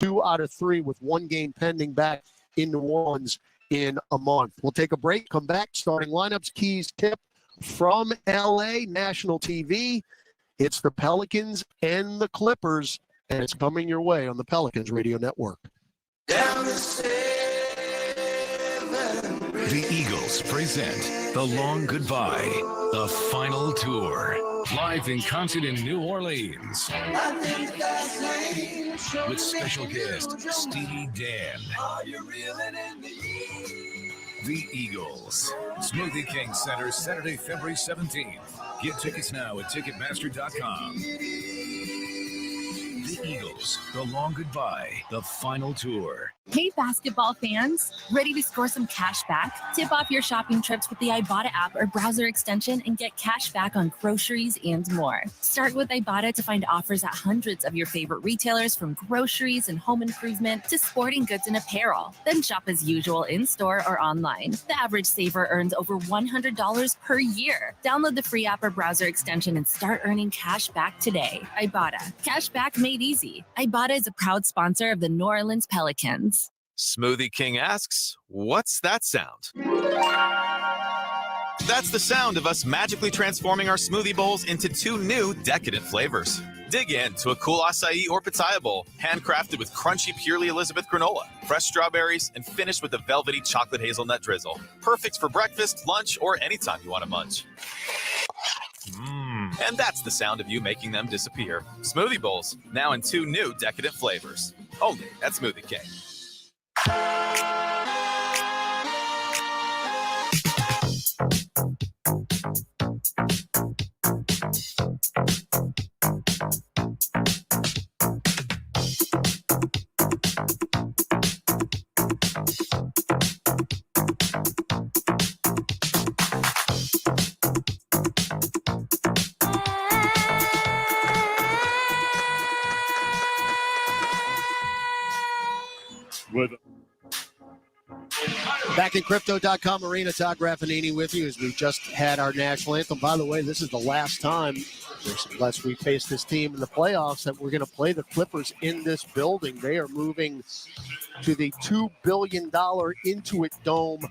2 out of 3 with 1 game pending back in New Orleans in a month. We'll take a break, come back, starting lineups, keys, tip from LA, national TV. It's the Pelicans and the Clippers, and it's coming your way on the Pelicans Radio Network. Down the 7. The Eagles present The Long Goodbye, the final tour. Live in concert in New Orleans. With special guest Stevie Dan. The Eagles. Smoothie King Center, Saturday, February 17th. Get tickets now at Ticketmaster.com. The Eagles, The Long Goodbye, the final tour. Hey, basketball fans, ready to score some cash back? Tip off your shopping trips with the Ibotta app or browser extension and get cash back on groceries and more. Start with Ibotta to find offers at hundreds of your favorite retailers, from groceries and home improvement to sporting goods and apparel. Then shop as usual in-store or online. The average saver earns over $100 per year. Download the free app or browser extension and start earning cash back today. Ibotta. Cash back made easy. Ibotta is a proud sponsor of the New Orleans Pelicans. Smoothie King asks, what's that sound? That's the sound of us magically transforming our smoothie bowls into 2 new decadent flavors. Dig in to a cool acai or pitaya bowl, handcrafted with crunchy Purely Elizabeth granola, fresh strawberries, and finished with a velvety chocolate hazelnut drizzle. Perfect for breakfast, lunch, or anytime you want to munch. And that's the sound of you making them disappear. Smoothie bowls, now in 2 new decadent flavors. Only at Smoothie King. Back in Crypto.com Arena, Todd Raffanini with you as we just had our national anthem. By the way, this is the last time, unless we face this team in the playoffs, that we're going to play the Clippers in this building. They are moving to the $2 billion Intuit Dome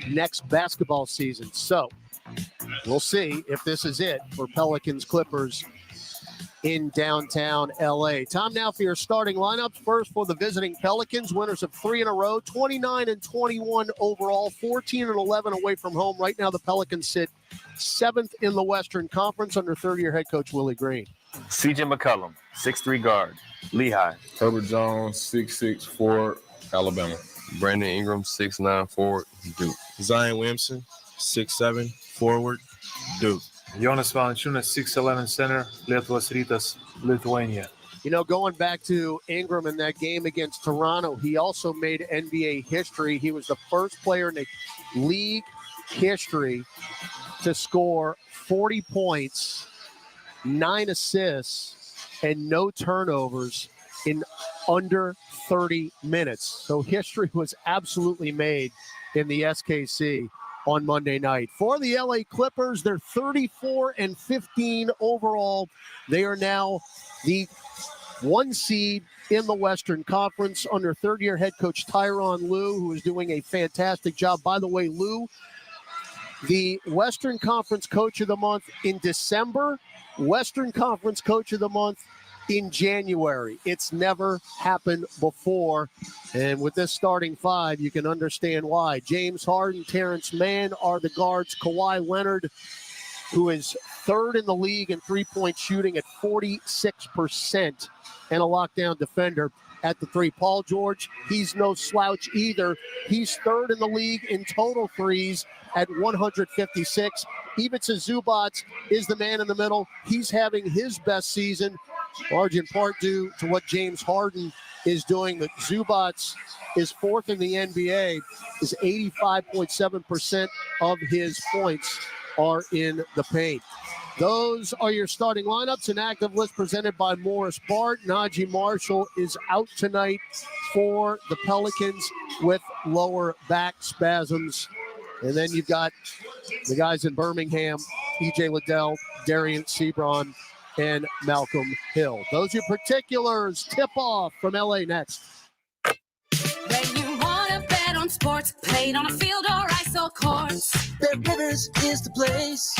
next basketball season. So we'll see if this is it for Pelicans Clippers in downtown LA. Time now for your starting lineups. First for the visiting Pelicans, winners of 3 in a row, 29-21 overall, 14-11 away from home. Right now the Pelicans sit 7th in the Western Conference under third-year head coach Willie Green. CJ McCollum, 6'3" guard, Lehigh. Herbert Jones, 6'6", forward, Alabama. Brandon Ingram, 6'9", forward, Duke. Zion Williamson, 6'7", forward, Duke. Jonas Valanciunas, 6'11", center, Lietuvos Rytas, Lithuania. You know, going back to Ingram in that game against Toronto, he also made NBA history. He was the first player in the league history to score 40 points, 9 assists, and no turnovers in under 30 minutes. So history was absolutely made in the SKC on Monday night. For the LA Clippers, they're 34-15 overall. They are now the 1 seed in the Western Conference under third-year head coach Tyronn Lue, who is doing a fantastic job. By the way, Lue, the Western Conference Coach of the Month in December, Western Conference Coach of the Month in January. It's never happened before. And with this starting 5, you can understand why. James Harden, Terrence Mann are the guards. Kawhi Leonard, who is 3rd in the league in three-point shooting at 46%, and a lockdown defender at the 3. Paul George, he's no slouch either. He's 3rd in the league in total threes at 156. Ivica Zubac is the man in the middle. He's having his best season, large in part due to what James Harden is doing. But Zubac is 4th in the NBA, is 85.7% of his points are in the paint. Those are your starting lineups. An active list presented by Morris Bart. Najee Marshall is out tonight for the Pelicans with lower back spasms. And then you've got the guys in Birmingham, E.J. Liddell, Darian Sebron, and Malcolm Hill. Those are your particulars. Tip-off from LA next. When you want to bet on sports, played on a field or ice or course, Bet Rivers is the place.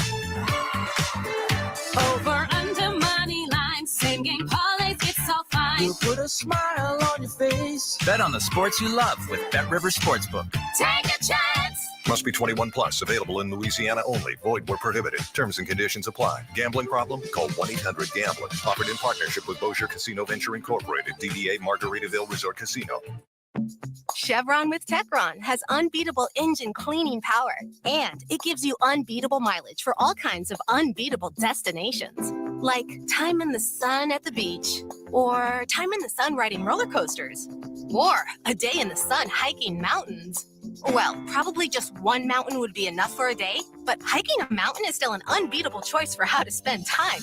over, under, money line, same game parlays, it's all fine. You'll put a smile on your face. Bet on the sports you love with Bet Rivers Sportsbook. Take a chance. Must be 21 plus. Available in Louisiana only. Void where prohibited. Terms and conditions apply. Gambling problem? Call 1-800-GAMBLER. Offered in partnership with Bossier Casino Venture Incorporated. DBA Margaritaville Resort Casino. Chevron with Techron has unbeatable engine cleaning power, and it gives you unbeatable mileage for all kinds of unbeatable destinations, like time in the sun at the beach, or time in the sun riding roller coasters, or a day in the sun hiking mountains. Well, probably just one mountain would be enough for a day, but hiking a mountain is still an unbeatable choice for how to spend time.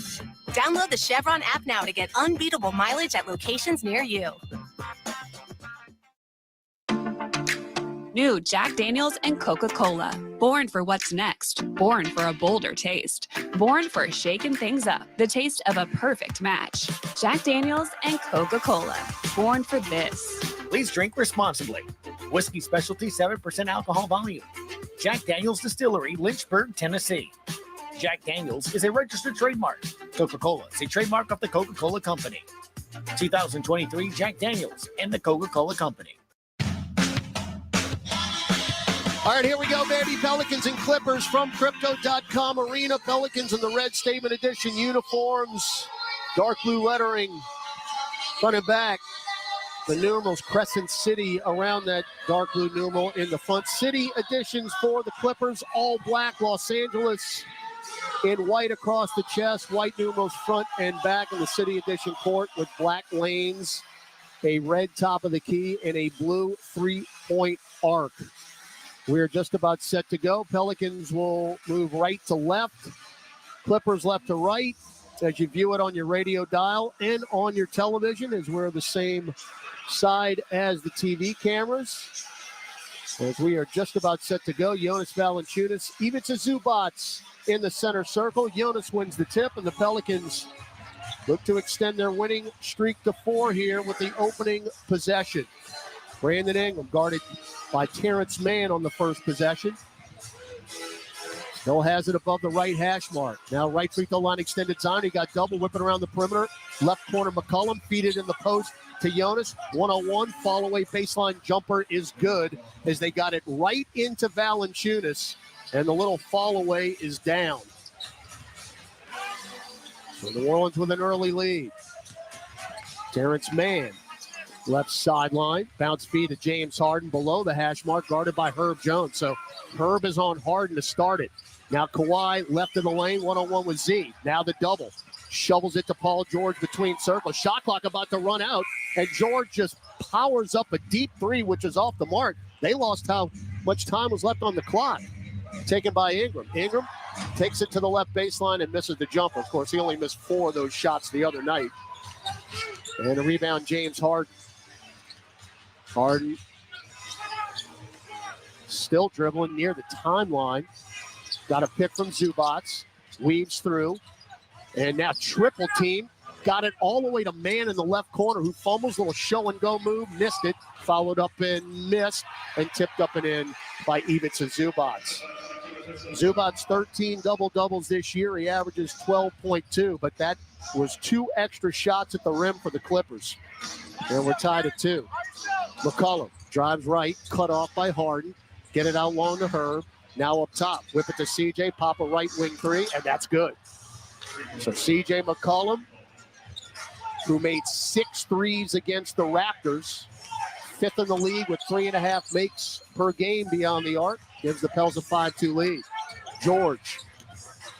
Download the Chevron app now to get unbeatable mileage at locations near you. New Jack Daniels and Coca-Cola. Born for what's next. Born for a bolder taste. Born for shaking things up. The taste of a perfect match. Jack Daniels and Coca-Cola. Born for this. Please drink responsibly. Whiskey Specialty, 7% alcohol volume. Jack Daniels Distillery, Lynchburg, Tennessee. Jack Daniels is a registered trademark. Coca-Cola is a trademark of the Coca-Cola Company. 2023 Jack Daniels and the Coca-Cola Company. All right, here we go, baby. Pelicans and Clippers from Crypto.com Arena. Pelicans in the red statement edition uniforms. Dark blue lettering front and back. The numerals Crescent City around that dark blue numeral in the front. City editions for the Clippers, all black. Los Angeles in white across the chest. White numerals front and back in the City edition court with black lanes, a red top of the key, and a blue three-point arc. We're just about set to go. Pelicans will move right to left. Clippers left to right as you view it on your radio dial and on your television, as we're the same side as the TV cameras. As we are just about set to go, Jonas Valanciunas, Ivica Zubac in the center circle. Jonas wins the tip, and the Pelicans look to extend their winning streak to 4 here with the opening possession. Brandon Ingram guarded by Terrence Mann on the first possession. Still has it above the right hash mark. Now right free throw line extended zone. He got double whipping around the perimeter. Left corner McCollum, feed it in the post to Jonas. 1-on-1, fall away baseline jumper is good as they got it right into Valanciunas, and the little fall away is down. So New Orleans with an early lead. Terrence Mann. Left sideline, bounce feed to James Harden below the hash mark, guarded by Herb Jones. So Herb is on Harden to start it. Now Kawhi left in the lane, 1-on-1 with Z. Now the double. Shovels it to Paul George between circles. Shot clock about to run out, and George just powers up a deep three, which is off the mark. They lost how much time was left on the clock. Taken by Ingram. Ingram takes it to the left baseline and misses the jumper. Of course, he only missed 4 of those shots the other night. And a rebound, James Harden. Harden still dribbling near the timeline. Got a pick from Zubac. Weaves through. And now triple team. Got it all the way to Mann in the left corner, who fumbles. Little show and go move. Missed it. Followed up and missed. And tipped up and in by Ivica Zubac. Zubac 13 double-doubles this year. He averages 12.2. But that was 2 extra shots at the rim for the Clippers. And we're tied at 2. McCollum drives right, cut off by Harden. Get it out long to Herb. Now up top, whip it to CJ, pop a right wing 3, and that's good. So CJ McCollum, who made 6 threes against the Raptors, 5th in the league with 3.5 makes per game beyond the arc, gives the Pels a 5-2 lead. George,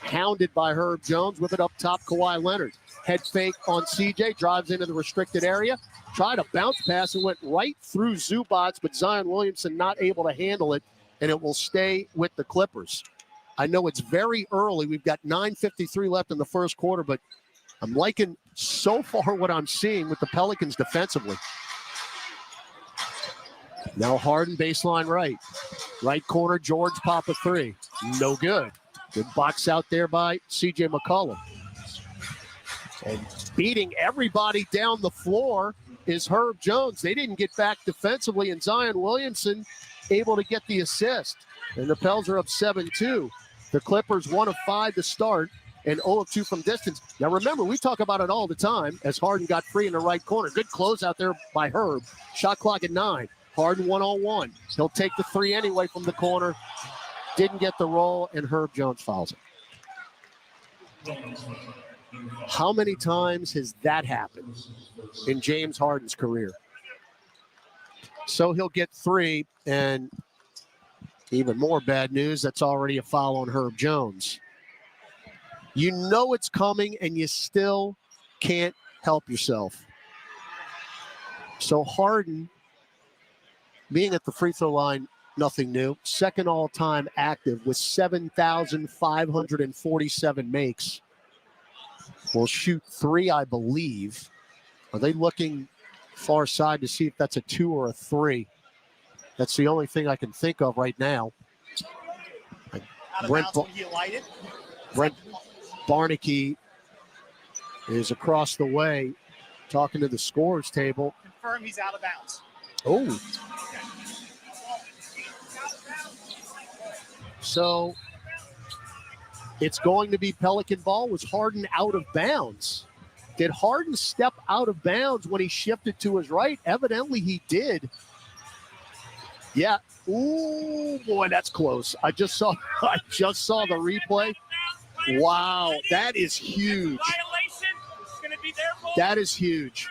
hounded by Herb Jones, whip it up top, Kawhi Leonard. Head fake on CJ, drives into the restricted area. Tried a bounce pass and went right through Zubac, but Zion Williamson not able to handle it, and it will stay with the Clippers. I know it's very early. We've got 9:53 left in the first quarter, but I'm liking so far what I'm seeing with the Pelicans defensively. Now Harden baseline right. Right corner, George pop a 3. No good. Good box out there by CJ McCollum. And beating everybody down the floor is Herb Jones. They didn't get back defensively, and Zion Williamson able to get the assist. And the Pels are up 7-2. The Clippers 1 of 5 to start and 0 of 2 from distance. Now remember, we talk about it all the time as Harden got free in the right corner. Good close out there by Herb. Shot clock at 9. Harden 1-on-1. He'll take the 3 anyway from the corner. Didn't get the roll, and Herb Jones fouls it. How many times has that happened in James Harden's career? So he'll get 3, and even more bad news, that's already a foul on Herb Jones. You know it's coming, and you still can't help yourself. So Harden, being at the free throw line, nothing new. Second all-time active with 7,547 makes. Will shoot 3, I believe. Are they looking far side to see if that's a 2 or a 3? That's the only thing I can think of right now. Brent Barnaky is across the way talking to the scorers table. Confirm he's out of bounds. Oh. So it's going to be Pelican ball. Was Harden out of bounds? Did Harden step out of bounds when he shifted to his right? Evidently he did. Yeah. Ooh, boy, that's close. I just saw the replay. Wow, that is huge. That is huge.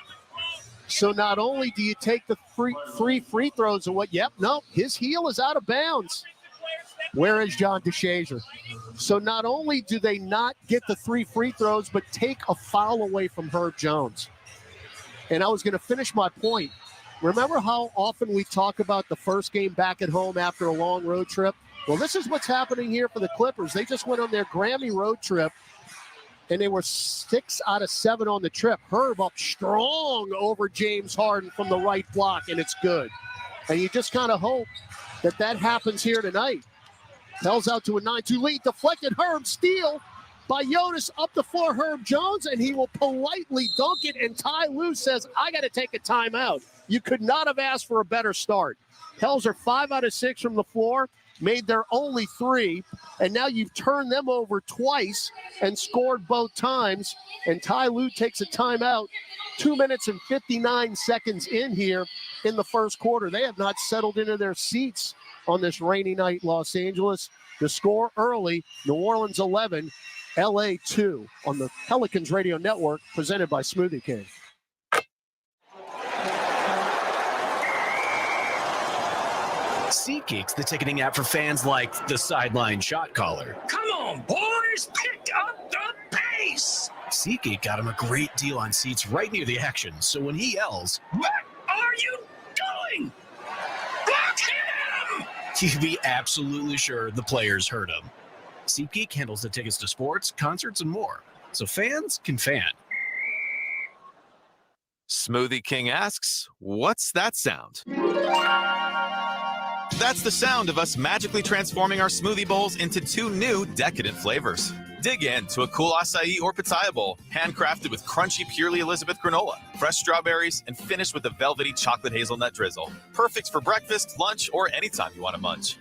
So not only do you take the free free throws away, his heel is out of bounds. Where is John DeShazier? So not only do they not get the 3 free throws, but take a foul away from Herb Jones. And I was going to finish my point. Remember how often we talk about the first game back at home after a long road trip? Well, this is what's happening here for the Clippers. They just went on their Grammy road trip, and they were 6 out of 7 on the trip. Herb up strong over James Harden from the right block, and it's good. And you just kind of hope that happens here tonight. Pels out to a 9-2 lead. Deflected Herb, steal by Jonas up the floor. Herb Jones, and he will politely dunk it. And Ty Lue says, I got to take a timeout. You could not have asked for a better start. Pels are 5 out of 6 from the floor, made their only 3, and now you've turned them over twice and scored both times. And Ty Lue takes a timeout. 2 minutes and 59 seconds in here in the first quarter. They have not settled into their seats on this rainy night, Los Angeles. The score early, New Orleans 11, LA 2 on the Pelicans Radio Network, presented by Smoothie King. SeatGeek's the ticketing app for fans like the sideline shot caller. Come on, boys, pick up the pace. SeatGeek got him a great deal on seats right near the action, so when he yells, "What are you doing? Block him!" you'd be absolutely sure the players heard him. SeatGeek handles the tickets to sports, concerts, and more, so fans can fan. Smoothie King asks, what's that sound? That's the sound of us magically transforming our smoothie bowls into 2 new decadent flavors. Dig in to a cool acai or pitaya bowl, handcrafted with crunchy Purely Elizabeth granola, fresh strawberries, and finished with a velvety chocolate hazelnut drizzle. Perfect for breakfast, lunch, or anytime you want to munch.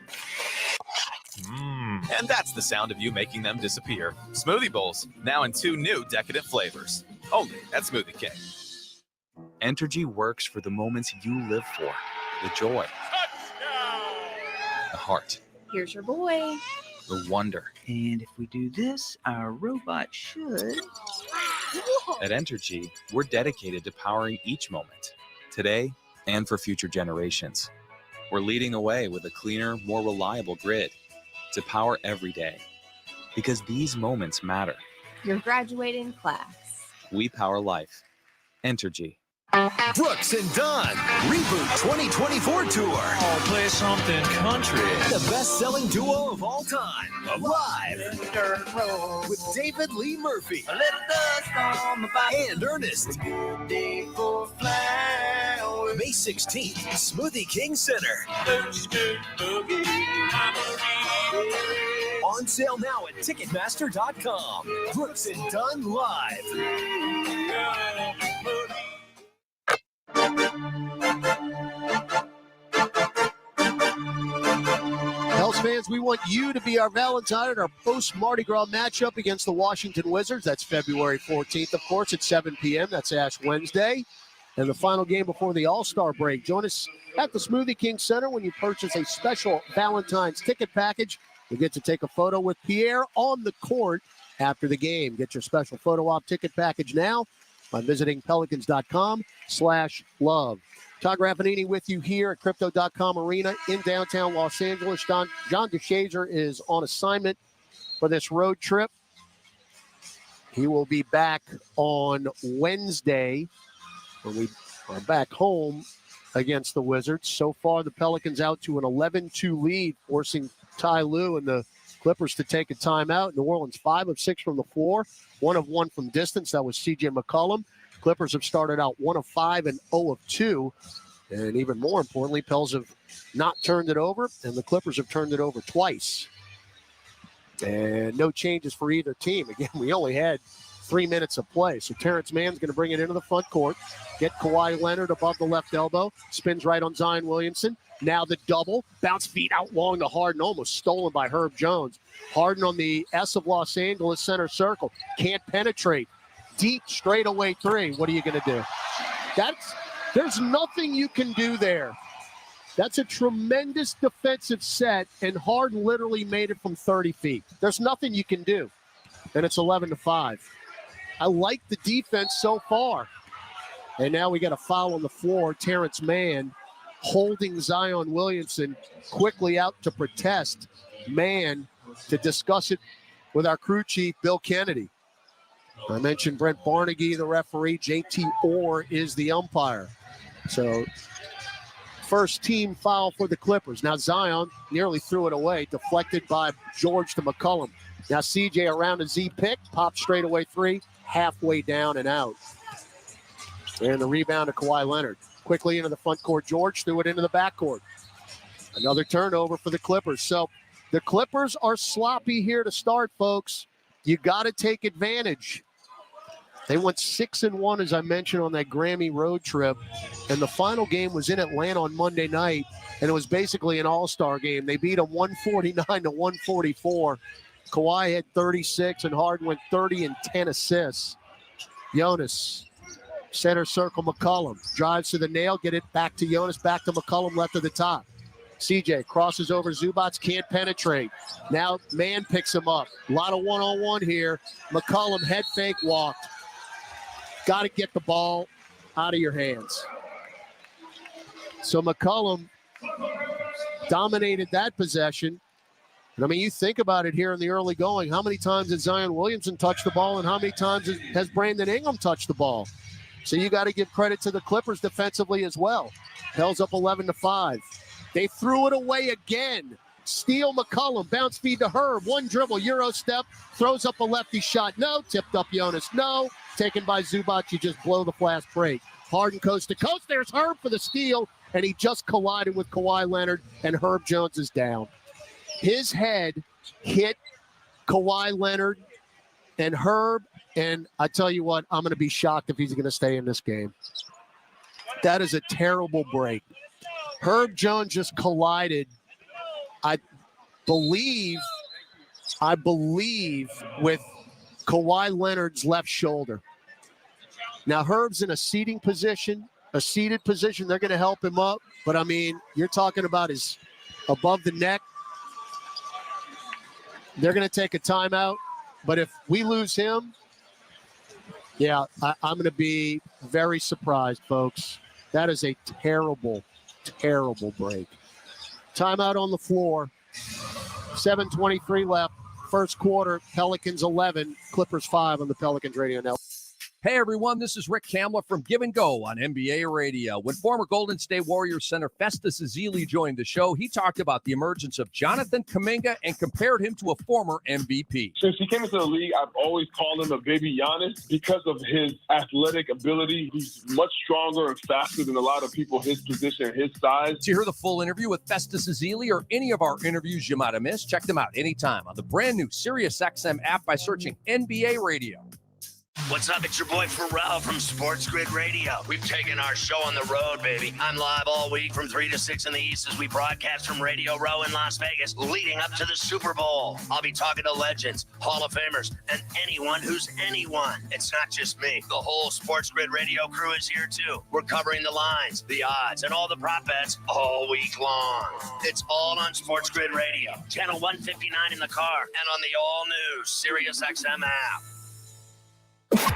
And that's the sound of you making them disappear. Smoothie bowls, now in 2 new decadent flavors. Only at Smoothie King. Entergy works for the moments you live for. The joy. The heart. Here's your boy. The wonder. And if we do this, our robot should. At Entergy, we're dedicated to powering each moment, today and for future generations. We're leading the way with a cleaner, more reliable grid to power every day. Because these moments matter. Your graduating class. We power life. Entergy. Brooks and Dunn Reboot 2024 Tour. I'll play something country. The best-selling duo of all time. Live with David Lee Murphy and Ernest. May 16th, Smoothie King Center. On sale now at Ticketmaster.com. Brooks and Dunn Live. Pels fans, we want you to be our Valentine at our post-Mardi Gras matchup against the Washington Wizards. That's February 14th, of course, at 7 p.m. That's Ash Wednesday. And the final game before the All-Star break. Join us at the Smoothie King Center when you purchase a special Valentine's ticket package. You'll get to take a photo with Pierre on the court after the game. Get your special photo op ticket package now by visiting pelicans.com/love. Todd Raffanini with you here at Crypto.com Arena in downtown Los Angeles. John DeShazer is on assignment for this road trip. He will be back on Wednesday when we are back home against the Wizards. So far, the Pelicans out to an 11-2 lead, forcing Ty Lue and the Clippers to take a timeout. New Orleans 5 of 6 from the floor, 1 of 1 from distance. That was C.J. McCollum. Clippers have started out 1 of 5 and 0 of 2. And even more importantly, Pels have not turned it over, and the Clippers have turned it over twice. And no changes for either team. Again, we only had 3 minutes of play. So Terrence Mann's going to bring it into the front court, get Kawhi Leonard above the left elbow, spins right on Zion Williamson. Now the double, bounce feet out long to Harden, almost stolen by Herb Jones. Harden on the S of Los Angeles center circle, can't penetrate. Deep straightaway three. What are you going to do? There's nothing you can do there. That's a tremendous defensive set, and Harden literally made it from 30 feet. There's nothing you can do, and it's 11-5. I like the defense so far. And now we got a foul on the floor. Terrence Mann holding Zion Williamson quickly out to protest. Mann to discuss it with our crew chief, Bill Kennedy. I mentioned Brent Barnegie, the referee. JT Orr is the umpire. So first team foul for the Clippers. Now Zion nearly threw it away, deflected by George to McCollum. Now CJ around a Z pick, pop straight away three, halfway down and out. And the rebound to Kawhi Leonard. Quickly into the front court, George threw it into the backcourt. Another turnover for the Clippers. So the Clippers are sloppy here to start, folks. You got to take advantage. They went 6-1, as I mentioned, on that Grammy road trip. And the final game was in Atlanta on Monday night, and it was basically an all-star game. They beat them 149-144. Kawhi had 36, and Harden went 30 and 10 assists. Jonas, center circle, McCollum. Drives to the nail, get it back to Jonas, back to McCollum, left of the top. CJ crosses over Zubats, can't penetrate. Now Mann picks him up. A lot of one-on-one here. McCollum head fake walked. Got to get the ball out of your hands. So McCollum dominated that possession. And I mean, you think about it here in the early going. How many times did Zion Williamson touch the ball, and how many times has Brandon Ingram touched the ball? So you got to give credit to the Clippers defensively as well. Pels up 11-5. They threw it away again. Steal McCollum, bounce feed to Herb, one dribble, Euro step, throws up a lefty shot. No, tipped up Jonas. No, taken by Zubac. You just blow the fast break. Harden coast to coast. There's Herb for the steal, and he just collided with Kawhi Leonard, and Herb Jones is down. His head hit Kawhi Leonard and Herb, and I tell you what, I'm going to be shocked if he's going to stay in this game. That is a terrible break. Herb Jones just collided, I believe, with Kawhi Leonard's left shoulder. Now, Herb's in a seated position. They're going to help him up. But, I mean, you're talking about his above the neck. They're going to take a timeout. But if we lose him, yeah, I'm going to be very surprised, folks. That is a terrible, terrible break. Timeout on the floor. 7:23 left. First quarter, Pelicans 11, Clippers 5 on the Pelicans Radio Network. Hey everyone, this is Rick Kamla from Give and Go on NBA Radio. When former Golden State Warriors center Festus Ezeli joined the show, he talked about the emergence of Jonathan Kuminga and compared him to a former MVP. Since he came into the league, I've always called him a baby Giannis because of his athletic ability. He's much stronger and faster than a lot of people his position, his size. To hear the full interview with Festus Ezeli or any of our interviews you might have missed, check them out anytime on the brand new SiriusXM app by searching NBA Radio. What's up? It's your boy Pharrell from Sports Grid Radio. We've taken our show on the road, baby. I'm live all week from 3 to 6 in the East as we broadcast from Radio Row in Las Vegas, leading up to the Super Bowl. I'll be talking to legends, Hall of Famers, and anyone who's anyone. It's not just me. The whole Sports Grid Radio crew is here, too. We're covering the lines, the odds, and all the prop bets all week long. It's all on Sports Grid Radio, channel 159 in the car, and on the all-new SiriusXM app.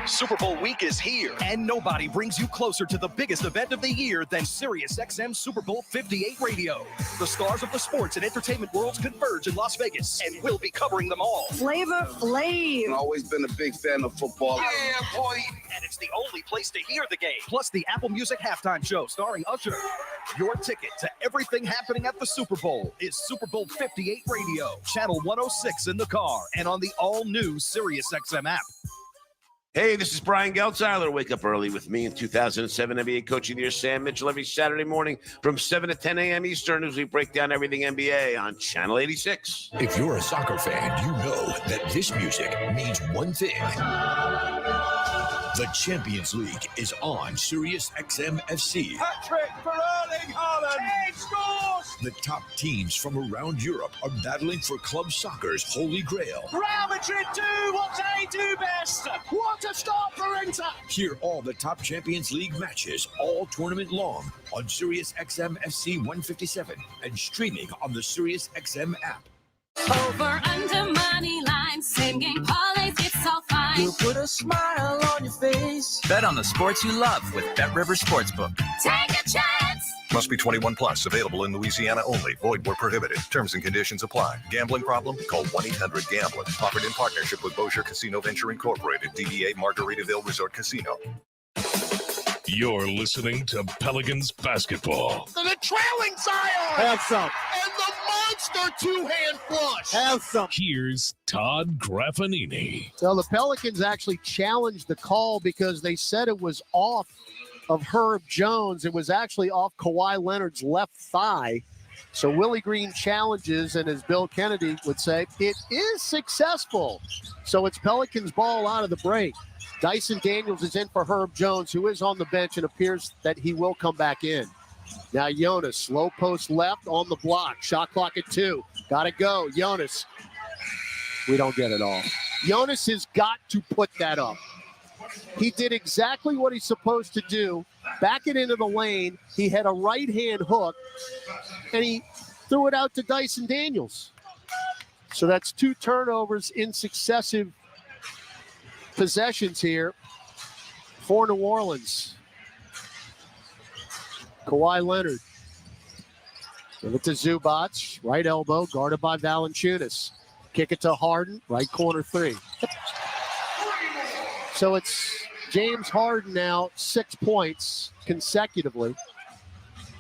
Super Bowl week is here, and nobody brings you closer to the biggest event of the year than SiriusXM Super Bowl 58 Radio. The stars of the sports and entertainment worlds converge in Las Vegas, and we'll be covering them all. Flavor Flav. I've always been a big fan of football. Yeah, boy. And it's the only place to hear the game. Plus the Apple Music halftime show starring Usher. Your ticket to everything happening at the Super Bowl is Super Bowl 58 Radio, channel 106 in the car, and on the all-new SiriusXM app. Hey, this is Brian Geltzeiler. Wake up early with me in 2007 NBA Coach of the Year, Sam Mitchell, every Saturday morning from 7 to 10 a.m. Eastern as we break down everything NBA on Channel 86. If you're a soccer fan, you know that this music means one thing. The Champions League is on Sirius XM FC. Hat-trick for Erling Haaland. He scores! The top teams from around Europe are battling for club soccer's holy grail. Real Madrid do what they do best. What a start for Inter. Hear all the top Champions League matches all tournament long on Sirius XM FC 157 and streaming on the Sirius XM app. Over, under, money line, same game parlays, it's all fine. You put a smile on your face. Bet on the sports you love with BetRivers Sportsbook. Take a chance. Must be 21 plus. Available in Louisiana only. Void where prohibited. Terms and conditions apply. Gambling problem? Call 1-800-GAMBLER. Offered in partnership with Bossier Casino Venture Incorporated. DBA Margaritaville Resort Casino. You're listening to Pelicans basketball. The trailing Zion. Have some. And the monster two-hand flush. Have some. Here's Todd Graffanini. So the Pelicans actually challenged the call because they said it was off of Herb Jones. It was actually off Kawhi Leonard's left thigh. So Willie Green challenges, and as Bill Kennedy would say, it is successful. So it's Pelicans ball out of the break. Dyson Daniels is in for Herb Jones, who is on the bench and appears that he will come back in. Now Jonas, slow post left on the block. Shot clock at 2. Got to go. Jonas. We don't get it all. Jonas has got to put that up. He did exactly what he's supposed to do. Back it into the lane. He had a right-hand hook, and he threw it out to Dyson Daniels. So that's 2 turnovers in successive possessions here for New Orleans. Kawhi Leonard. Give it to Zubac. Right elbow, guarded by Valanciunas. Kick it to Harden. Right corner 3. So it's James Harden now 6 points consecutively.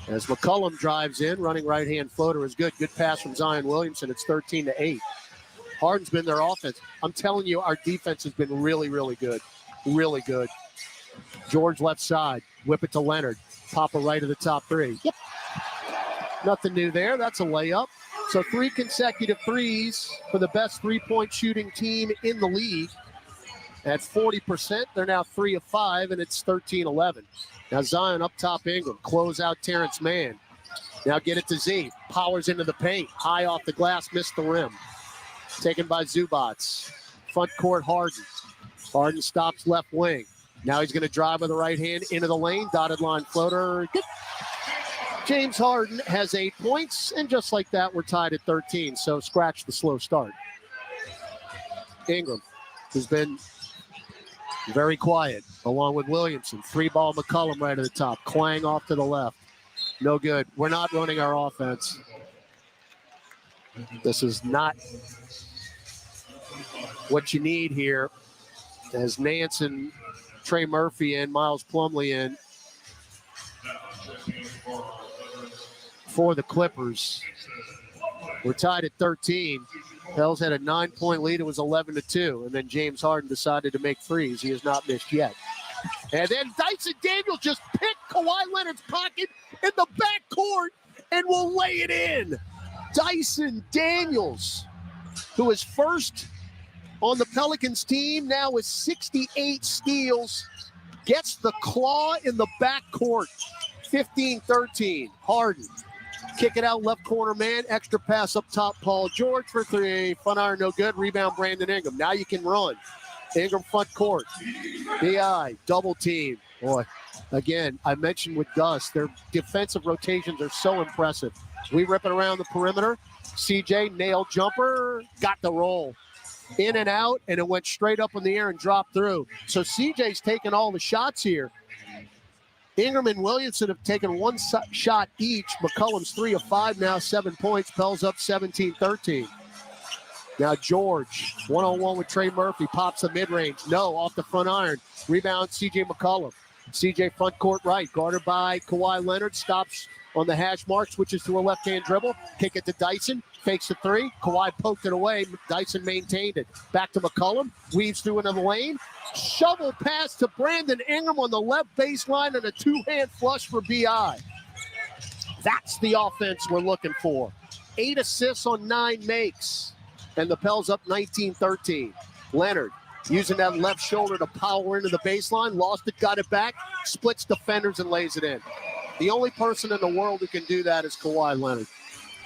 As McCollum drives in, running right-hand floater is good. Good pass from Zion Williamson. It's 13-8. Harden's been their offense. I'm telling you, our defense has been really, really good. Really good. George left side. Whip it to Leonard. Papa right of the top 3. Yep. Nothing new there. That's a layup. So 3 consecutive threes for the best three-point shooting team in the league. At 40%, they're now 3 of 5, and it's 13-11. Now Zion up top Ingram. Close out Terrence Mann. Now get it to Z. Powers into the paint. High off the glass, missed the rim. Taken by Zubac. Front court Harden. Harden stops left wing. Now he's going to drive with the right hand into the lane. Dotted line floater. Good. James Harden has 8 points, and just like that, we're tied at 13. So scratch the slow start. Ingram has been very quiet, along with Williamson. 3-ball McCollum right at the top. Clang off to the left. No good. We're not running our offense. This is not what you need here, as Nance and Trey Murphy and Miles Plumlee in for the Clippers. We're tied at 13. Pels had a 9-point lead. It was 11-2. And then James Harden decided to make threes. He has not missed yet. And then Dyson Daniels just picked Kawhi Leonard's pocket in the backcourt and will lay it in. Dyson Daniels, who is first on the Pelicans team, now with 68 steals, gets the claw in the backcourt. 15-13. Harden. Kick it out, left corner man. Extra pass up top, Paul George for three. Front iron, no good. Rebound, Brandon Ingram. Now you can run. Ingram front court. BI, double team. Boy, again, I mentioned with Gus, their defensive rotations are so impressive. We rip it around the perimeter. CJ, nail jumper, got the roll. In and out, and it went straight up in the air and dropped through. So CJ's taking all the shots here. Ingram and Williamson have taken one shot each. McCollum's 3 of 5 now, 7 points. Pels up 17-13. Now George, one-on-one with Trey Murphy, pops the mid-range. No, off the front iron. Rebound, C.J. McCollum. C.J. front court right, guarded by Kawhi Leonard. Stops on the hash mark, switches to a left-hand dribble. Kick it to Dyson, fakes the three. Kawhi poked it away. Dyson maintained it. Back to McCollum, weaves through into the lane. Shovel pass to Brandon Ingram on the left baseline and a two-hand flush for B.I. That's the offense we're looking for. 8 assists on 9 makes. And the Pels up 19-13. Leonard using that left shoulder to power into the baseline. Lost it, got it back. Splits defenders and lays it in. The only person in the world who can do that is Kawhi Leonard.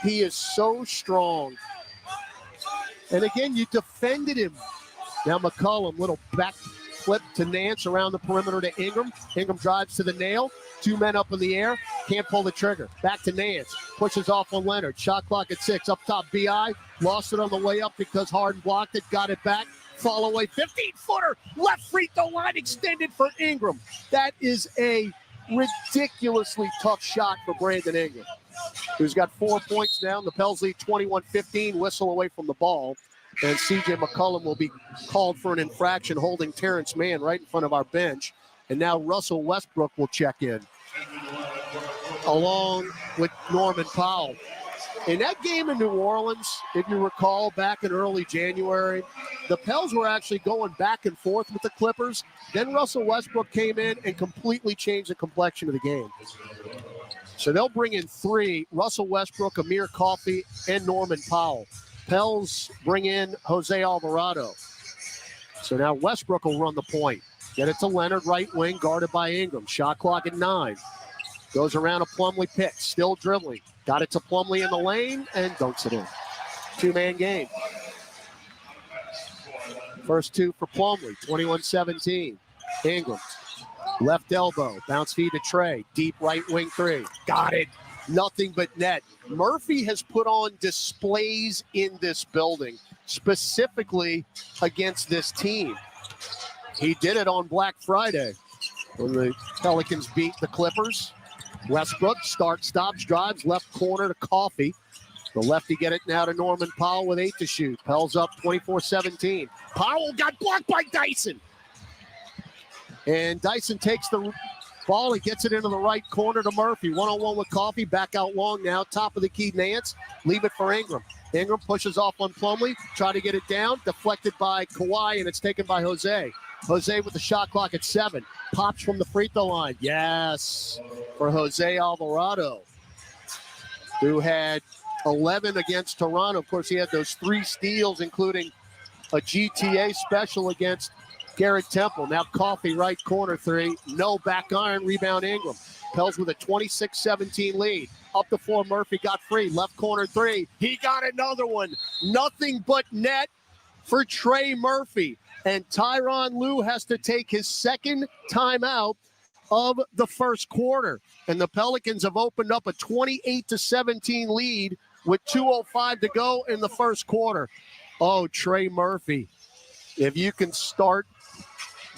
He is so strong. And again, you defended him. Now McCollum, little back flip to Nance around the perimeter to Ingram. Ingram drives to the nail. 2 men up in the air. Can't pull the trigger. Back to Nance. Pushes off on Leonard. Shot clock at 6. Up top, B.I. Lost it on the way up because Harden blocked it. Got it back. Fall away. 15-footer. Left free throw line extended for Ingram. That is a ridiculously tough shot for Brandon Ingram, who's got 4 points now. The Pels lead 21-15. Whistle away from the ball. And C.J. McCollum will be called for an infraction holding Terrence Mann right in front of our bench. And now Russell Westbrook will check in, along with Norman Powell. In that game in New Orleans, if you recall, back in early January, the Pels were actually going back and forth with the Clippers. Then Russell Westbrook came in and completely changed the complexion of the game. So they'll bring in 3, Russell Westbrook, Amir Coffey, and Norman Powell. Pels bring in Jose Alvarado. So now Westbrook will run the point. Get it to Leonard, right wing, guarded by Ingram. Shot clock at 9. Goes around a Plumlee pick, still dribbling. Got it to Plumlee in the lane and dunks it in. 2-man game. First 2 for Plumlee, 21-17. Ingram, left elbow, bounce feed to Trey. Deep right wing 3. Got it. Nothing but net. Murphy has put on displays in this building, specifically against this team. He did it on Black Friday when the Pelicans beat the Clippers. Westbrook stops, drives, left corner to Coffey. The lefty get it now to Norman Powell with 8 to shoot. Pels up 24-17. Powell got blocked by Dyson. And Dyson takes the ball and gets it into the right corner to Murphy. One-on-one with Coffey. Back out long now. Top of the key, Nance. Leave it for Ingram. Ingram pushes off on Plumlee. Try to get it down. Deflected by Kawhi, and it's taken by Jose. Jose with the shot clock at 7. Pops from the free throw line. Yes, for Jose Alvarado, who had 11 against Toronto. Of course, he had those 3 steals, including a GTA special against Garrett Temple. Now Coffey, right corner 3. No, back iron, rebound Ingram. Pels with a 26-17 lead. Up the floor, Murphy got free. Left corner 3. He got another one. Nothing but net for Trey Murphy. And Tyronn Lue has to take his second timeout of the first quarter. And the Pelicans have opened up a 28-17 lead with 2:05 to go in the first quarter. Oh, Trey Murphy, if you can start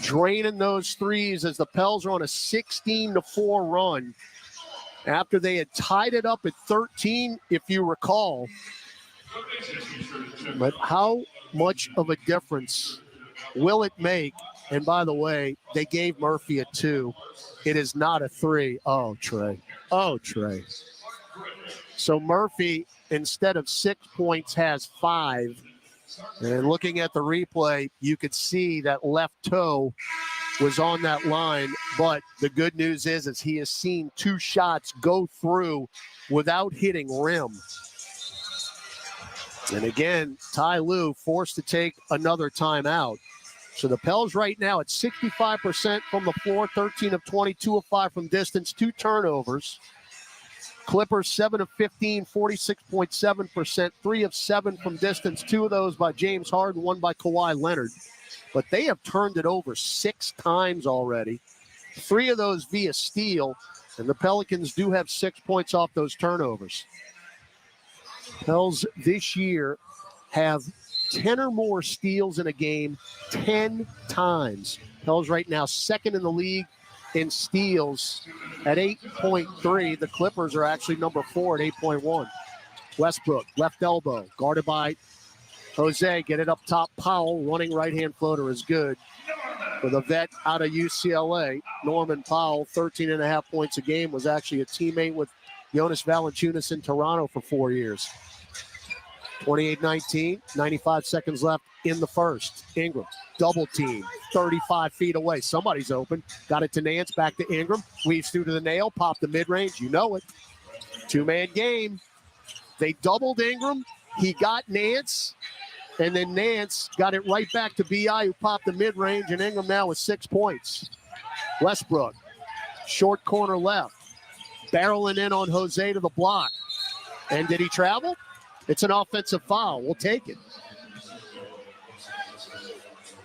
draining those threes as the Pels are on a 16-4 run after they had tied it up at 13, if you recall. But how much of a difference Will it make? And by the way, they gave Murphy a 2. It is not a 3. Oh, Trey. Oh, Trey. So Murphy, instead of 6 points, has 5. And looking at the replay, you could see that left toe was on that line. But the good news is he has seen 2 shots go through without hitting rim. And again, Ty Lue forced to take another timeout. So the Pels right now at 65% from the floor, 13 of 20, 2 of 5 from distance, 2 turnovers. Clippers 7 of 15, 46.7%, 3 of 7 from distance, 2 of those by James Harden, 1 by Kawhi Leonard. But they have turned it over 6 times already, 3 of those via steal, and the Pelicans do have 6 points off those turnovers. Pels this year have 10 or more steals in a game 10 times. Pels right now second in the league in steals at 8.3. The Clippers are actually number 4 at 8.1. Westbrook, left elbow, guarded by Jose. Get it up top. Powell, running right-hand floater is good. For the vet out of UCLA, Norman Powell, 13.5 points a game, was actually a teammate with Jonas Valanciunas in Toronto for 4 years. 28-19, 95 seconds left in the first. Ingram, double team, 35 feet away. Somebody's open. Got it to Nance, back to Ingram. Weaves through to the nail, pop the mid-range. You know it. 2-man game. They doubled Ingram. He got Nance. And then Nance got it right back to B.I., who popped the mid-range. And Ingram now with 6 points. Westbrook, short corner left. Barreling in on Jose to the block. And did he travel? It's an offensive foul. We'll take it.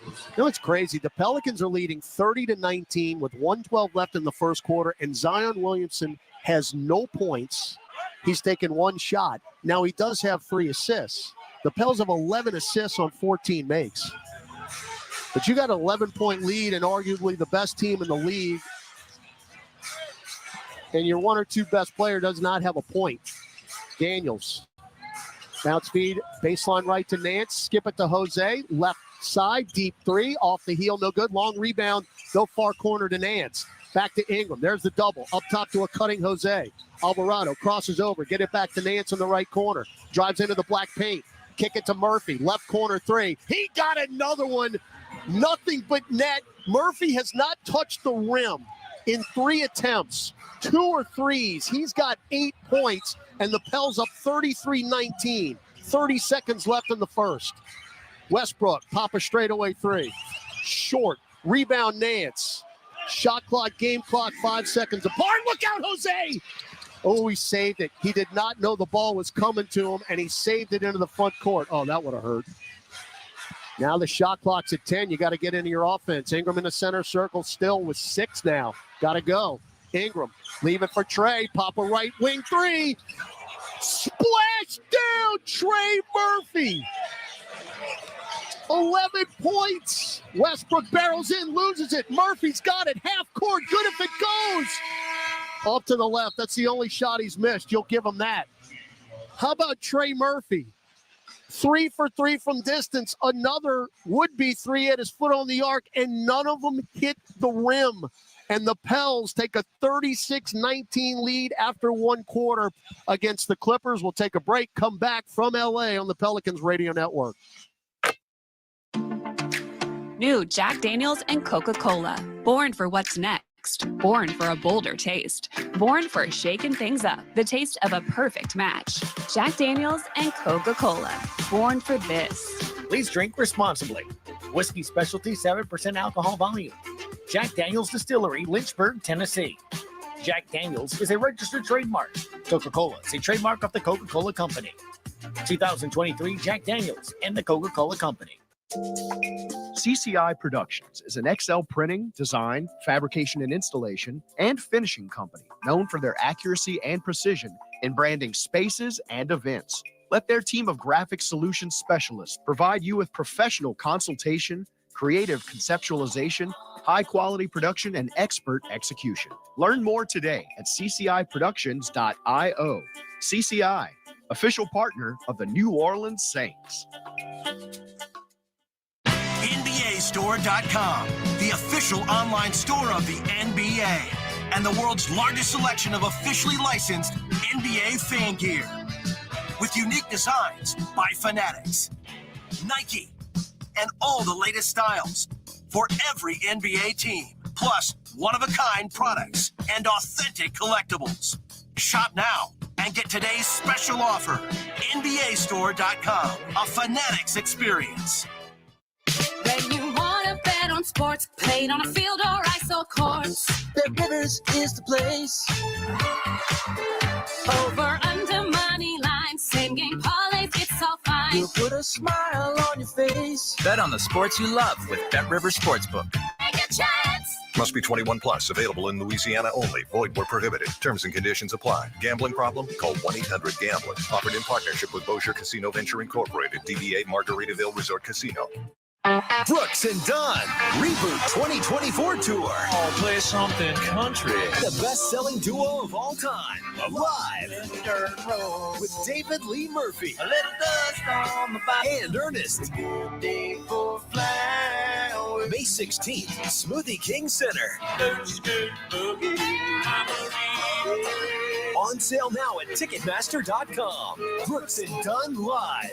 You know, it's crazy. The Pelicans are leading 30-19 with 1:12 left in the first quarter, and Zion Williamson has no points. He's taken 1 shot. Now, he does have 3 assists. The Pels have 11 assists on 14 makes. But you got an 11-point lead and arguably the best team in the league, and your 1 or 2 best player does not have a point. Daniels. Bounce feed, baseline right to Nance. Skip it to Jose. Left side, deep 3. Off the heel, no good. Long rebound, go far corner to Nance. Back to Ingram. There's the double. Up top to a cutting Jose. Alvarado crosses over. Get it back to Nance in the right corner. Drives into the black paint. Kick it to Murphy. Left corner 3. He got another one. Nothing but net. Murphy has not touched the rim in 3 attempts. 2 or 3s. He's got 8 points. And the Pels up 33-19. 30 seconds left in the first. Westbrook, pop a straightaway 3. Short. Rebound Nance. Shot clock, game clock, 5 seconds apart. Look out, Jose! Oh, he saved it. He did not know the ball was coming to him, and he saved it into the front court. Oh, that would have hurt. Now the shot clock's at 10. You got to get into your offense. Ingram in the center circle still with 6 now. Got to go. Ingram, leave it for Trey. Pop a right wing 3. Splash down, Trey Murphy. 11 points. Westbrook barrels in, loses it. Murphy's got it. Half court. Good if it goes. Off to the left. That's the only shot he's missed. You'll give him that. How about Trey Murphy? 3 for 3 from distance. Another would-be 3 at his foot on the arc, and none of them hit the rim. And the Pels take a 36-19 lead after 1 quarter against the Clippers. We'll take a break, come back from L.A. on the Pelicans Radio Network. New Jack Daniels and Coca-Cola. Born for what's next. Born for a bolder taste. Born for shaking things up. The taste of a perfect match. Jack Daniels and Coca-Cola. Born for this. Please drink responsibly. Whiskey Specialty, 7% alcohol volume. Jack Daniels Distillery, Lynchburg, Tennessee. Jack Daniels is a registered trademark. Coca-Cola is a trademark of the Coca-Cola Company. 2023 Jack Daniels and the Coca-Cola Company. CCI Productions is an XL printing, design, fabrication and installation, and finishing company known for their accuracy and precision in branding spaces and events. Let their team of graphic solutions specialists provide you with professional consultation, creative conceptualization, high-quality production, and expert execution. Learn more today at cciproductions.io. CCI, official partner of the New Orleans Saints. NBA NBAstore.com, the official online store of the NBA, and the world's largest selection of officially licensed NBA fan gear. With unique designs by Fanatics, Nike, and all the latest styles for every NBA team, plus one-of-a-kind products and authentic collectibles. Shop now and get today's special offer. NBAstore.com, a Fanatics experience. When you want to bet on sports, played on a field or ice or courts, Bet Rivers is the place. over, under, money line, same game parlays, it's all fine. You'll put a smile on your face. Bet on the sports you love with Bet Rivers Sportsbook. Take a chance. Must be 21 plus. Available in Louisiana only. Void where prohibited. Terms and conditions apply. Gambling problem? Call 1-800-GAMBLER. Offered in partnership with Bossier Casino Venture Incorporated. DBA Margaritaville Resort Casino. Brooks and Dunn Reboot 2024 Tour. I'll play something country. The best-selling duo of all time. Live with David Lee Murphy and Ernest. May 16th, Smoothie King Center. On sale now at Ticketmaster.com. Brooks and Dunn Live.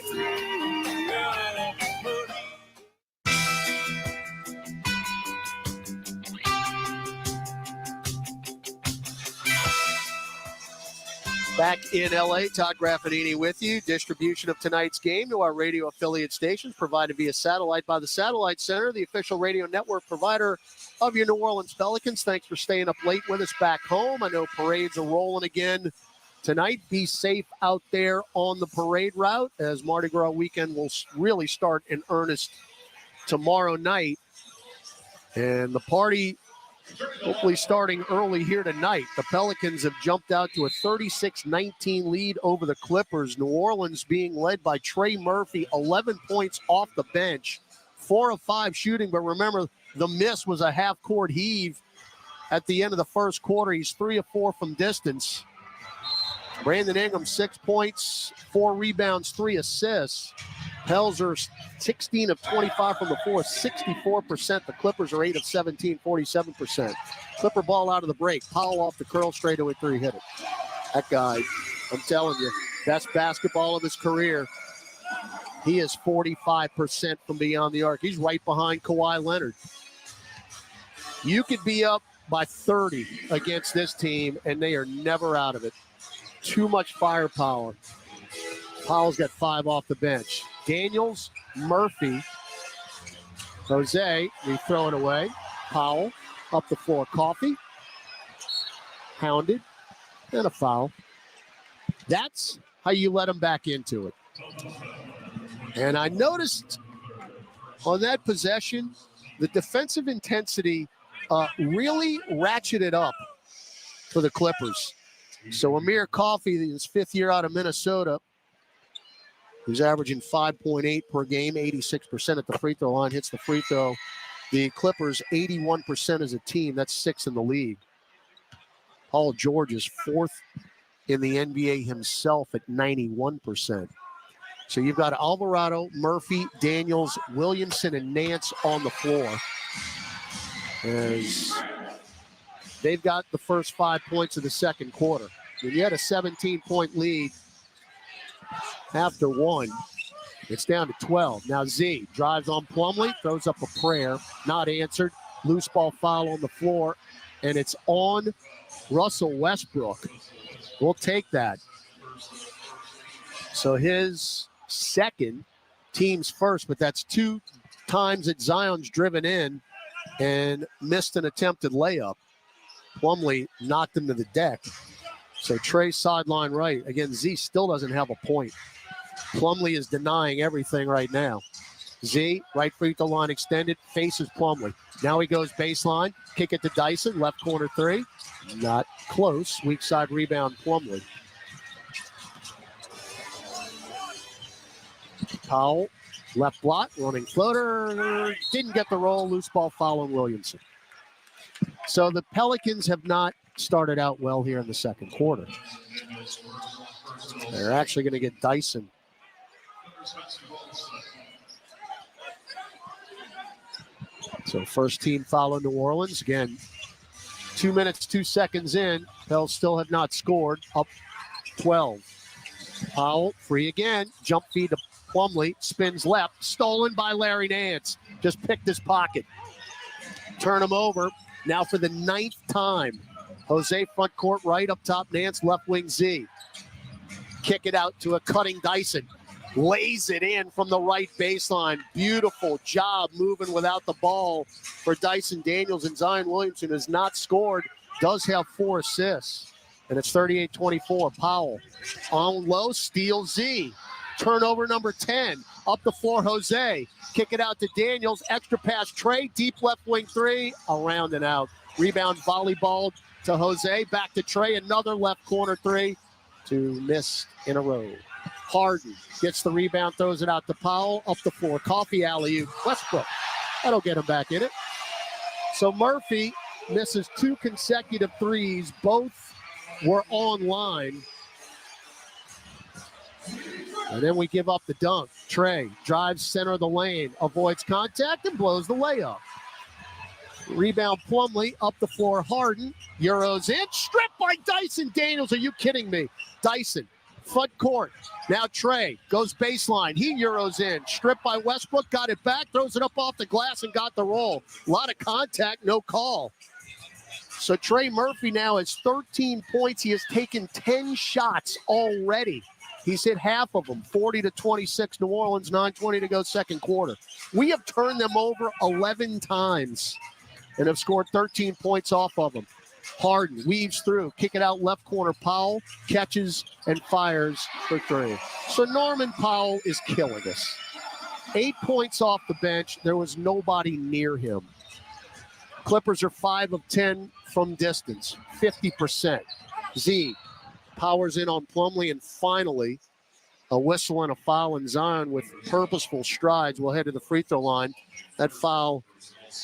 Back in LA, Todd Graffanini with you. Distribution of tonight's game to our radio affiliate stations provided via satellite by the Satellite Center, the official radio network provider of your New Orleans Pelicans. Thanks for staying up late with us back home. I know parades are rolling again tonight. Be safe out there on the parade route, as Mardi Gras weekend will really start in earnest tomorrow night. And the party hopefully starting early here tonight. The Pelicans have jumped out to a 36-19 lead over the Clippers. New Orleans being led by Trey Murphy, 11 points off the bench, 4 of 5 shooting. But remember, the miss was a half-court heave at the end of the first quarter. He's 3 of 4 from distance. Brandon Ingram, 6 points, 4 rebounds, 3 assists. Pelzer, 16 of 25 from the floor, 64%. The Clippers are 8 of 17, 47%. Clipper ball out of the break. Powell off the curl, straightaway 3 hit it. That guy, I'm telling you, best basketball of his career. He is 45% from beyond the arc. He's right behind Kawhi Leonard. You could be up by 30 against this team, and they are never out of it. Too much firepower. Powell's got 5 off the bench. Daniels, Murphy, Jose, we throw it away. Powell, up the floor. Coffee, pounded, and a foul. That's how you let him back into it. And I noticed on that possession, the defensive intensity really ratcheted up for the Clippers. So Amir Coffey, his 5th year out of Minnesota, who's averaging 5.8 per game, 86% at the free throw line, hits the free throw. The Clippers, 81% as a team. That's 6th in the league. Paul George is 4th in the NBA himself at 91%. So you've got Alvarado, Murphy, Daniels, Williamson, and Nance on the floor, as they've got the first 5 points of the second quarter. When you had a 17-point lead after 1, it's down to 12. Now Z drives on Plumlee, throws up a prayer, not answered. Loose ball foul on the floor, and it's on Russell Westbrook. We'll take that. So his second, team's first, but that's 2 times that Zion's driven in and missed an attempted layup. Plumlee knocked him to the deck. So Trey sideline right. Again, Z still doesn't have a point. Plumlee is denying everything right now. Z, right free throw line extended, faces Plumlee. Now he goes baseline, kick it to Dyson, left corner 3. Not close. Weak side rebound, Plumlee. Powell, left block, running floater. Didn't get the roll. Loose ball foul on Williamson. So the Pelicans have not started out well here in the second quarter. They're actually going to get Dyson. So first team foul in New Orleans. Again, 2 minutes, 2 seconds in. Pels still have not scored. Up 12. Powell, free again. Jump feed to Plumlee. Spins left. Stolen by Larry Nance. Just picked his pocket. Turn him over. Now for the 9th time. Jose front court right, up top Nance, left wing Z. Kick it out to a cutting Dyson. Lays it in from the right baseline. Beautiful job moving without the ball for Dyson Daniels, and Zion Williamson has not scored, does have 4 assists. And it's 38-24. Powell on low, steals Z. Turnover number 10. Up the floor, Jose. Kick it out to Daniels. Extra pass, Trey. Deep left wing 3. Around and out. Rebound volleyball to Jose. Back to Trey. Another left corner 3 to miss in a row. Harden gets the rebound, throws it out to Powell. Up the floor. Coffee alley-oop. Westbrook. That'll get him back in it. So Murphy misses 2 consecutive threes. Both were online. And then we give up the dunk. Trey drives center of the lane, avoids contact, and blows the layup. Rebound Plumlee, up the floor Harden. Euros in, stripped by Dyson Daniels. Are you kidding me? Dyson, front court. Now Trey goes baseline. He Euros in, stripped by Westbrook, got it back, throws it up off the glass and got the roll. A lot of contact, no call. So Trey Murphy now has 13 points. He has taken 10 shots already. He's hit half of them, 40-26 New Orleans, 9:20 to go second quarter. We have turned them over 11 times and have scored 13 points off of them. Harden weaves through, kick it out left corner. Powell catches and fires for 3. So Norman Powell is killing us. 8 points off the bench. There was nobody near him. Clippers are 5 of 10 from distance, 50%. Z powers in on Plumlee, and finally a whistle and a foul, and Zion with purposeful strides will head to the free throw line. That foul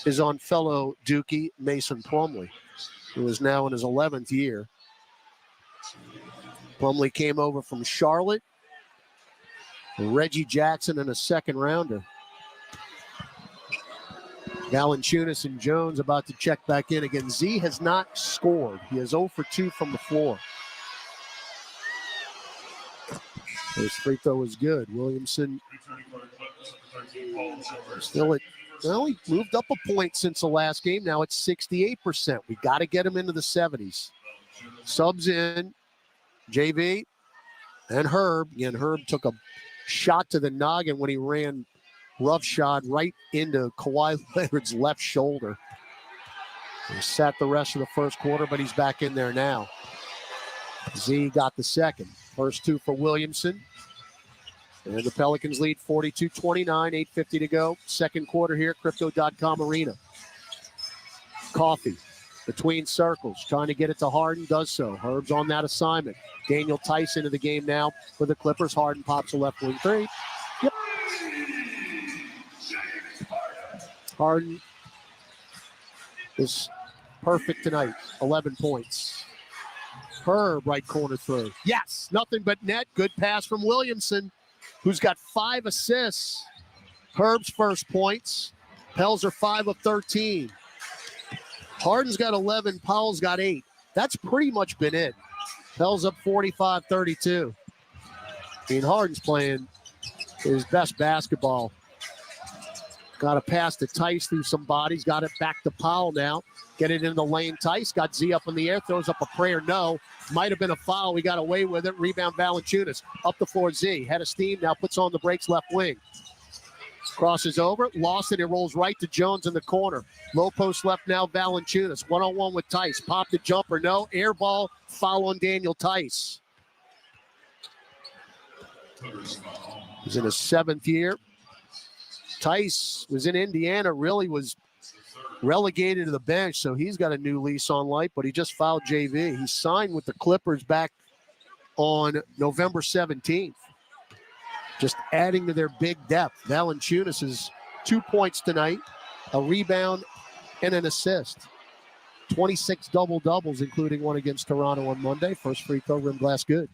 is on fellow Dookie Mason Plumlee, who is now in his 11th year. Plumlee came over from Charlotte. Reggie Jackson in a second rounder. Valanciunas and Jones about to check back in again. Z has not scored. He is 0 for 2 from the floor. His free throw is good. Williamson still at, well, he moved up a point since the last game. Now it's 68%. We got to get him into the 70s. Subs in, JV and Herb. Again, Herb took a shot to the noggin when he ran roughshod right into Kawhi Leonard's left shoulder. He sat the rest of the first quarter, but he's back in there now. Z got the second. First 2 for Williamson. And the Pelicans lead 42-29, 8:50 to go. Second quarter here at Crypto.com Arena. Coffee between circles, trying to get it to Harden, does so. Herb's on that assignment. Daniel Tice into the game now for the Clippers. Harden pops a left wing 3. Yep. Harden is perfect tonight, 11 points. Herb, right corner 3. Yes, nothing but net. Good pass from Williamson, who's got 5 assists. Herb's first points. Pels are 5 of 13. Harden's got 11. Powell's got 8. That's pretty much been it. Pels up 45-32. I mean, Harden's playing his best basketball. Got a pass to Tice through some bodies. Got it back to Powell now. Get it in the lane. Tice got Z up in the air. Throws up a prayer. No. Might have been a foul. We got away with it. Rebound Valanciunas. Up the floor Z. Head of steam. Now puts on the brakes left wing. Crosses over. Lost it. It rolls right to Jones in the corner. Low post left now. Valanciunas. 1-on-1 with Tice. Pop the jumper. No. Air ball. Foul on Daniel Tice. He's in his 7th year. Tice was in Indiana, really was relegated to the bench, so he's got a new lease on life, but he just fouled JV. He signed with the Clippers back on November 17th. Just adding to their big depth. Valanciunas is 2 points tonight, a rebound, and an assist. 26 double-doubles, including one against Toronto on Monday. First free throw, rim glass good.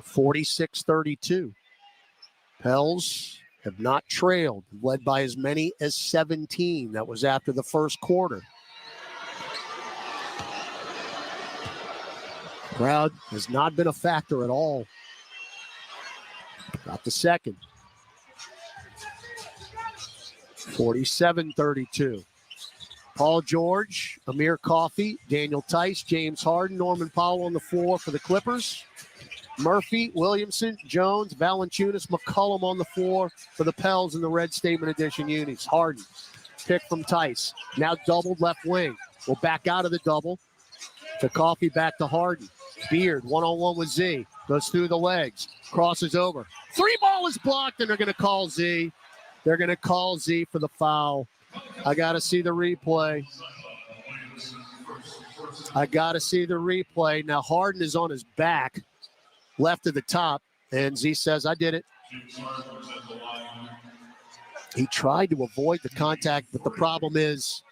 46-32. Pels have not trailed, led by as many as 17. That was after the first quarter. Crowd has not been a factor at all. Got the second. 47-32. Paul George, Amir Coffey, Daniel Tice, James Harden, Norman Powell on the floor for the Clippers. Murphy, Williamson, Jones, Valanciunas, McCollum on the floor for the Pels and the Red Statement Edition unis. Harden, pick from Tice. Now doubled left wing. Will back out of the double. To Coffey, back to Harden. Beard, one-on-one with Z. Goes through the legs. Crosses over. Three ball is blocked, and they're going to call Z. They're going to call Z for the foul. I got to see the replay. Now Harden is on his back, left of the top, and Z says, I did it. He tried to avoid the contact, but the problem is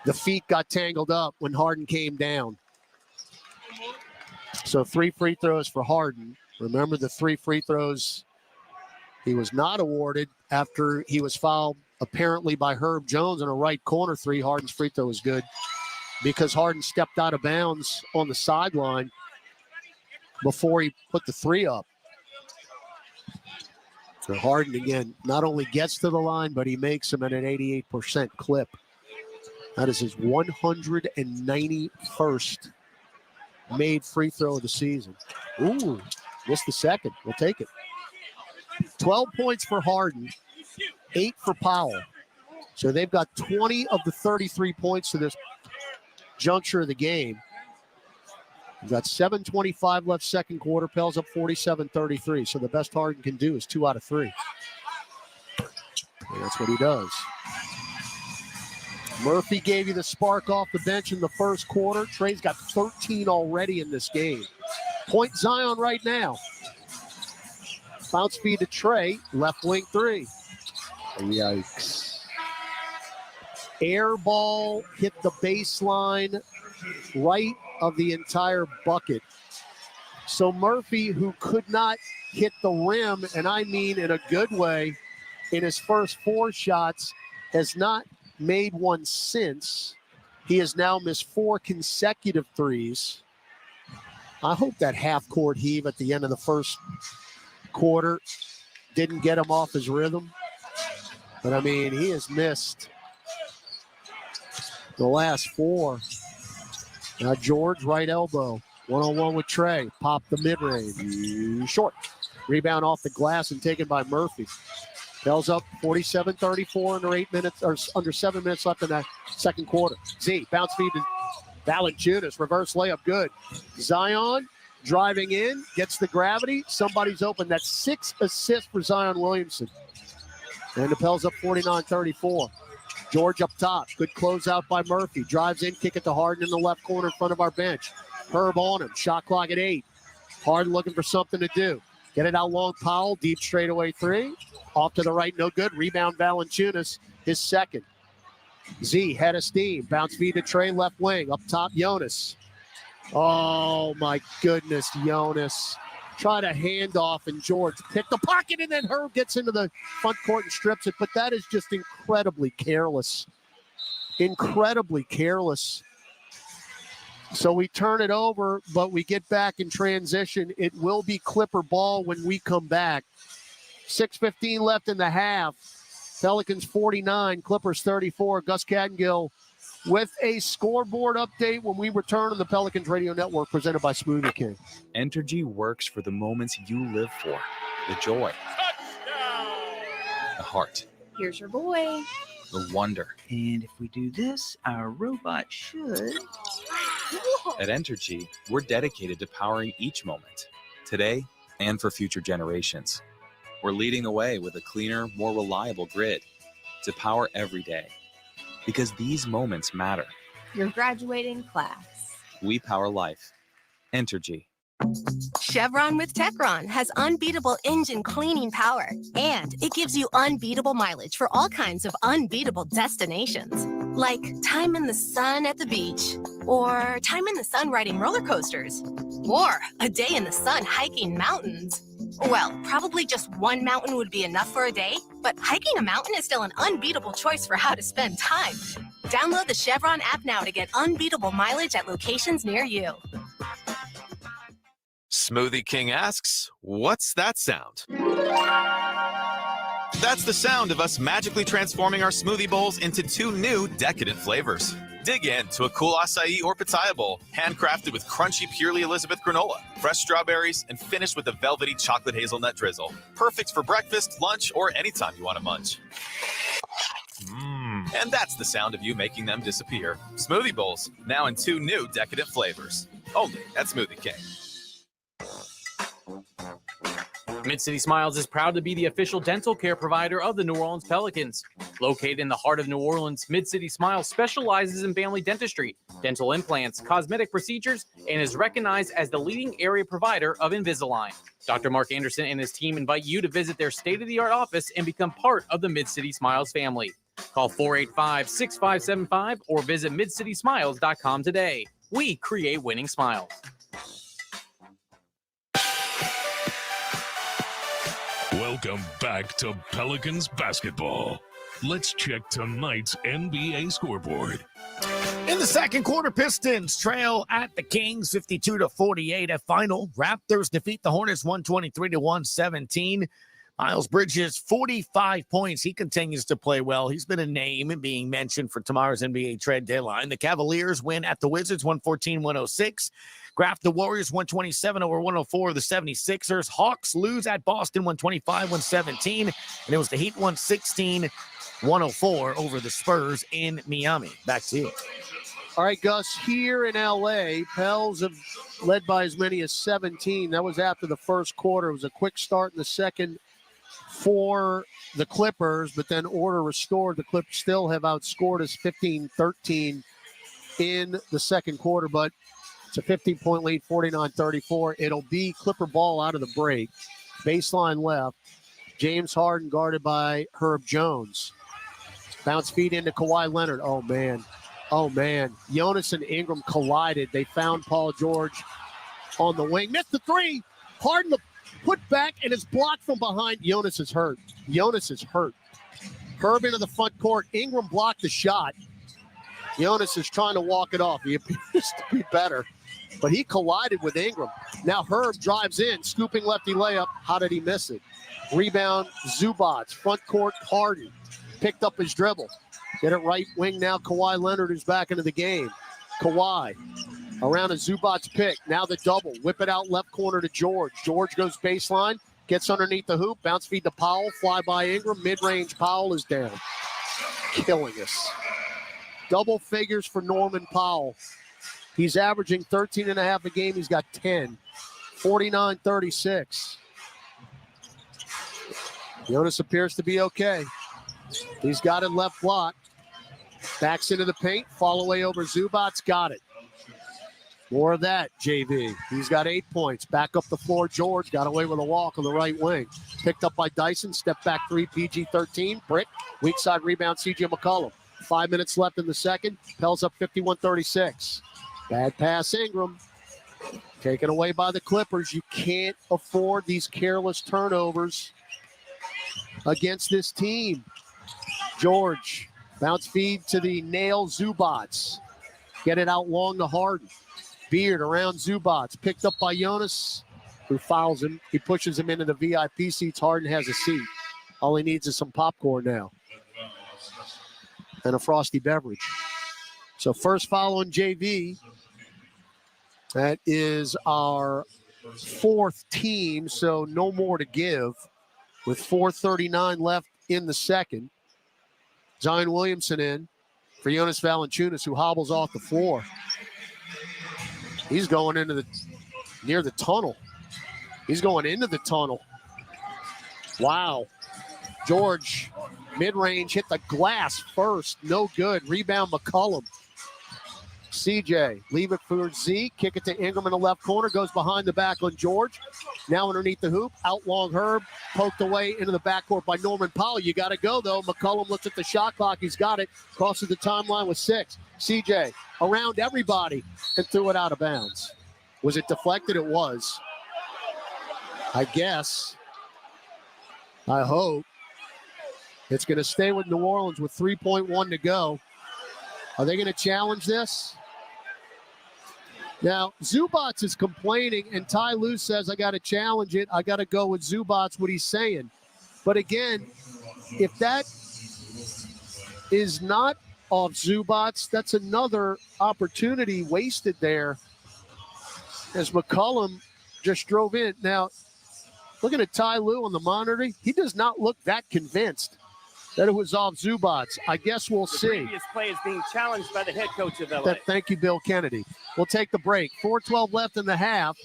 the feet got tangled up when Harden came down. So 3 free throws for Harden. Remember the 3 free throws he was not awarded after he was fouled apparently by Herb Jones on a right corner 3. Harden's free throw was good because Harden stepped out of bounds on the sideline before he put the 3 up. So Harden, again, not only gets to the line, but he makes them at an 88% clip. That is his 191st made free throw of the season. Ooh, missed the second. We'll take it. 12 points for Harden, 8 for Powell. So they've got 20 of the 33 points to this juncture of the game. We've got 7:25 left second quarter. Pels up 47-33. So the best Harden can do is 2 out of 3. And that's what he does. Murphy gave you the spark off the bench in the first quarter. Trey's got 13 already in this game. Point Zion right now. Bounce feed to Trey. Left wing 3. Yikes. Air ball hit the baseline right of the entire bucket. So Murphy, who could not hit the rim, and I mean in a good way, in his first 4 shots, has not made one since. He has now missed 4 consecutive threes. I hope that half-court heave at the end of the first quarter didn't get him off his rhythm. But, I mean, he has missed the last 4. Now George, right elbow. One-on-one with Trey. Pop the mid-range. Short. Rebound off the glass and taken by Murphy. Pels up 47-34 under 8 minutes, or under 7 minutes left in that second quarter. Z, bounce feed to Valanciunas. Reverse layup, good. Zion driving in, gets the gravity. Somebody's open. That's 6 assists for Zion Williamson. And the Pels up 49-34. George up top. Good closeout by Murphy. Drives in, kick it to Harden in the left corner in front of our bench. Herb on him. Shot clock at 8. Harden looking for something to do. Get it out long, Powell. Deep straightaway 3. Off to the right, no good. Rebound Valanciunas, his second. Z, head of steam. Bounce feed to Trey, left wing. Up top, Jonas. Oh, my goodness, Jonas. Try to hand off, and George picked the pocket, and then Herb gets into the front court and strips it. But that is just incredibly careless. Incredibly careless. So we turn it over, but we get back in transition. It will be Clipper ball when we come back. 6:15 left in the half. Pelicans 49, Clippers 34. Gus Cattingill with a scoreboard update when we return on the Pelicans Radio Network, presented by Smoothie King. Entergy works for the moments you live for. The joy. The heart. Here's your boy. The wonder. And if we do this, our robot should. At Entergy, we're dedicated to powering each moment, today and for future generations. We're leading the way with a cleaner, more reliable grid to power every day. Because these moments matter. Your graduating class. We power life. Entergy. Chevron with Techron has unbeatable engine cleaning power, and it gives you unbeatable mileage for all kinds of unbeatable destinations, like time in the sun at the beach, or time in the sun riding roller coasters, or a day in the sun hiking mountains, Well, probably just one mountain would be enough for a day, but hiking a mountain is still an unbeatable choice for how to spend time. Download the Chevron app now to get unbeatable mileage at locations near you. Smoothie King asks, what's that sound? That's the sound of us magically transforming our smoothie bowls into 2 new decadent flavors. Dig in to a cool acai or pitaya bowl, handcrafted with crunchy Purely Elizabeth granola, fresh strawberries, and finished with a velvety chocolate hazelnut drizzle. Perfect for breakfast, lunch, or anytime you want to munch. And that's the sound of you making them disappear. Smoothie bowls, now in 2 new decadent flavors. Only at Smoothie King. Mid-City Smiles is proud to be the official dental care provider of the New Orleans Pelicans. Located in the heart of New Orleans, Mid-City Smiles specializes in family dentistry, dental implants, cosmetic procedures, and is recognized as the leading area provider of Invisalign. Dr. Mark Anderson and his team invite you to visit their state-of-the-art office and become part of the Mid-City Smiles family. Call 485-6575 or visit midcitysmiles.com today. We create winning smiles. Welcome back to Pelicans basketball. Let's check tonight's NBA scoreboard. In the second quarter, Pistons trail at the Kings 52-48 at final. Raptors defeat the Hornets 123-117. Miles Bridges, 45 points. He continues to play well. He's been a name being mentioned for tomorrow's NBA trade deadline. The Cavaliers win at the Wizards 114-106. Graph the Warriors 127-104 of the 76ers. Hawks lose at Boston 125-117. And it was the Heat 116-104 over the Spurs in Miami. Back to you. All right, Gus, here in L.A., Pels have led by as many as 17. That was after the first quarter. It was a quick start in the second for the Clippers, but then order restored. The Clippers still have outscored us 15-13 in the second quarter, but it's a 15-point lead, 49-34. It'll be Clipper ball out of the break. Baseline left. James Harden guarded by Herb Jones. Bounce feed into Kawhi Leonard. Oh, man. Jonas and Ingram collided. They found Paul George on the wing. Missed the three. Harden put back and is blocked from behind. Jonas is hurt. Herb into the front court. Ingram blocked the shot. Jonas is trying to walk it off. He appears to be better, but he collided with Ingram. Now Herb drives in, scooping lefty layup. How did he miss it? Rebound, Zubats. Front court, Harden. Picked up his dribble. Get it right wing now. Kawhi Leonard is back into the game. Kawhi around a Zubats pick. Now the double. Whip it out left corner to George. George goes baseline. Gets underneath the hoop. Bounce feed to Powell. Fly by Ingram. Mid-range. Powell is down. Killing us. Double figures for Norman Powell. He's averaging 13.5 a game. He's got 10. 49-36. Jonas appears to be okay. He's got it left block. Backs into the paint. Fall away over Zubats. Got it. More of that, JV. He's got 8 points. Back up the floor, George. Got away with a walk on the right wing. Picked up by Dyson. Step back three, PG-13. Brick. Weak side rebound, CJ McCollum. 5 minutes left in the second. Pels up 51-36. Bad pass, Ingram. Taken away by the Clippers. You can't afford these careless turnovers against this team. George. Bounce feed to the nail Zubats. Get it out long to Harden. Beard around Zubats. Picked up by Jonas, who fouls him. He pushes him into the VIP seats. Harden has a seat. All he needs is some popcorn now. And a frosty beverage. So first foul on JV. That is our fourth team, so no more to give. With 4:39 left in the second. Zion Williamson in for Jonas Valanciunas, who hobbles off the floor. He's going into near the tunnel. He's going into the tunnel. Wow. George, mid-range, hit the glass first. No good. Rebound McCollum. CJ, leave it for Z. Kick it to Ingram in the left corner. Goes behind the back on George. Now underneath the hoop. Out long Herb. Poked away into the backcourt by Norman Powell. You got to go, though. McCollum looks at the shot clock. He's got it. Crosses the timeline with 6. CJ around everybody and threw it out of bounds. Was it deflected? It was. I guess, I hope, it's going to stay with New Orleans with 3.1 to go. Are they going to challenge this? Now, Zubats is complaining, and Ty Lue says, I got to challenge it. I got to go with Zubats, what he's saying. But again, if that is not off Zubats, that's another opportunity wasted there as McCollum just drove in. Now, looking at Ty Lue on the monitor, he does not look that convinced that it was off Zubats. I guess we'll see. The previous play is being challenged by the head coach of LA. Thank you, Bill Kennedy. We'll take the break. 4:12 left in the half.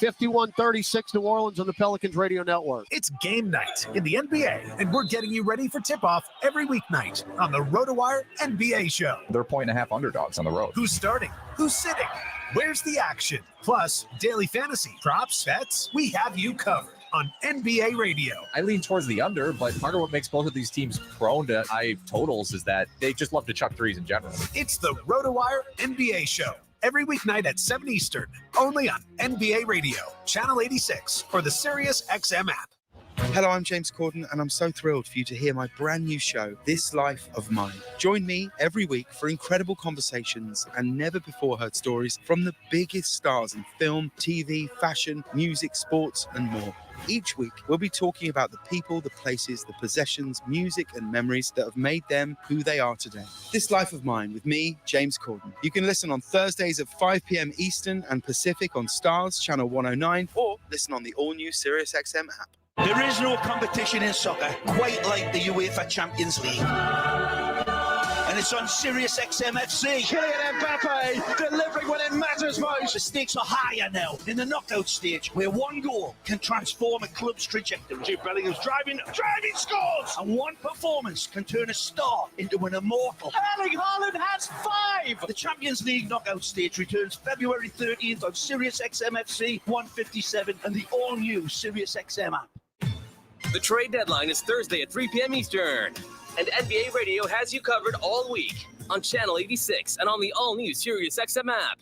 51-36 New Orleans on the Pelicans Radio Network. It's game night in the NBA, and we're getting you ready for tip-off every weeknight on the RotoWire NBA show. They're 1.5 underdogs on the road. Who's starting? Who's sitting? Where's the action? Plus, daily fantasy, props, bets, we have you covered on NBA Radio. I lean towards the under, but part of what makes both of these teams prone to high totals is that they just love to chuck threes in general. It's the RotoWire NBA show. Every weeknight at 7 Eastern, only on NBA Radio, Channel 86, or the Sirius XM app. Hello, I'm James Corden, and I'm so thrilled for you to hear my brand new show, This Life of Mine. Join me every week for incredible conversations and never-before-heard stories from the biggest stars in film, TV, fashion, music, sports, and more. Each week, we'll be talking about the people, the places, the possessions, music, and memories that have made them who they are today. This Life of Mine with me, James Corden. You can listen on Thursdays at 5 p.m. Eastern and Pacific on Stars, Channel 109, or listen on the all-new Sirius XM app. There is no competition in soccer quite like the UEFA Champions League. And it's on Sirius XM FC. Kylian Mbappe delivering when it matters most. The stakes are higher now in the knockout stage, where one goal can transform a club's trajectory. Jude Bellingham's driving scores! And one performance can turn a star into an immortal. Erling Haaland has 5! The Champions League knockout stage returns February 13th on Sirius XM FC 157 and the all-new Sirius XM app. The trade deadline is Thursday at 3 p.m. Eastern. And NBA Radio has you covered all week on Channel 86 and on the all-new Sirius XM app.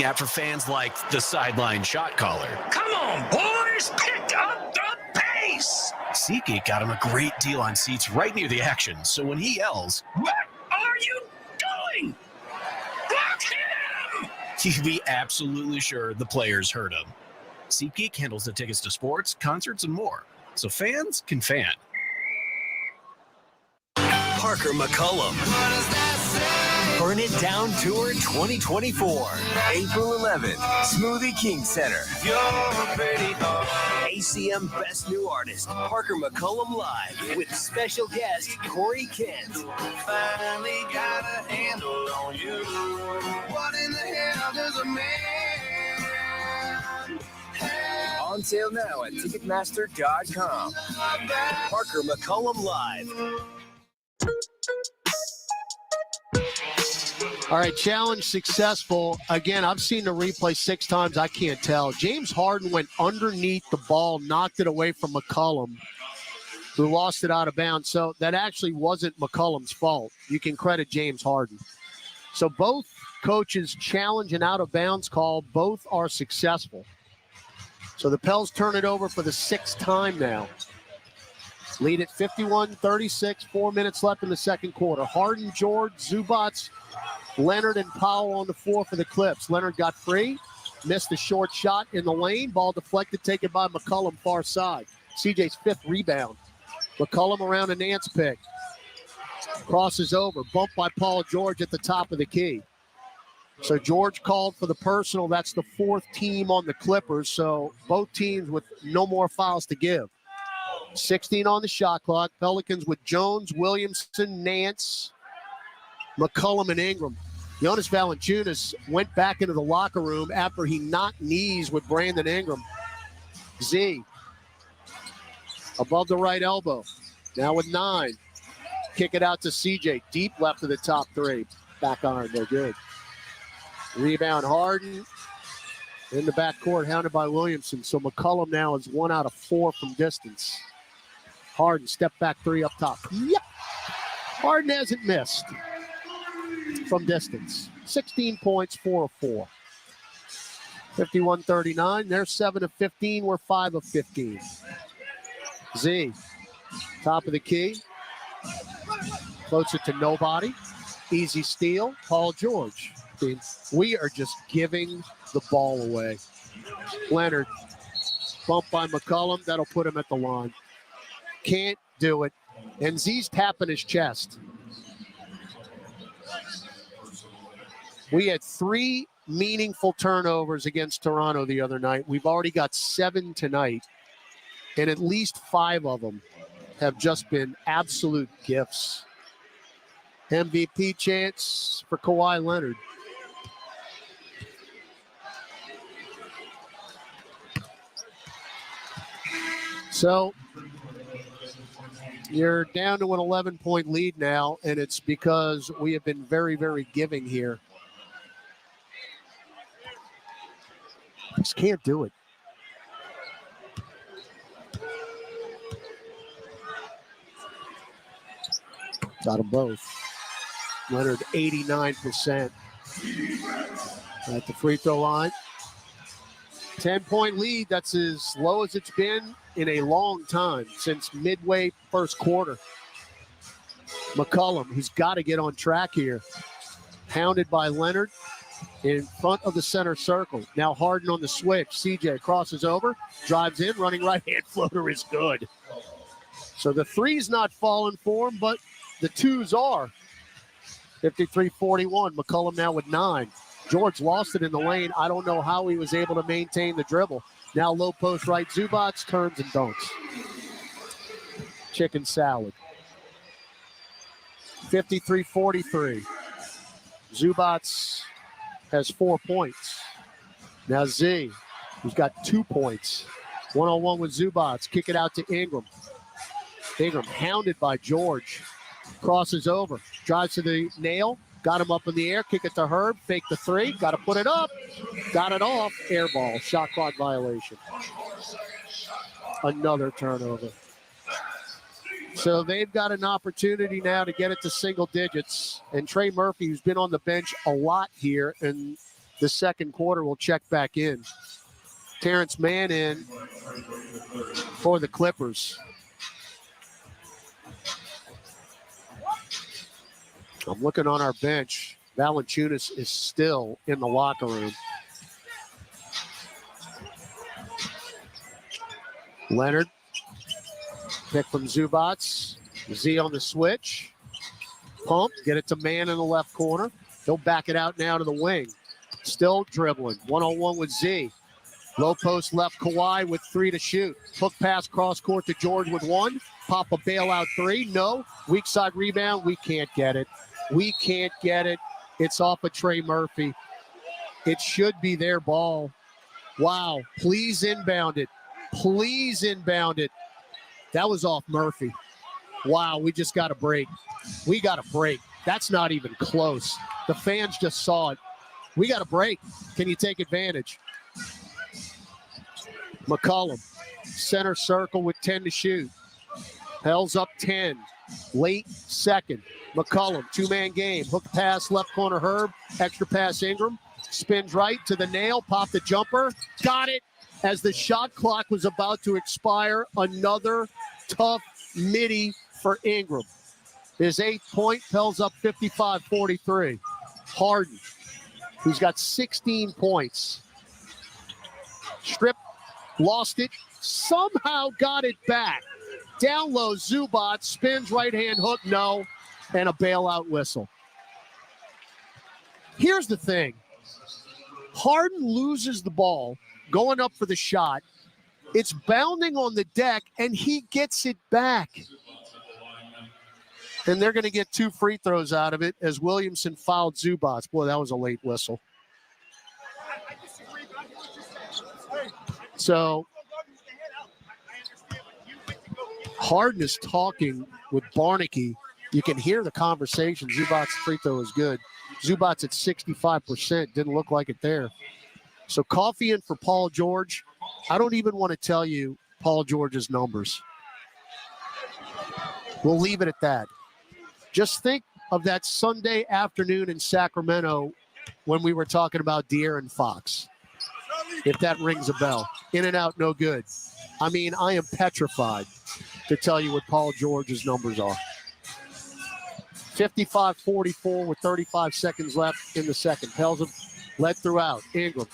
App for fans like the sideline shot caller. Come on, boys! Pick up the pace! SeatGeek got him a great deal on seats right near the action, so when he yells, "What are you doing? Block him!" you'd be absolutely sure the players heard him. SeatGeek handles the tickets to sports, concerts, and more, so fans can fan. Parker McCollum. Burn It Down Tour 2024. April 11th, Smoothie King Center. ACM Best New Artist, Parker McCollum Live, with special guest Corey Kent. Finally got a handle on you. What in the hell does a man have? On sale now at Ticketmaster.com. Parker McCollum Live. All right, challenge successful. Again, I've seen the replay 6 times. I can't tell. James Harden went underneath the ball, knocked it away from McCollum, who lost it out of bounds. So that actually wasn't McCollum's fault. You can credit James Harden. So both coaches challenge an out-of-bounds call. Both are successful. So the Pels turn it over for the 6th time now. Lead at 51-36, 4 minutes left in the second quarter. Harden, George, Zubats, Leonard, and Powell on the floor for the Clips. Leonard got free, missed a short shot in the lane. Ball deflected, taken by McCollum, far side. CJ's 5th rebound. McCollum around a Nance pick. Crosses over, bumped by Paul George at the top of the key. So George called for the personal. That's the 4th team on the Clippers. So both teams with no more fouls to give. 16 on the shot clock. Pelicans with Jones, Williamson, Nance, McCollum, and Ingram. Jonas Valanciunas went back into the locker room after he knocked knees with Brandon Ingram. Z above the right elbow. Now with 9. Kick it out to CJ. Deep left of the top 3. Back iron, they're good. Rebound Harden. In the backcourt, hounded by Williamson. So McCollum now is 1 out of 4 from distance. Harden, step back 3 up top. Yep. Harden hasn't missed from distance. 16 points, 4 of 4. 51-39. They're 7 of 15. We're 5 of 15. Z, top of the key. Floats it to nobody. Easy steal. Paul George. We are just giving the ball away. Leonard, bumped by McCollum. That'll put him at the line. Can't do it. And Z's tapping his chest. We had 3 meaningful turnovers against Toronto the other night. We've already got 7 tonight, and at least 5 of them have just been absolute gifts. MVP chance for Kawhi Leonard. So you're down to an 11-point lead now, and it's because we have been very, very giving here. Just can't do it. Got them both. Leonard, 89% at the free throw line. 10-point lead. That's as low as it's been in a long time, since midway first quarter. McCollum, he's got to get on track here. Hounded by Leonard in front of the center circle. Now Harden on the switch. CJ crosses over, drives in, running right-hand floater is good. So the three's not falling for him, but the twos are. 53-41. McCollum now with 9. George lost it in the lane. I don't know how he was able to maintain the dribble. Now low post right. Zubats turns and dunks. Chicken salad. 53-43. Zubats has 4 points. Now Z, who's got 2 points. 1-on-1 with Zubats. Kick it out to Ingram. Ingram hounded by George. Crosses over. Drives to the nail. Got him up in the air. Kick it to Herb. Fake the 3. Got to put it up. Got it off. Air ball. Shot clock violation. Another turnover. So they've got an opportunity now to get it to single digits. And Trey Murphy, who's been on the bench a lot here in the second quarter, will check back in. Terrence Mann in for the Clippers. I'm looking on our bench. Valanciunas is still in the locker room. Leonard. Pick from Zubats. Z on the switch. Pump. Get it to Mann in the left corner. He'll back it out now to the wing. Still dribbling. 1-on-1 with Z. Low post left. Kawhi with 3 to shoot. Hook pass cross court to George with 1. Pop a bailout 3. No. Weak side rebound. We can't get it. We can't get it. It's off of Trey Murphy. It should be their ball. Wow. Please inbound it. Please inbound it. That was off Murphy. Wow, we just got a break. We got a break. That's not even close. The fans just saw it. We got a break. Can you take advantage? McCollum, center circle with 10 to shoot. Hell's up 10. Late second. McCollum, 2-man game. Hook pass, left corner Herb. Extra pass Ingram. Spins right to the nail. Pop the jumper. Got it. As the shot clock was about to expire, another tough midi for Ingram. His 8th point. Pell's up 55-43. Harden, who's got 16 points. Strip, lost it, somehow got it back. Down low, Zubac, spins right-hand hook, no, and a bailout whistle. Here's the thing. Harden loses the ball, going up for the shot. It's bounding on the deck, and he gets it back. And they're going to get 2 free throws out of it as Williamson fouled Zubac. Boy, that was a late whistle. So Harden is talking with Barnaky. You can hear the conversation. Zubac's free throw is good. Zubac's at 65%. Didn't look like it there. So Coffey in for Paul George. I don't even want to tell you Paul George's numbers. We'll leave it at that. Just think of that Sunday afternoon in Sacramento when we were talking about De'Aaron Fox. if that rings a bell. In and out, no good. I mean, I am petrified to tell you what Paul George's numbers are. 55-44 with 35 seconds left in the second. Pels led throughout. Ingram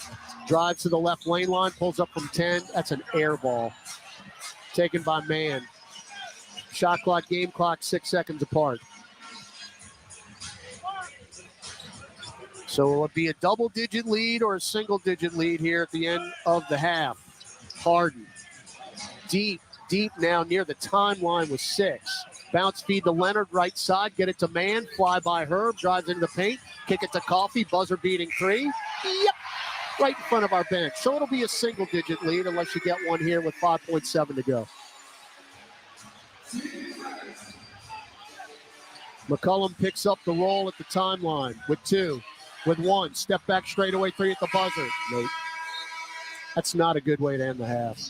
drives to the left lane line, pulls up from 10. That's an air ball taken by Mann. Shot clock, game clock, 6 seconds apart. So will it be a double-digit lead or a single-digit lead here at the end of the half? Harden, deep now near the timeline with 6. Bounce feed to Leonard, right side, get it to Mann, fly by Herb, drives into the paint, kick it to Coffey, buzzer-beating 3. Yep, right in front of our bench. So it'll be a single-digit lead unless you get one here with 5.7 to go. McCollum picks up the roll at the timeline with 2. With 1, step back straightaway 3 at the buzzer. Nope. That's not a good way to end the half.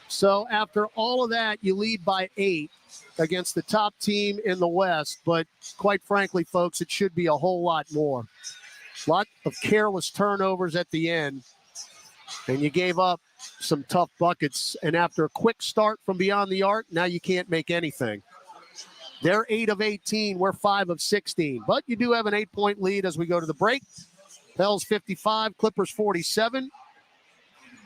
So after all of that, you lead by 8 against the top team in the West. But quite frankly, folks, it should be a whole lot more. A lot of careless turnovers at the end. And you gave up some tough buckets. And after a quick start from beyond the arc, now you can't make anything. They're 8 of 18. We're 5 of 16. But you do have an 8-point lead as we go to the break. Pels 55, Clippers 47.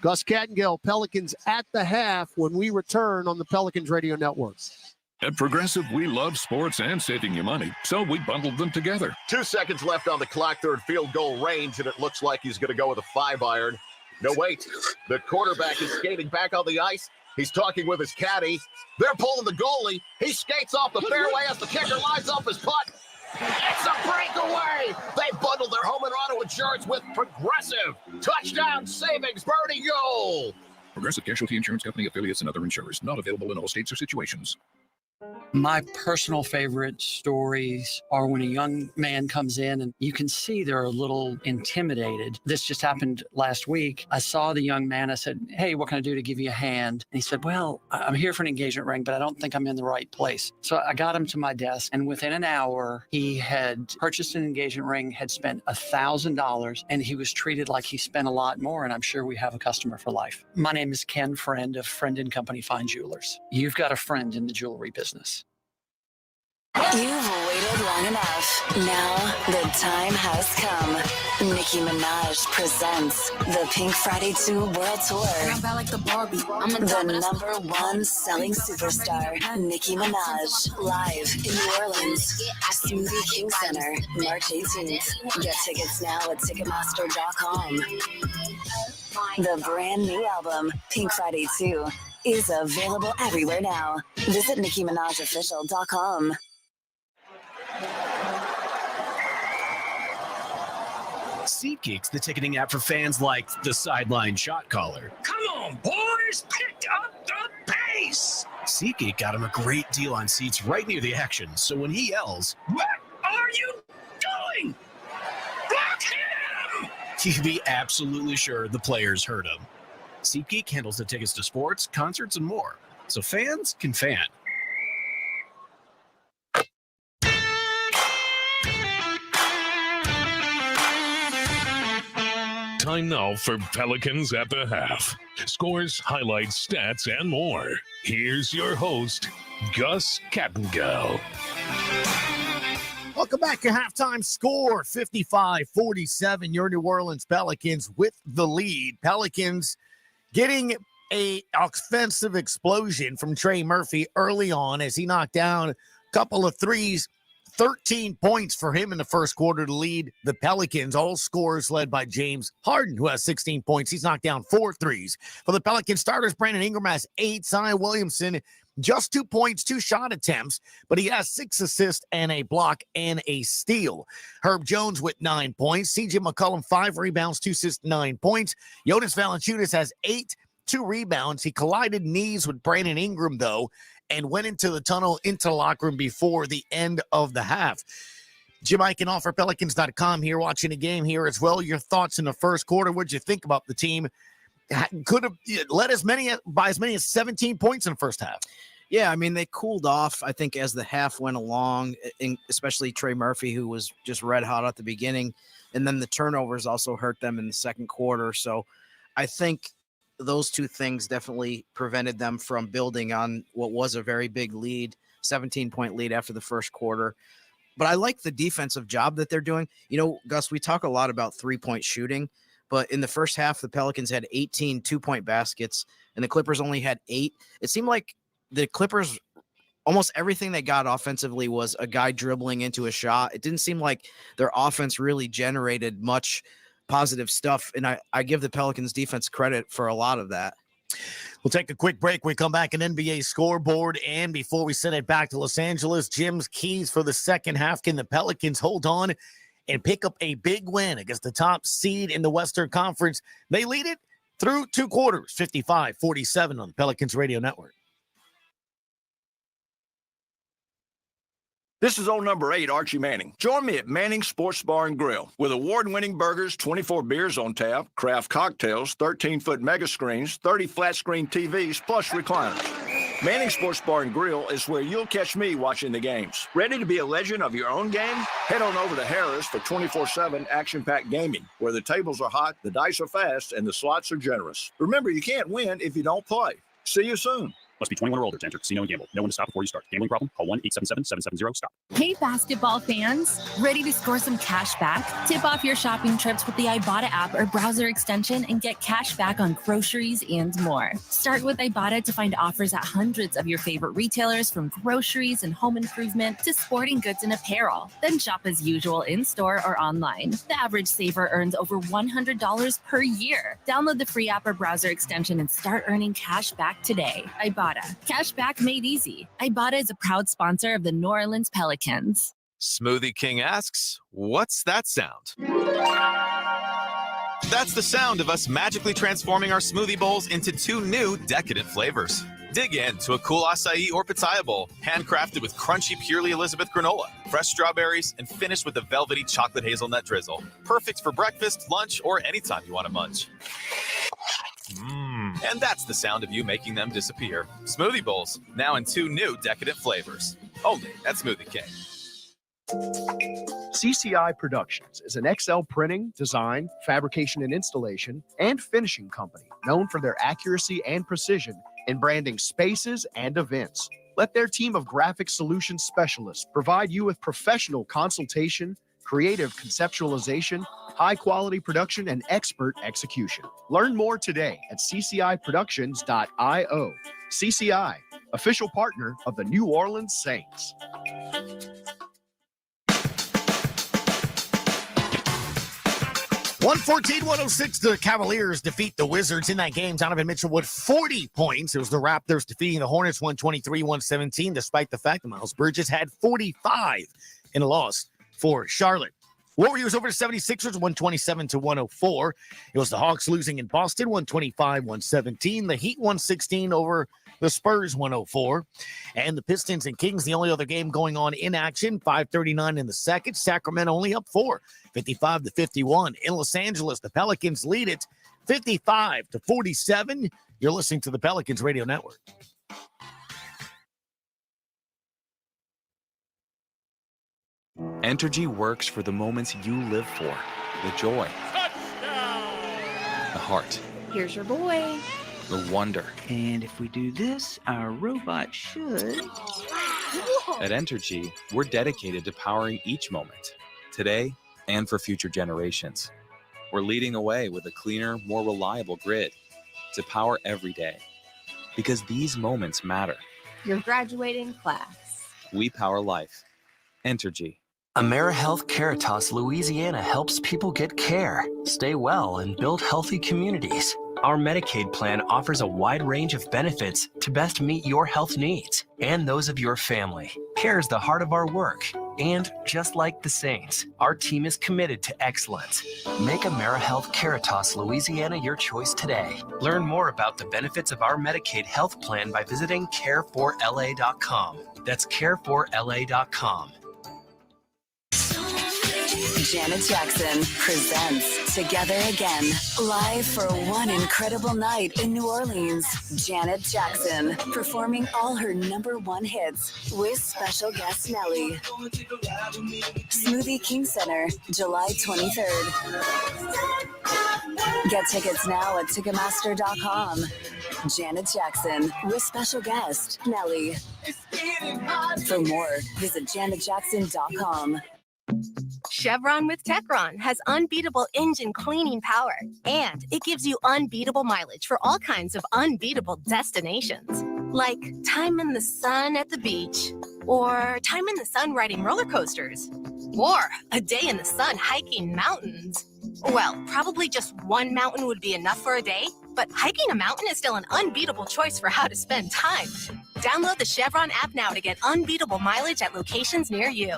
Gus Kattengill, Pelicans at the half when we return on the Pelicans Radio Network. At Progressive, we love sports and saving you money, so we bundled them together. 2 seconds left on the clock, third field goal range, and it looks like he's going to go with a 5-iron. No, wait. The quarterback is skating back on the ice. He's talking with his caddy. They're pulling the goalie. He skates off the fairway as the kicker lines up his putt. It's a breakaway. They bundled their home and auto insurance with Progressive. Touchdown savings, birdie goal. Progressive Casualty Insurance Company, affiliates, and other insurers. Not available in all states or situations. My personal favorite stories are when a young man comes in and you can see they're a little intimidated. This just happened last week. I saw the young man. I said, "Hey, what can I do to give you a hand?" And he said, "Well, I'm here for an engagement ring, but I don't think I'm in the right place." So I got him to my desk, and within an hour, he had purchased an engagement ring, had spent $1,000, and he was treated like he spent a lot more, and I'm sure we have a customer for life. My name is Ken Friend of Friend & Company Fine Jewelers. You've got a friend in the jewelry business. You've waited long enough. Now the time has come. Nicki Minaj presents the Pink Friday 2 World Tour. The #1 selling superstar, Nicki Minaj, live in New Orleans, Smoothie King Center, March 18th. Get tickets now at Ticketmaster.com. The brand new album, Pink Friday 2, is available everywhere now. Visit NickiMinajOfficial.com. SeatGeek's the ticketing app for fans like the sideline shot caller. Come on, boys, pick up the pace. SeatGeek got him a great deal on seats right near the action, so when he yells, "What are you doing? Block him!" you can be absolutely sure the players heard him. SeatGeek handles the tickets to sports, concerts, and more, so fans can fan. Time now for Pelicans at the half. Scores, highlights, stats, and more. Here's your host, Gus Kattengill. Welcome back to halftime score, 55-47. Your New Orleans Pelicans with the lead. Pelicans getting a offensive explosion from Trey Murphy early on as he knocked down a couple of threes. 13 points for him in the first quarter to lead the Pelicans. All scores led by James Harden, who has 16 points. He's knocked down 4 threes. For the Pelican starters, Brandon Ingram has 8. Zion Williamson, just 2 points, 2 shot attempts, but he has 6 assists and a block and a steal. Herb Jones with 9 points. CJ McCollum, 5 rebounds, 2 assists, 9 points. Jonas Valanciunas has 8, 2 rebounds. He collided knees with Brandon Ingram, though, and went into the tunnel, into the locker room before the end of the half. Jim Eichen for Pelicans.com here, watching the game here as well. Your thoughts in the first quarter. What'd you think about the team? Could have led by as many as 17 points in the first half. Yeah, I mean, they cooled off, I think, as the half went along, especially Trey Murphy, who was just red hot at the beginning. And then the turnovers also hurt them in the second quarter. So I think those two things definitely prevented them from building on what was a very big lead, 17-point lead after the first quarter. But I like the defensive job that they're doing. You know, Gus, we talk a lot about three-point shooting, but in the first half, the Pelicans had 18 two-point baskets, and the Clippers only had 8. It seemed like the Clippers, almost everything they got offensively was a guy dribbling into a shot. It didn't seem like their offense really generated much positive stuff, and I give the Pelicans defense credit for a lot of that. We'll take a quick break. We come back in NBA scoreboard, and before we send it back to Los Angeles, Jim's keys for the second half. Can the Pelicans hold on and pick up a big win against the top seed in the Western Conference? They lead it through 2 quarters, 55-47 on the Pelicans Radio Network. This is old number 8, Archie Manning. Join me at Manning Sports Bar and Grill with award-winning burgers, 24 beers on tap, craft cocktails, 13-foot mega screens, 30 flat-screen TVs, plus recliners. Manning Sports Bar and Grill is where you'll catch me watching the games. Ready to be a legend of your own game? Head on over to Harris for 24/7 action-packed gaming, where the tables are hot, the dice are fast, and the slots are generous. Remember, you can't win if you don't play. See you soon. Must be 21 or older to enter casino and gamble. Know when to stop before you start. Gambling problem? Call 1-877-770-STOP. Hey, basketball fans. Ready to score some cash back? Tip off your shopping trips with the Ibotta app or browser extension and get cash back on groceries and more. Start with Ibotta to find offers at hundreds of your favorite retailers, from groceries and home improvement to sporting goods and apparel. Then shop as usual in-store or online. The average saver earns over $100 per year. Download the free app or browser extension and start earning cash back today. Ibotta. Cash back made easy. Ibotta is a proud sponsor of the New Orleans Pelicans. Smoothie King asks, what's that sound? That's the sound of us magically transforming our smoothie bowls into 2 new decadent flavors. Dig in to a cool acai or pitaya bowl, handcrafted with crunchy Purely Elizabeth granola, fresh strawberries, and finished with a velvety chocolate hazelnut drizzle. Perfect for breakfast, lunch, or anytime you want to munch. And that's the sound of you making them disappear. Smoothie bowls, now in 2 new decadent flavors. Only at Smoothie King. CCI Productions is an XL printing, design, fabrication and installation, and finishing company known for their accuracy and precision in branding spaces and events. Let their team of graphic solution specialists provide you with professional consultation, creative conceptualization, high-quality production, and expert execution. Learn more today at cciproductions.io. CCI, official partner of the New Orleans Saints. 114-106, the Cavaliers defeat the Wizards in that game. Donovan Mitchell with 40 points. It was the Raptors defeating the Hornets 123-117, despite the fact that Miles Bridges had 45 in a loss for Charlotte. Warriors over the 76ers, 127-104. It was the Hawks losing in Boston, 125-117. The Heat, 116 over the Spurs, 104. And the Pistons and Kings, the only other game going on in action, 5:39 in the second. Sacramento only up 4, 55-51. In Los Angeles, the Pelicans lead it, 55-47. You're listening to the Pelicans Radio Network. Entergy works for the moments you live for. The joy. The heart. Here's your boy. The wonder. And if we do this, our robot should... At Entergy, we're dedicated to powering each moment, today and for future generations. We're leading the way with a cleaner, more reliable grid to power every day. Because these moments matter. Your graduating class. We power life. Entergy. AmeriHealth Caritas Louisiana helps people get care, stay well, and build healthy communities. Our Medicaid plan offers a wide range of benefits to best meet your health needs and those of your family. Care is the heart of our work. And just like the Saints, our team is committed to excellence. Make AmeriHealth Caritas Louisiana your choice today. Learn more about the benefits of our Medicaid health plan by visiting care4la.com. That's care4la.com. Janet Jackson presents together again. Live for one incredible night in New Orleans. Janet Jackson performing all her #1 hits with special guest Nelly. Smoothie King Center, July 23rd. Get tickets now at Ticketmaster.com. Janet Jackson with special guest Nelly. For more, visit JanetJackson.com. Chevron with Techron has unbeatable engine cleaning power, and it gives you unbeatable mileage for all kinds of unbeatable destinations, like time in the sun at the beach, or time in the sun riding roller coasters, or a day in the sun hiking mountains. Well, probably just one mountain would be enough for a day, but hiking a mountain is still an unbeatable choice for how to spend time. Download the Chevron app now to get unbeatable mileage at locations near you.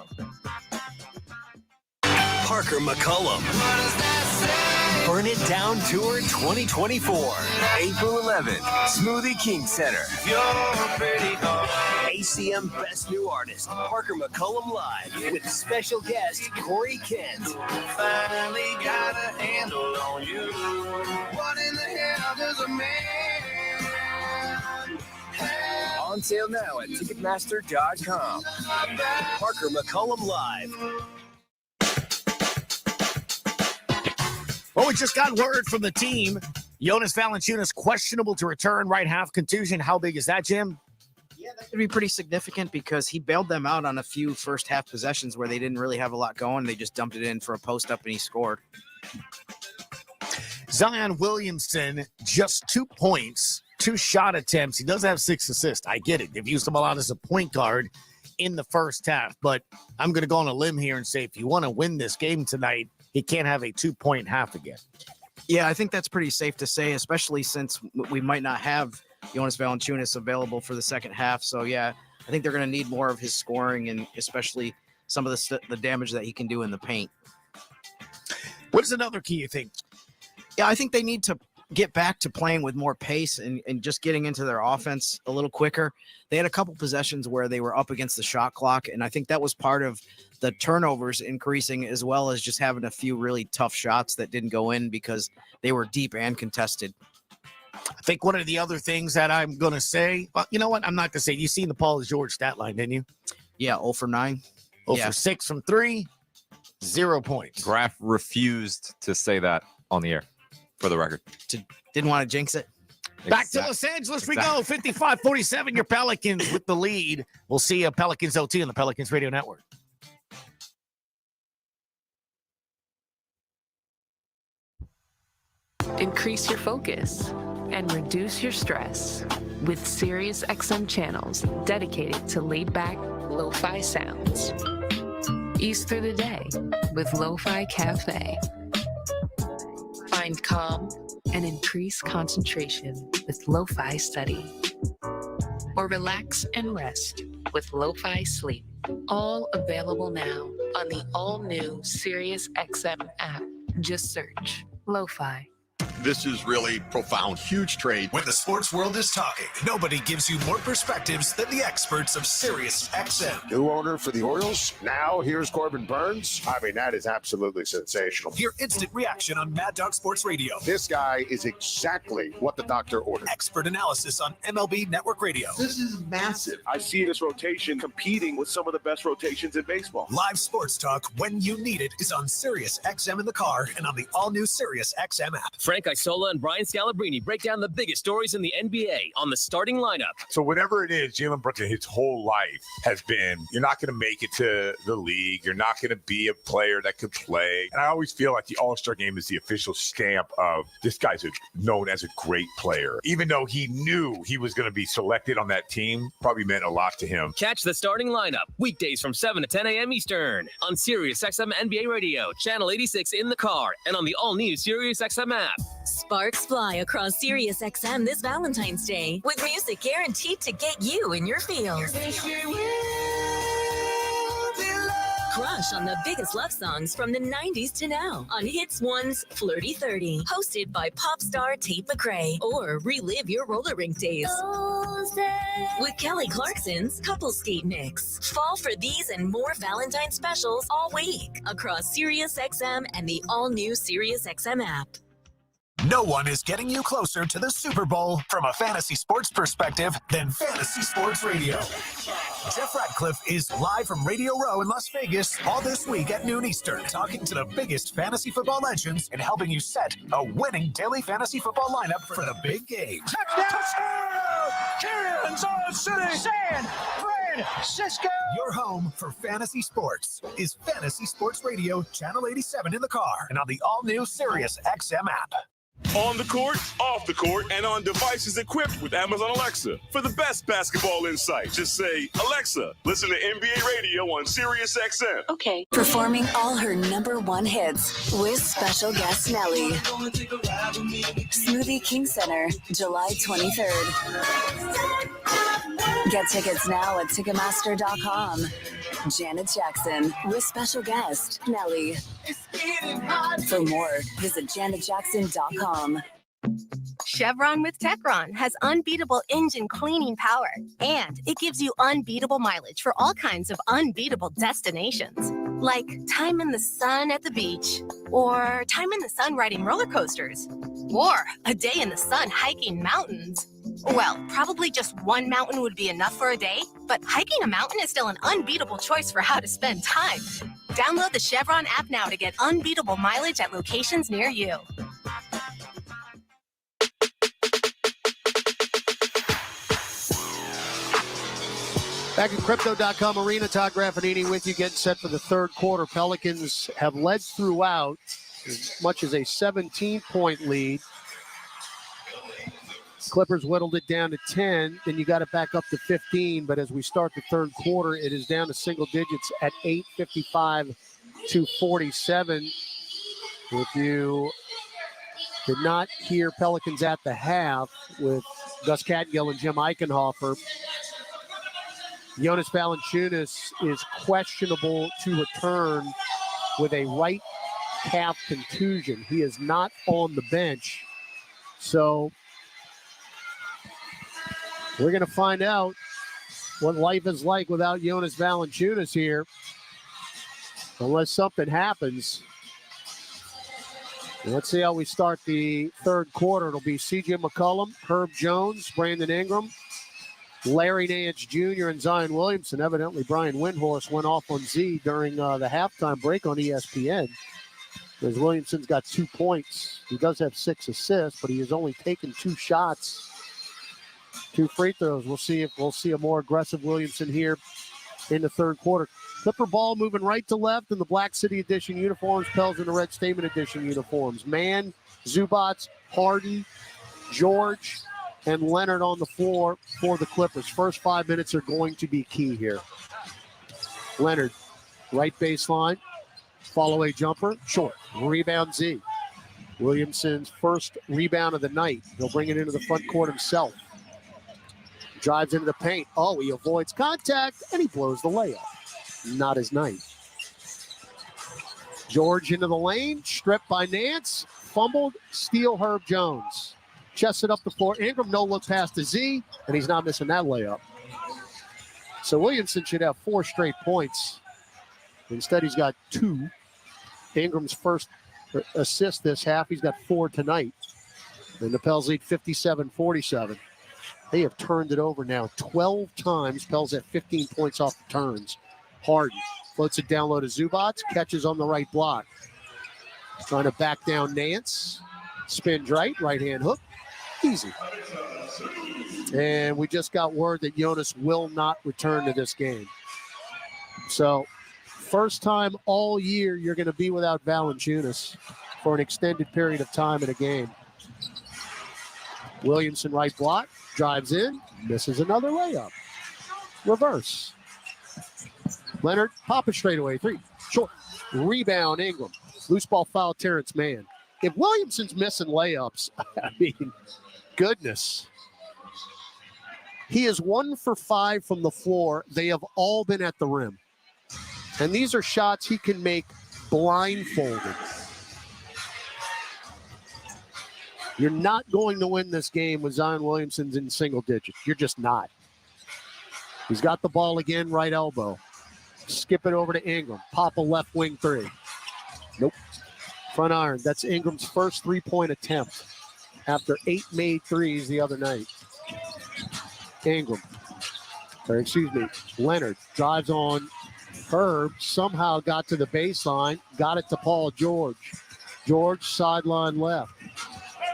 Parker McCullum. Burn It Down Tour 2024. April 11th, Smoothie King Center. ACM Best New Artist, Parker McCullum Live, with special guest Corey Kent. Finally got a handle on you. What in the hell does a man have? On sale now at Ticketmaster.com. Parker McCullum Live. Well, we just got word from the team. Jonas Valanciunas questionable to return, right half contusion. How big is that, Jim? Yeah, that could be pretty significant because he bailed them out on a few first half possessions where they didn't really have a lot going. They just dumped it in for a post up and he scored. Zion Williamson, just 2 points, 2 shot attempts. He does have 6 assists. I get it. They've used him a lot as a point guard in the first half, but I'm going to go on a limb here and say if you want to win this game tonight, he can't have a 2-point half again. Yeah, I think that's pretty safe to say, especially since we might not have Jonas Valanciunas available for the second half. So, yeah, I think they're going to need more of his scoring and especially some of the damage that he can do in the paint. What is another key, you think? Yeah, I think they need to get back to playing with more pace and just getting into their offense a little quicker. They had a couple possessions where they were up against the shot clock, and I think that was part of the turnovers increasing as well as just having a few really tough shots that didn't go in because they were deep and contested. I think one of the other things that I'm going to say, well, you know what? I'm not going to say. You seen the Paul George stat line, didn't you? Yeah, 0 for 9. 0 for 6 from 3, 0 points. Graf refused to say that on the air, for the record. Didn't want to jinx it. Back to Los Angeles we go. 55-47, your Pelicans with the lead. We'll see you Pelicans OT on the Pelicans Radio Network. Increase your focus and reduce your stress with Sirius XM channels dedicated to laid-back, lo-fi sounds. Ease through the day with Lo-Fi Cafe. Find calm and increase concentration with Lo-Fi Study. Or relax and rest with Lo-Fi Sleep. All available now on the all-new Sirius XM app. Just search Lo-Fi. This is really profound, huge trade. When the sports world is talking, nobody gives you more perspectives than the experts of Sirius XM. New owner for the Orioles. Now here's Corbin Burns. I mean, that is absolutely sensational. Your instant reaction on Mad Dog Sports Radio. This guy is exactly what the doctor ordered. Expert analysis on MLB Network Radio. This is massive. I see this rotation competing with some of the best rotations in baseball. Live sports talk when you need it is on Sirius XM in the car and on the all-new Sirius XM app. Frank Isola and Brian Scalabrine break down the biggest stories in the NBA on the starting lineup. So whatever it is, Jalen Brunson, his whole life has been, you're not going to make it to the league. You're not going to be a player that could play. And I always feel like the All-Star game is the official stamp of this guy's known as a great player. Even though he knew he was going to be selected on that team, probably meant a lot to him. Catch the starting lineup weekdays from 7 to 10 a.m. Eastern on Sirius XM NBA Radio, channel 86 in the car, and on the all-new Sirius XM app. Sparks fly across Sirius XM this Valentine's Day with music guaranteed to get you in your feels. crush on the biggest love songs from the 90s to now on Hits 1's Flirty 30, hosted by pop star Tate McRae. Or relive your roller rink days with Kelly Clarkson's Couple Skate Mix. Fall for these and more Valentine specials all week across SiriusXM and the all-new SiriusXM app. No one is getting you closer to the Super Bowl from a fantasy sports perspective than Fantasy Sports Radio. Jeff Ratcliffe is live from Radio Row in Las Vegas all this week at noon Eastern, talking to the biggest fantasy football legends and helping you set a winning daily fantasy football lineup for the big game. Touchdown! Kansas City! San Francisco! Your home for fantasy sports is Fantasy Sports Radio, Channel 87 in the car and on the all-new SiriusXM app. On the court, off the court, and on devices equipped with Amazon Alexa. For the best basketball insight, just say, Alexa, listen to NBA radio on SiriusXM. Okay. Performing all her #1 hits with special guest Nelly. Smoothie King Center, July 23rd. Get tickets now at Ticketmaster.com. Janet Jackson with special guest Nelly. For more, visit janetjackson.com. Chevron with Techron has unbeatable engine cleaning power, and it gives you unbeatable mileage for all kinds of unbeatable destinations, like time in the sun at the beach, or time in the sun riding roller coasters, or a day in the sun hiking mountains. Well, probably just one mountain would be enough for a day, but hiking a mountain is still an unbeatable choice for how to spend time. Download the Chevron app now to get unbeatable mileage at locations near you. Back at Crypto.com Arena, Todd Graffanini with you, getting set for the third quarter. Pelicans have led throughout as much as a 17-point lead. Clippers whittled it down to 10. Then you got it back up to 15. But as we start the third quarter, it is down to single digits at 8:55 to 47. If you did not hear Pelicans at the half with Gus Catgill and Jim Eichenhofer, Jonas Valanciunas is questionable to return with a right calf contusion. He is not on the bench. So we're going to find out what life is like without Jonas Valanciunas here, unless something happens. Let's see how we start the third quarter. It'll be C.J. McCollum, Herb Jones, Brandon Ingram, Larry Nance Jr., and Zion Williamson. Evidently, Brian Windhorst went off on Z during the halftime break on ESPN. Because Williamson's got 2 points. He does have 6 assists, but he has only taken 2 shots. 2 free throws. We'll see if we'll see a more aggressive Williamson here in the third quarter. Clipper ball moving right to left in the Black City Edition uniforms, Pels in the Red Statement Edition uniforms. Mann, Zubats, Harden, George, and Leonard on the floor for the Clippers. First 5 minutes are going to be key here. Leonard, right baseline, follow-away jumper, short, rebound Z. Williamson's first rebound of the night. He'll bring it into the front court himself. Drives into the paint. Oh, he avoids contact, and he blows the layup. Not his night. George into the lane, stripped by Nance, fumbled, steal Herb Jones. Chests it up the floor. Ingram no look past the Z, and he's not missing that layup. So Williamson should have 4 straight points. Instead, he's got 2. Ingram's first assist this half. He's got 4 tonight. And the Pels lead 57-47. They have turned it over now 12 times. Pels at 15 points off the turns. Harden floats it down low to Zubats. Catches on the right block. Trying to back down Nance. Spins right hand hook. Easy. And we just got word that Jonas will not return to this game. So first time all year you're going to be without Valanciunas for an extended period of time in a game. Williamson right block. Drives in, misses another layup. Reverse. Leonard, pop it straight away. 3, short. Rebound, Ingram. Loose ball foul, Terrence Mann. If Williamson's missing layups, I mean, goodness. He is 1 for 5 from the floor. They have all been at the rim. And these are shots he can make blindfolded. You're not going to win this game with Zion Williamson's in single digits. You're just not. He's got the ball again, right elbow. Skip it over to Ingram. Pop a left wing three. Nope. Front iron. That's Ingram's first three-point attempt after 8 made threes the other night. Leonard drives on Herb, somehow got to the baseline, got it to Paul George. George, sideline left.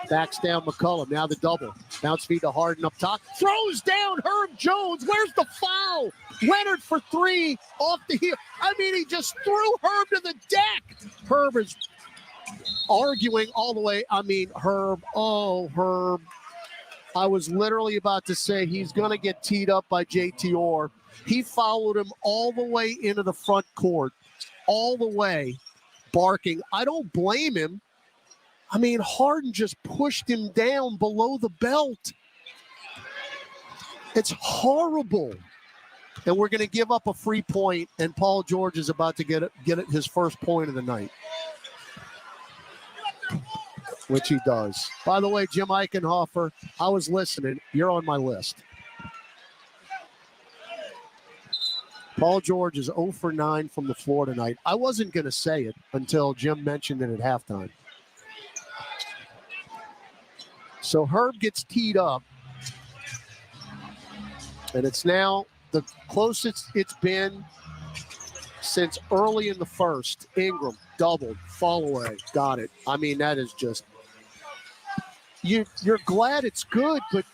Backs down McCollum. Now the double. Bounce feed to Harden up top. Throws down Herb Jones. Where's the foul? Leonard for three off the heel. I mean, he just threw Herb to the deck. Herb is arguing all the way. I mean, Herb. I was literally about to say he's going to get teed up by JT Orr. He followed him all the way into the front court, all the way, barking. I don't blame him. I mean, Harden just pushed him down below the belt. It's horrible. And we're going to give up a free point, and Paul George is about to get it his first point of the night, which he does. By the way, Jim Eichenhofer, I was listening. You're on my list. Paul George is 0 for 9 from the floor tonight. I wasn't going to say it until Jim mentioned it at halftime. So Herb gets teed up, and it's now the closest it's been since early in the first. Ingram doubled, fall away, got it. I mean, that is just, you're glad it's good, but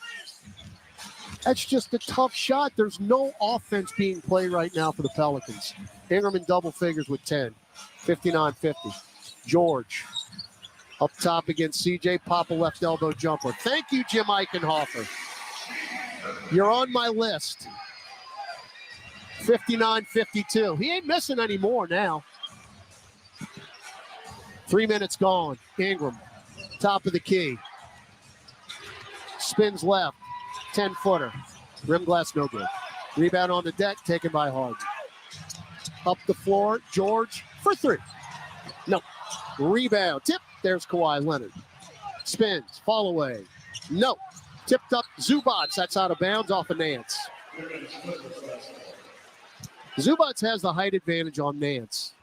that's just a tough shot. There's no offense being played right now for the Pelicans. Ingram in double figures with 10, 59-50. George up top against CJ, pop a left elbow jumper. Thank you, Jim Eichenhofer. You're on my list. 59-52. He ain't missing any more now. 3 minutes gone. Ingram, top of the key. Spins left. 10-footer. Rim glass, no good. Rebound on the deck, taken by Harden. Up the floor, George for three. No. Rebound. Tip. There's Kawhi Leonard. Spins. Fall away. No. Tipped up. Zubats. That's out of bounds off of Nance. Zubats has the height advantage on Nance.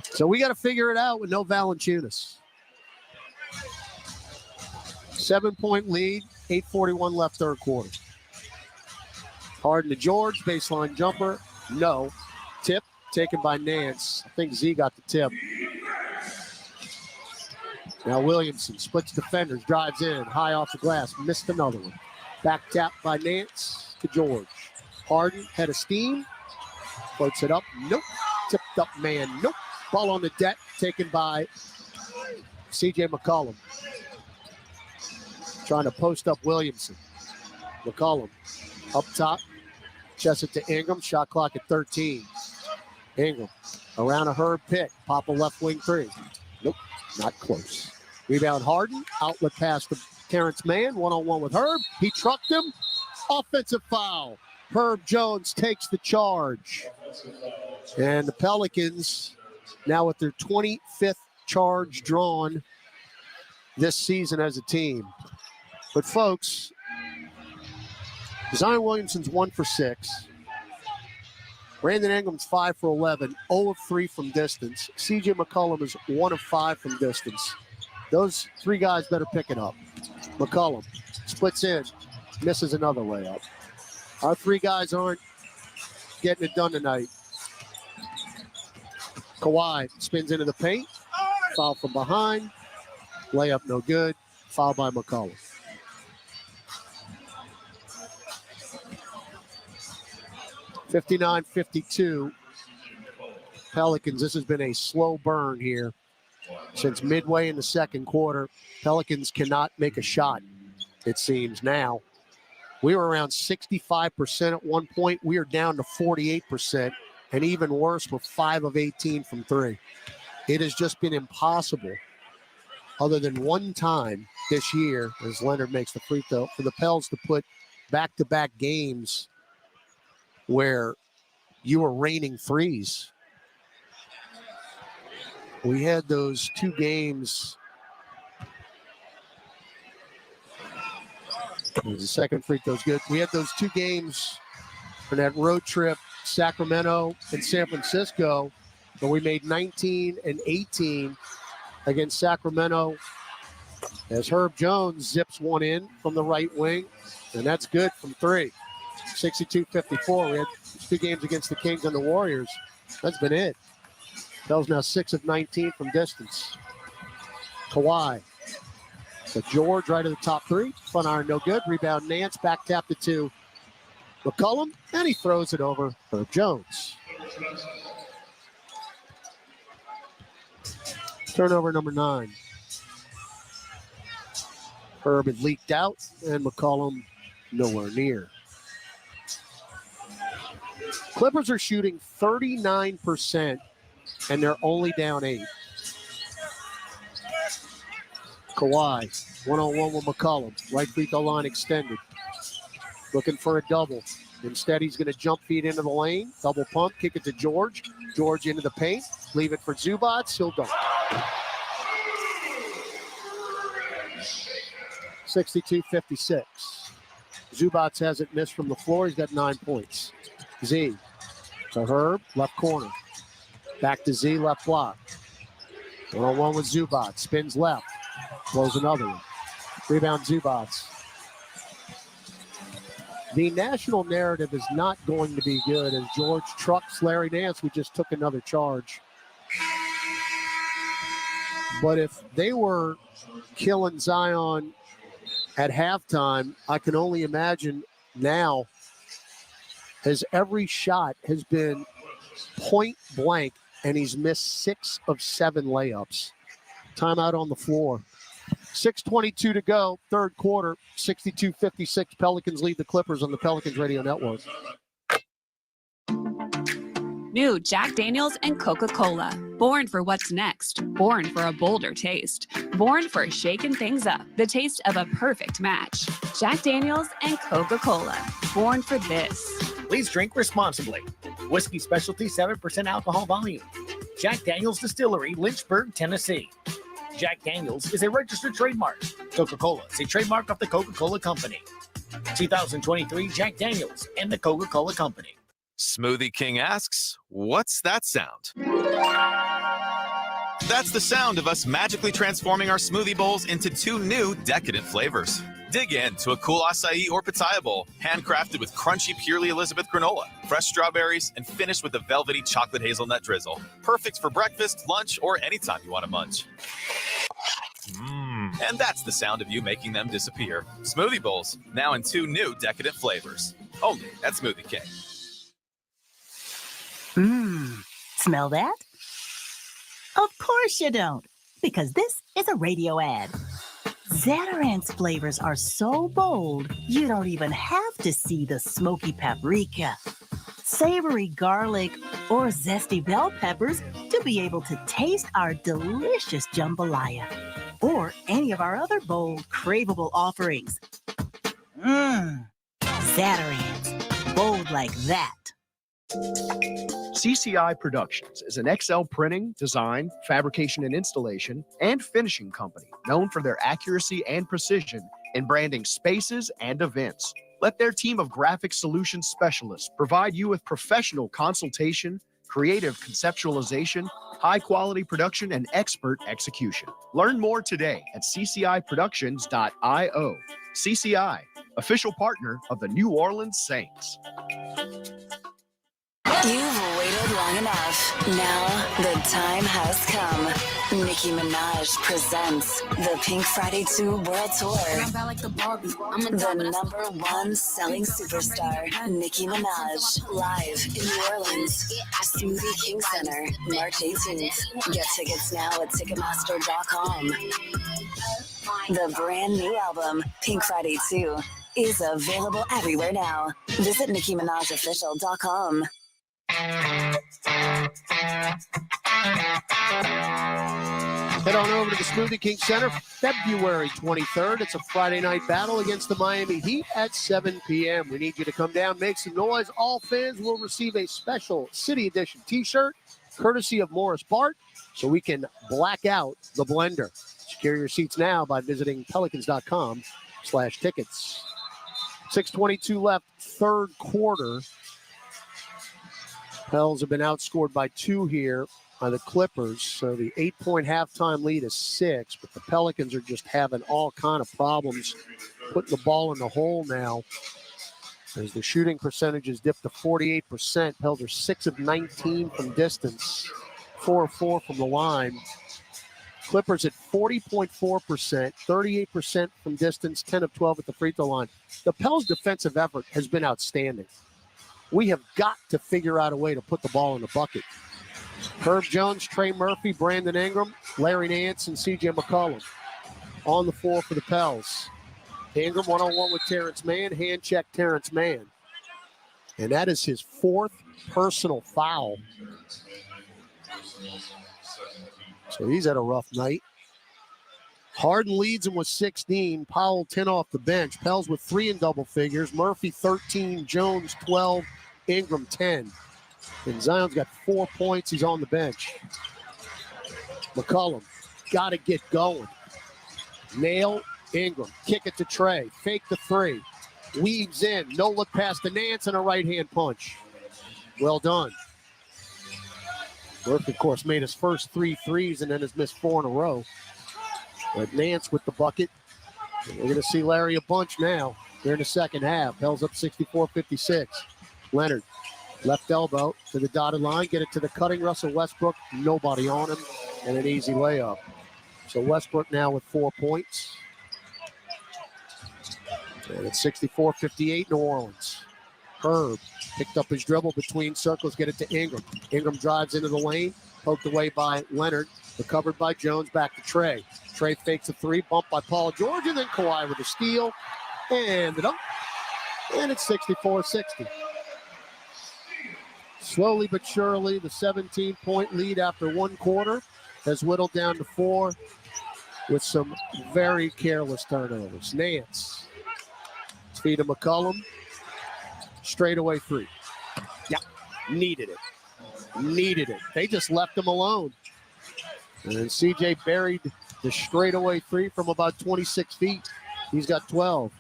So we got to figure it out with no Valanciunas. 7-point lead. 8:41 left third quarter. Harden to George. Baseline jumper. No. Tip. Taken by Nance. I think Z got the tip. Now Williamson splits defenders, drives in, high off the glass, missed another one. Back tap by Nance to George. Harden, head of steam, floats it up, nope. Tipped up man, nope. Ball on the deck, taken by CJ McCollum. Trying to post up Williamson. McCollum up top, chest it to Ingram, shot clock at 13. Ingram around a Herb pick. Pop a left wing three. Nope, not close. Rebound Harden. Outlet pass to Terrence Mann. One-on-one with Herb. He trucked him. Offensive foul. Herb Jones takes the charge. And the Pelicans now with their 25th charge drawn this season as a team. But folks, Zion Williamson's 1 for 6. Brandon Ingram's 5 for 11, 0 of 3 from distance. CJ McCollum is 1 of 5 from distance. Those three guys better pick it up. McCollum splits in, misses another layup. Our three guys aren't getting it done tonight. Kawhi spins into the paint. Foul from behind. Layup no good. Foul by McCollum. (59-52) Pelicans. This has been a slow burn here since midway in the second quarter. Pelicans cannot make a shot, it seems now. We were around 65% at one point. We are down to 48%, and even worse, we're 5 of 18 from three. It has just been impossible, other than one time this year, as Leonard makes the free throw, for the Pels to put back-to-back games where you were raining threes. We had those 2 games. The second free throw's good. We had those 2 games for that road trip, Sacramento and San Francisco, but we made 19 and 18 against Sacramento as Herb Jones zips one in from the right wing, and that's good from 3. 62-54. We had 2 games against the Kings and the Warriors. That's been it. Bell's now 6 of 19 from distance. Kawhi. So George right at the top 3. Front iron, no good. Rebound, Nance. Back tap to 2. McCollum, and he throws it over for Jones. Turnover number 9. Herb had leaked out, and McCollum nowhere near. Clippers are shooting 39%, and they're only down 8. Kawhi, one-on-one with McCollum. Right free throw line extended. Looking for a double. Instead, he's going to jump feed into the lane. Double pump, kick it to George. George into the paint. Leave it for Zubac. He'll dunk. 62-56. Zubac hasn't missed from the floor. He's got 9 points. Z to Herb, left corner. Back to Z, left block. One-on-one with Zubac. Spins left. Blows another one. Rebound Zubac. The national narrative is not going to be good as George trucks Larry Nance. We just took another charge. But if they were killing Zion at halftime, I can only imagine now, as every shot has been point blank and he's missed 6 of 7 layups. Timeout on the floor. 6:22 to go, third quarter, 62-56. Pelicans lead the Clippers on the Pelicans Radio Network. New Jack Daniels and Coca-Cola. Born for what's next. Born for a bolder taste. Born for shaking things up. The taste of a perfect match. Jack Daniels and Coca-Cola. Born for this. Please drink responsibly. Whiskey Specialty, 7% alcohol volume. Jack Daniels Distillery, Lynchburg, Tennessee. Jack Daniels is a registered trademark. Coca-Cola is a trademark of the Coca-Cola Company. 2023 Jack Daniels and the Coca-Cola Company. Smoothie King asks, what's that sound? That's the sound of us magically transforming our smoothie bowls into 2 new decadent flavors. Dig in to a cool acai or pitaya bowl, handcrafted with crunchy Purely Elizabeth granola, fresh strawberries, and finished with a velvety chocolate hazelnut drizzle. Perfect for breakfast, lunch, or anytime you want to munch. And that's the sound of you making them disappear. Smoothie bowls, now in 2 new decadent flavors. Only at Smoothie King. Smell that? Of course you don't, because this is a radio ad. Zatarans flavors are so bold, you don't even have to see the smoky paprika, savory garlic, or zesty bell peppers to be able to taste our delicious jambalaya or any of our other bold, craveable offerings. Zatarans, bold like that. CCI Productions is an XL printing, design, fabrication and installation, and finishing company known for their accuracy and precision in branding spaces and events. Let their team of graphic solutions specialists provide you with professional consultation, creative conceptualization, high-quality production, and expert execution. Learn more today at cciproductions.io. CCI, official partner of the New Orleans Saints. You've waited long enough. Now the time has come. Nicki Minaj presents the Pink Friday 2 World Tour. The #1 selling superstar, Nicki Minaj, live in New Orleans, Smoothie King Center, March 18th. Get tickets now at Ticketmaster.com. The brand new album, Pink Friday 2, is available everywhere now. Visit NickiMinajOfficial.com. Head on over to the Smoothie King Center, February 23rd. It's a Friday night battle against the Miami Heat at 7 p.m. We need you to come down, make some noise. All fans will receive a special City Edition t-shirt, courtesy of Morris Bart, so we can black out the blender. Secure your seats now by visiting pelicans.com/tickets. 6:22 left, third quarter. Pels have been outscored by 2 here by the Clippers. So the 8-point halftime lead is 6, but the Pelicans are just having all kind of problems putting the ball in the hole now. As the shooting percentages dip to 48%, Pels are 6 of 19 from distance, 4 of 4 from the line. Clippers at 40.4%, 38% from distance, 10 of 12 at the free throw line. The Pels' defensive effort has been outstanding. We have got to figure out a way to put the ball in the bucket. Herb Jones, Trey Murphy, Brandon Ingram, Larry Nance, and C.J. McCollum on the floor for the Pels. Ingram one-on-one with Terrence Mann, hand check Terrence Mann. And that is his 4th personal foul. So he's had a rough night. Harden leads him with 16. Powell 10 off the bench. Pels with 3 in double figures. Murphy 13, Jones 12, Ingram 10. And Zion's got 4 points. He's on the bench. McCollum, got to get going. Nail, Ingram, kick it to Trey. Fake the 3. Weaves in. No look past the Nance and a right-hand punch. Well done. Murphy, of course, made his first 3 threes and then has missed 4 in a row. But Nance with the bucket. And we're going to see Larry a bunch now here in the second half. Pels up 64-56. Leonard. Left elbow to the dotted line. Get it to the cutting Russell Westbrook. Nobody on him. And an easy layup. So Westbrook now with 4 points. And it's 64-58 New Orleans. Herb picked up his dribble between circles. Get it to Ingram. Ingram drives into the lane. Poked away by Leonard. Recovered by Jones. Back to Trey. Trey fakes a 3. Bumped by Paul George. And then Kawhi with a steal. And the dunk. And it's 64-60. Slowly but surely, the 17-point lead after 1 quarter has whittled down to 4 with some very careless turnovers. Nance. Feed to McCollum. Straightaway 3. Yeah, needed it. Needed it. They just left him alone. And CJ buried the straightaway 3 from about 26 feet. He's got 12.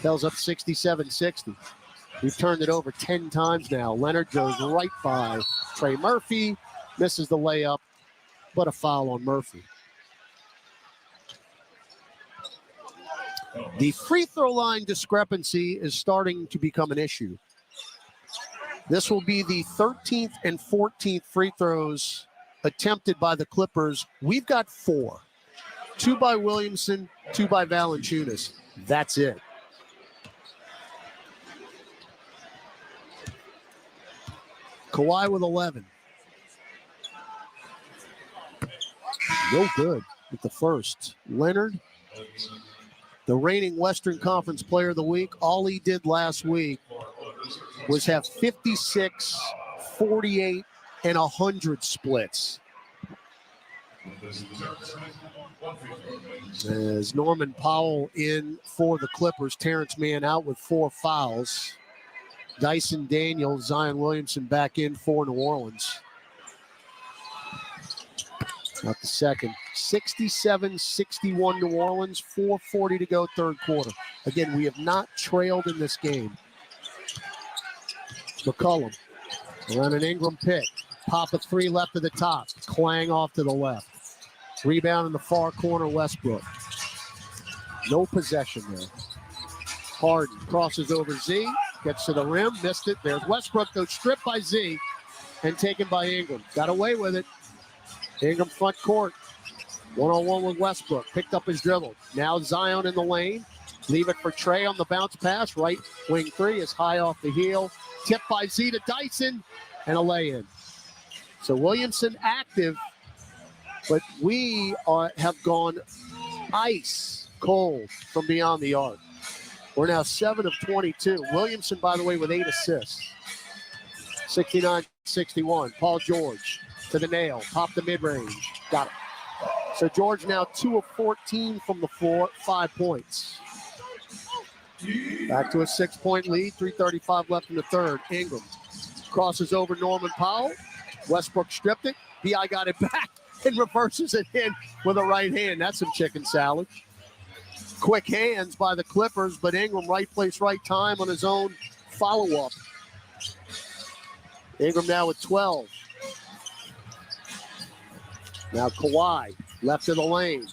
Pels up 67-60. We've turned it over 10 times now. Leonard goes right by Trey Murphy. Misses the layup, but a foul on Murphy. The free throw line discrepancy is starting to become an issue. This will be the 13th and 14th free throws attempted by the Clippers. We've got 4. 2 by Williamson, 2 by Valanciunas. That's it. Kawhi with 11. No good with the first. Leonard, the reigning Western Conference Player of the Week. All he did last week was have 56, 48, and 100 splits. As Norman Powell in for the Clippers, Terrence Mann out with 4 fouls. Dyson Daniels, Zion Williamson back in for New Orleans. Not the second. 67-61 New Orleans, 4:40 to go third quarter. Again, we have not trailed in this game. McCollum around an Ingram pick. Pop a 3 left to the top. Clang off to the left. Rebound in the far corner, Westbrook. No possession there. Harden crosses over Z. Gets to the rim, missed it. There's Westbrook, though, stripped by Z and taken by Ingram. Got away with it. Ingram front court. One-on-one with Westbrook. Picked up his dribble. Now Zion in the lane. Leave it for Trey on the bounce pass. Right wing 3 is high off the heel. Tipped by Z to Dyson and a lay-in. So Williamson active, but we have gone ice cold from beyond the arc. We're now 7 of 22. Williamson, by the way, with 8 assists. 69-61. Paul George to the nail. Pop the mid-range. Got it. So George now 2 of 14 from the floor, 5 points. Back to a 6-point lead, 3:35 left in the third. Ingram crosses over Norman Powell. Westbrook stripped it. B.I. got it back and reverses it in with a right hand. That's some chicken salad. Quick hands by the Clippers, but Ingram right place, right time on his own follow-up. Ingram now with 12. Now Kawhi, left of the lane.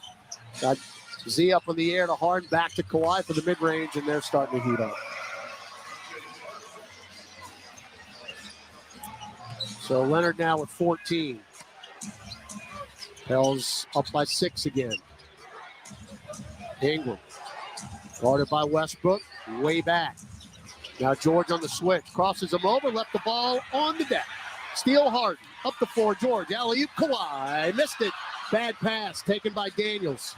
Got Z up in the air to Harden, back to Kawhi for the mid-range, and they're starting to heat up. So Leonard now with 14. Pels up by 6 again. Ingram, guarded by Westbrook, way back. Now George on the switch, crosses him over, left the ball on the deck. Steal Harden, up the floor, George, alley-oop, Kawhi, missed it. Bad pass taken by Daniels.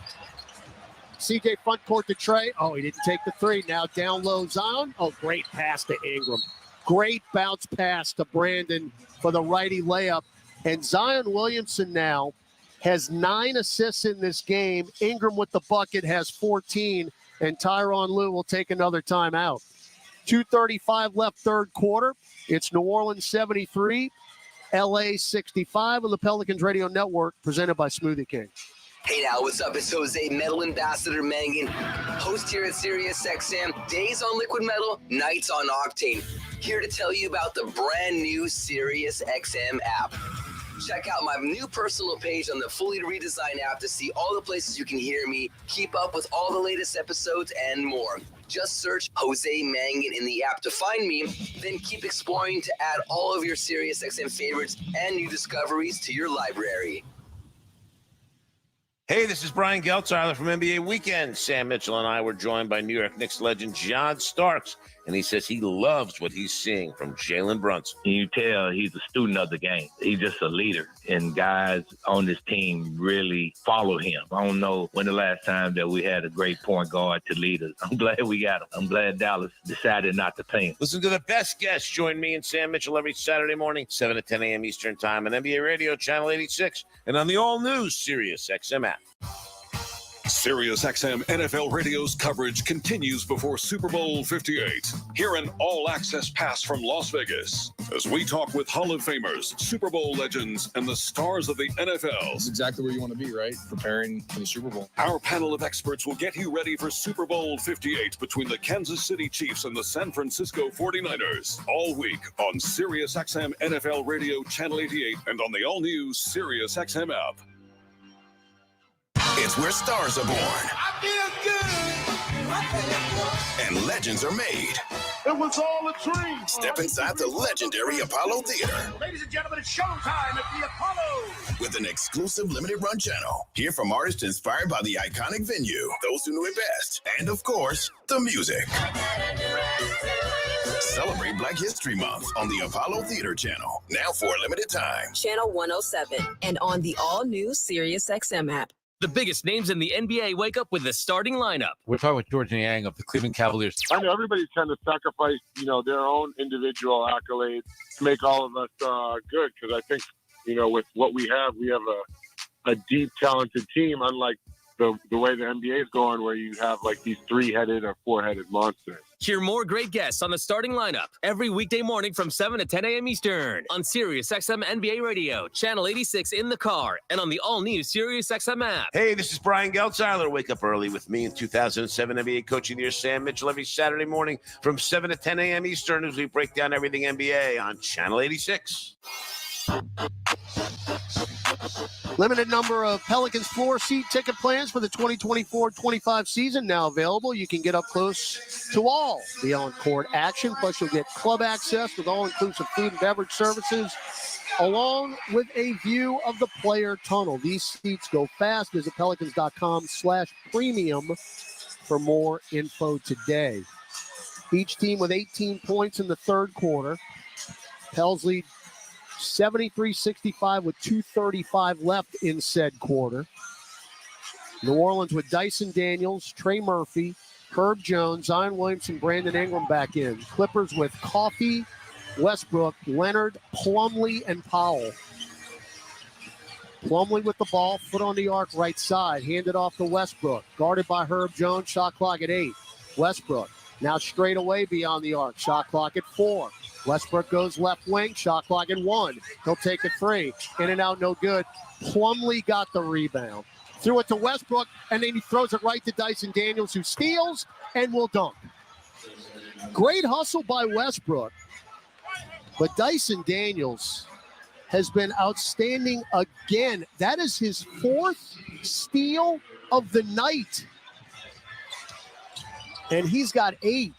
CJ front court to Trey. Oh, he didn't take the three. Now down low Zion. Oh, great pass to Ingram. Great bounce pass to Brandon for the righty layup. And Zion Williamson now has 9 assists in this game. Ingram with the bucket has 14. And Tyronn Lue will take another timeout. 2:35 left third quarter. It's New Orleans 73, LA 65 on the Pelicans Radio Network, presented by Smoothie King. Hey now, what's up? It's Jose, Metal Ambassador Mangan, host here at SiriusXM. Days on Liquid Metal, nights on Octane. Here to tell you about the brand new SiriusXM app. Check out my new personal page on the fully redesigned app to see all the places you can hear me, keep up with all the latest episodes, and more. Just search Jose Mangan in the app to find me, then keep exploring to add all of your SiriusXM favorites and new discoveries to your library. Hey, this is Brian Geltzeiler from NBA Weekend. Sam Mitchell and I were joined by New York Knicks legend John Starks, and he says he loves what he's seeing from Jalen Brunson. You tell he's a student of the game. He's just a leader, and guys on this team really follow him. I don't know when the last time that we had a great point guard to lead us. I'm glad we got him. I'm glad Dallas decided not to pay him. Listen to the best guests. Join me and Sam Mitchell every Saturday morning, 7 to 10 a.m. Eastern Time on NBA Radio, Channel 86, and on the all-new SiriusXM app. SiriusXM NFL Radio's coverage continues before Super Bowl 58. Hear an all-access pass from Las Vegas as we talk with Hall of Famers, Super Bowl legends, and the stars of the NFL. That's exactly where you want to be, right? Preparing for the Super Bowl. Our panel of experts will get you ready for Super Bowl 58 between the Kansas City Chiefs and the San Francisco 49ers. All week on SiriusXM NFL Radio, Channel 88, and on the all-new SiriusXM app. It's where stars are born. I feel good. And legends are made. It was all a dream. Step inside the legendary Apollo Theater Ladies and gentlemen, it's showtime at the Apollo. with an exclusive limited run channel. Hear from artists inspired by the iconic venue, those who knew it best, and of course, the music. Celebrate Black History Month on the Apollo Theater channel, now for a limited time. Channel 107 and on the all-new SiriusXM app. The biggest names in the NBA wake up with the starting lineup. We're talking with George Niang of the Cleveland Cavaliers. I know everybody's trying to sacrifice, their own individual accolades to make all of us good. Because I think, with what we have a deep, talented team, unlike the way the NBA is going, where you have like these 3-headed or 4-headed monsters. Hear more great guests on the starting lineup every weekday morning from 7 to 10 a.m. Eastern on SiriusXM NBA Radio, Channel 86 in the car, and on the all-new SiriusXM app. Hey, this is Brian Geltzeiler. Wake up early with me in 2007 NBA Coach of the Year Sam Mitchell every Saturday morning from 7 to 10 a.m. Eastern as we break down everything NBA on Channel 86. Limited number of Pelicans floor seat ticket plans for the 2024-25 season now available. You can get up close to all the on-court action. Plus, you'll get club access with all-inclusive food and beverage services, along with a view of the player tunnel. These seats go fast. Visit pelicans.com/premium for more info today. Each team with 18 points in the third quarter. Pels lead 73-65 with 2:35 left in said quarter. New Orleans with Dyson Daniels, Trey Murphy, Herb Jones, Zion Williamson, Brandon Ingram back in. Clippers with Coffey, Westbrook, Leonard, Plumlee, and Powell. Plumlee with the ball, foot on the arc, right side. Handed off to Westbrook. Guarded by Herb Jones, shot clock at 8. Westbrook now straight away beyond the arc, shot clock at 4. Westbrook goes left wing, shot clock at 1. He'll take it 3. In and out, no good. Plumlee got the rebound. Threw it to Westbrook, and then he throws it right to Dyson Daniels, who steals and will dunk. Great hustle by Westbrook. But Dyson Daniels has been outstanding again. That is his 4th steal of the night. And he's got 8.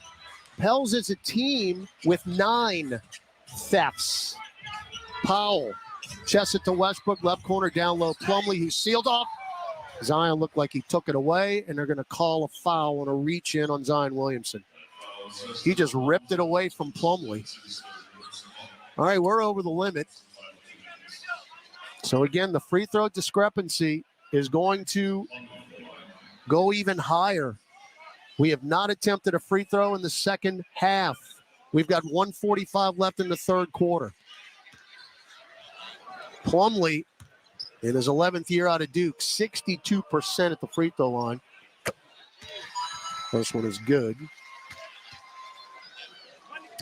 Pels is a team with 9 thefts. Powell, chest it to Westbrook, left corner down low. Plumlee, who sealed off. Zion looked like he took it away, and they're going to call a foul on a reach in on Zion Williamson. He just ripped it away from Plumlee. All right, we're over the limit. So again, the free throw discrepancy is going to go even higher. We have not attempted a free throw in the second half. We've got 1:45 left in the third quarter. Plumlee, in his 11th year out of Duke, 62% at the free throw line. First one is good.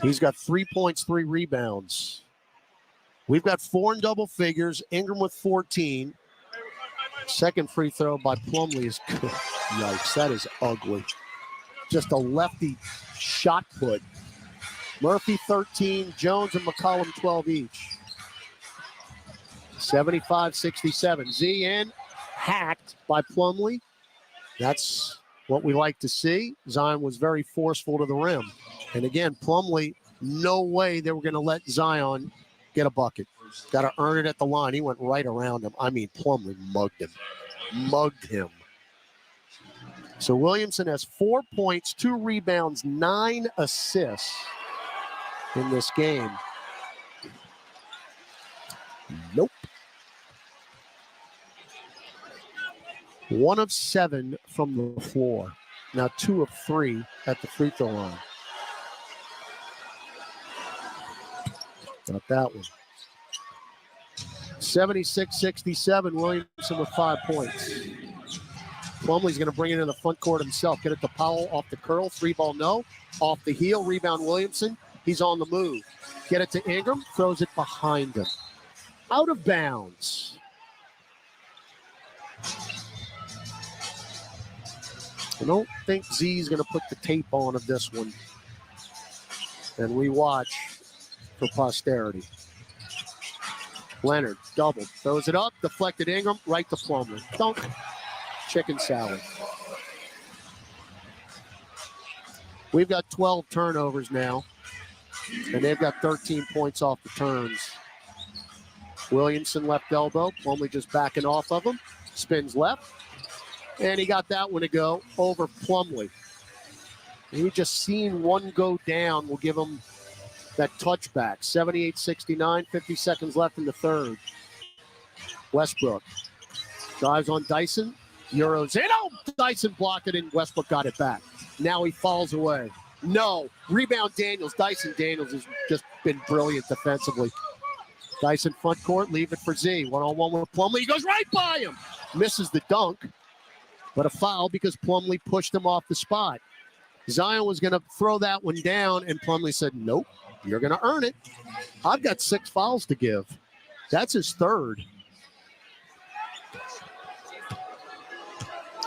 He's got 3 points, 3 rebounds. We've got 4 in double figures. Ingram with 14. Second free throw by Plumlee is good. Yikes, that is ugly. Just a lefty shot put. Murphy 13, Jones and McCollum 12 each. 75-67. Z in, hacked by Plumlee. That's what we like to see. Zion was very forceful to the rim. And again, Plumlee, no way they were going to let Zion get a bucket. Got to earn it at the line. He went right around him. I mean, Plumlee mugged him. Mugged him. So Williamson has 4 points, 2 rebounds, 9 assists in this game. Nope. 1 of 7 from the floor. Now 2 of 3 at the free throw line. Not that one. 76-67, Williamson with 5 points. Plumlee's going to bring it in the front court himself. Get it to Powell off the curl. 3-ball, no. Off the heel, rebound Williamson. He's on the move. Get it to Ingram. Throws it behind him. Out of bounds. I don't think Z's going to put the tape on of this one. And we watch for posterity. Leonard, doubled. Throws it up. Deflected Ingram. Right to Plumlee. Dunk. Chicken salad. We've got 12 turnovers now, and they've got 13 points off the turns. Williamson left elbow. Plumlee just backing off of him. Spins left, and he got that one to go over Plumlee. And we just seen one go down. We'll give him that touchback. 78-69, 50 seconds left in the third. Westbrook drives on Dyson. Euros in. Oh, Dyson blocked it, and Westbrook got it back. Now he falls away. No. Rebound Daniels. Dyson Daniels has just been brilliant defensively. Dyson front court, leave it for Z. One-on-one with Plumlee. He goes right by him. Misses the dunk, but a foul because Plumlee pushed him off the spot. Zion was going to throw that one down, and Plumlee said, nope, you're going to earn it. I've got 6 fouls to give. That's his third.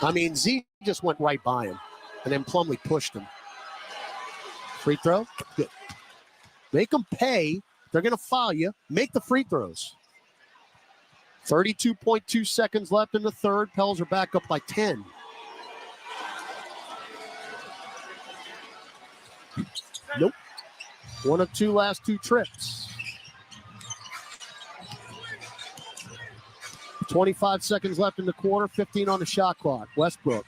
I mean, Z just went right by him, and then Plumlee pushed him. Free throw? Good. Make them pay. They're going to foul you. Make the free throws. 32.2 seconds left in the third. Pels are back up by 10. Nope. 1 of 2 last 2 trips. 25 seconds left in the quarter, 15 on the shot clock. Westbrook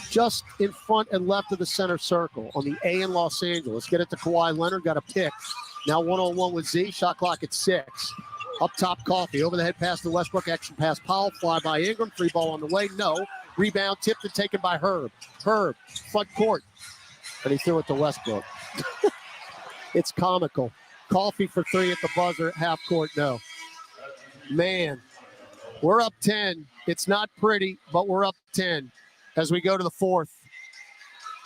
just in front and left of the center circle on the A in Los Angeles. Get it to Kawhi Leonard, got a pick. Now 1-on-1 with Z, shot clock at 6. Up top, Coffey, over the head pass to Westbrook, action pass Powell, fly by Ingram, 3-ball on the way, no. Rebound tipped and taken by Herb. Herb, front court, and he threw it to Westbrook. It's comical. Coffey for 3 at the buzzer, half court, no. Man. We're up 10. It's not pretty, but we're up 10 as we go to the fourth.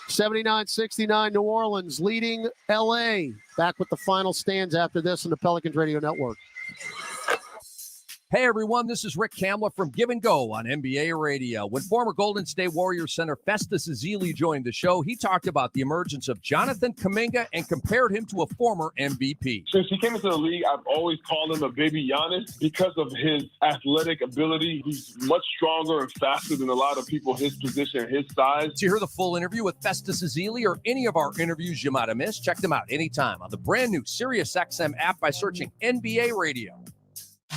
79-69 New Orleans leading L.A. Back with the final stands after this on the Pelicans Radio Network. Hey everyone, this is Rick Kamla from Give and Go on NBA Radio. When former Golden State Warriors center Festus Ezeli joined the show, he talked about the emergence of Jonathan Kuminga and compared him to a former MVP. Since he came into the league, I've always called him a baby Giannis because of his athletic ability. He's much stronger and faster than a lot of people his position, his size. To hear the full interview with Festus Ezeli or any of our interviews you might have missed, check them out anytime on the brand new SiriusXM app by searching NBA Radio.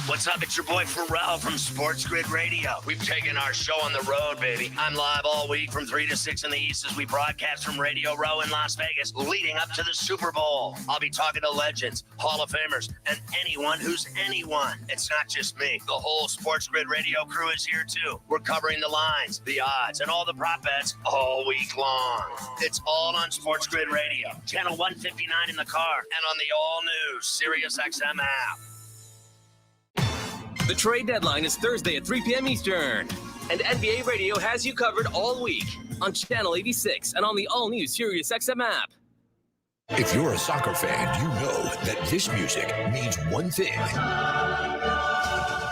What's up? It's your boy Pharrell from Sports Grid Radio. We've taken our show on the road, baby. I'm live all week from 3 to 6 in the East as we broadcast from Radio Row in Las Vegas leading up to the Super Bowl. I'll be talking to legends, Hall of Famers, and anyone who's anyone. It's not just me. The whole Sports Grid Radio crew is here, too. We're covering the lines, the odds, and all the prop bets all week long. It's all on Sports Grid Radio, channel 159 in the car, and on the all-new SiriusXM app. The trade deadline is Thursday at 3 p.m. Eastern. And NBA Radio has you covered all week on Channel 86 and on the all-new SiriusXM app. If you're a soccer fan, you know that this music means one thing.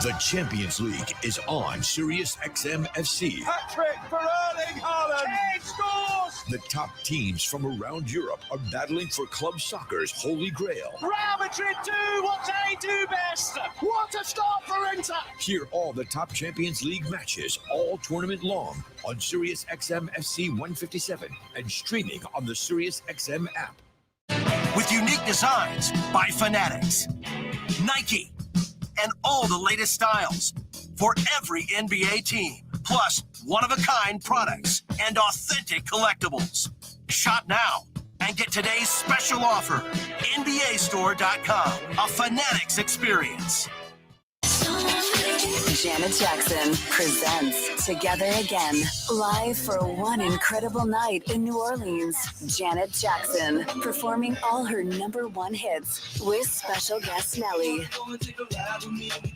The Champions League is on SiriusXM FC. Hat-trick for Erling Haaland. Kane scores! The top teams from around Europe are battling for club soccer's holy grail. Real Madrid do what they do best. What a start for Inter. Hear all the top Champions League matches all tournament long on SiriusXM FC 157 and streaming on the SiriusXM app. With unique designs by Fanatics, Nike, and all the latest styles for every NBA team, plus one-of-a-kind products and authentic collectibles. Shop now and get today's special offer. NBAstore.com, a Fanatics experience. Janet Jackson presents Together Again, live for one incredible night in New Orleans. Janet Jackson performing all her #1 hits with special guest Nelly.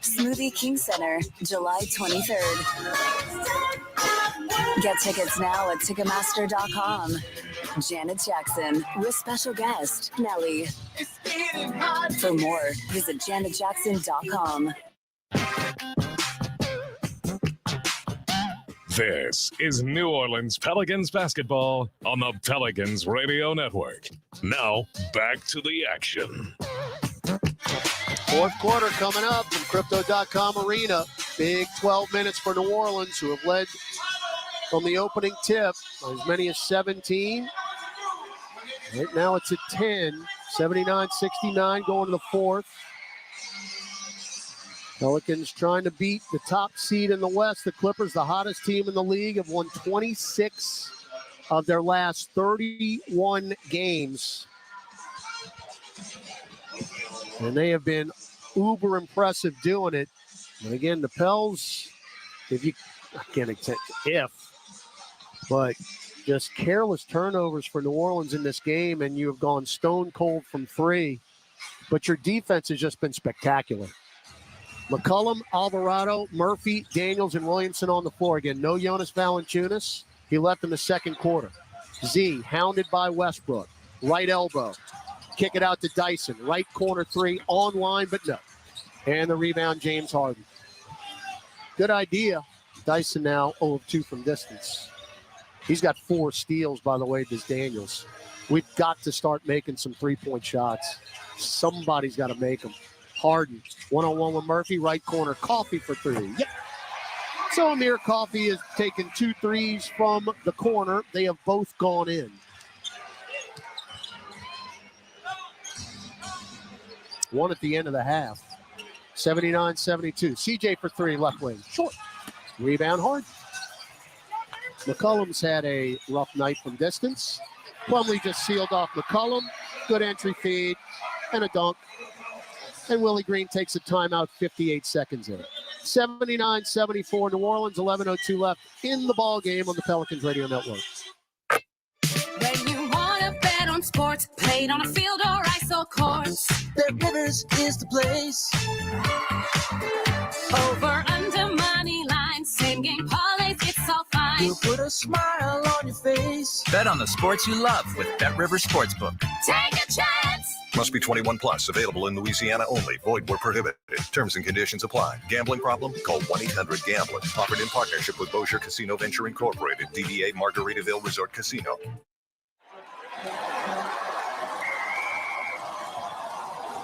Smoothie King Center, July 23rd. Get tickets now at Ticketmaster.com. Janet Jackson with special guest Nelly. For more, visit JanetJackson.com. This is New Orleans Pelicans basketball on the Pelicans Radio Network. Now, back to the action. Fourth quarter coming up from Crypto.com Arena. Big 12 minutes for New Orleans, who have led from the opening tip as many as 17. Right now it's at 10. 79-69 going to the fourth. Pelicans trying to beat the top seed in the West. The Clippers, the hottest team in the league, have won 26 of their last 31 games. And they have been uber impressive doing it. And again, the Pels, but just careless turnovers for New Orleans in this game, and you have gone stone cold from three. But your defense has just been spectacular. McCollum, Alvarado, Murphy, Daniels, and Williamson on the floor. Again, no Jonas Valanciunas. He left in the second quarter. Z, hounded by Westbrook. Right elbow. Kick it out to Dyson. Right corner three. Online, but no. And the rebound, James Harden. Good idea. Dyson now 0 of 2 from distance. He's got 4 steals, by the way, does Daniels. We've got to start making some three-point shots. Somebody's got to make them. Harden, one-on-one with Murphy, right corner, Coffee for 3. Yep. So Amir Coffee has taken 2 threes from the corner. They have both gone in. One at the end of the half. 79-72. CJ for 3, left wing. Short. Rebound hard. McCollum's had a rough night from distance. Plumlee just sealed off McCollum. Good entry feed and a dunk. And Willie Green takes a timeout, 58 seconds in. 79-74 New Orleans, 11:02 left in the ball game on the Pelicans Radio Network. When you want to bet on sports, played on a field or ice or courts, Bet Rivers is the place. Over, under, We'll put a smile on your face. Bet on the sports you love with BetRivers Sportsbook. Take a chance. Must be 21 plus. Available in Louisiana only. Void where prohibited. Terms and conditions apply. Gambling problem? Call 1-800-GAMBLER. Offered in partnership with Bossier Casino Venture Incorporated. DBA Margaritaville Resort Casino.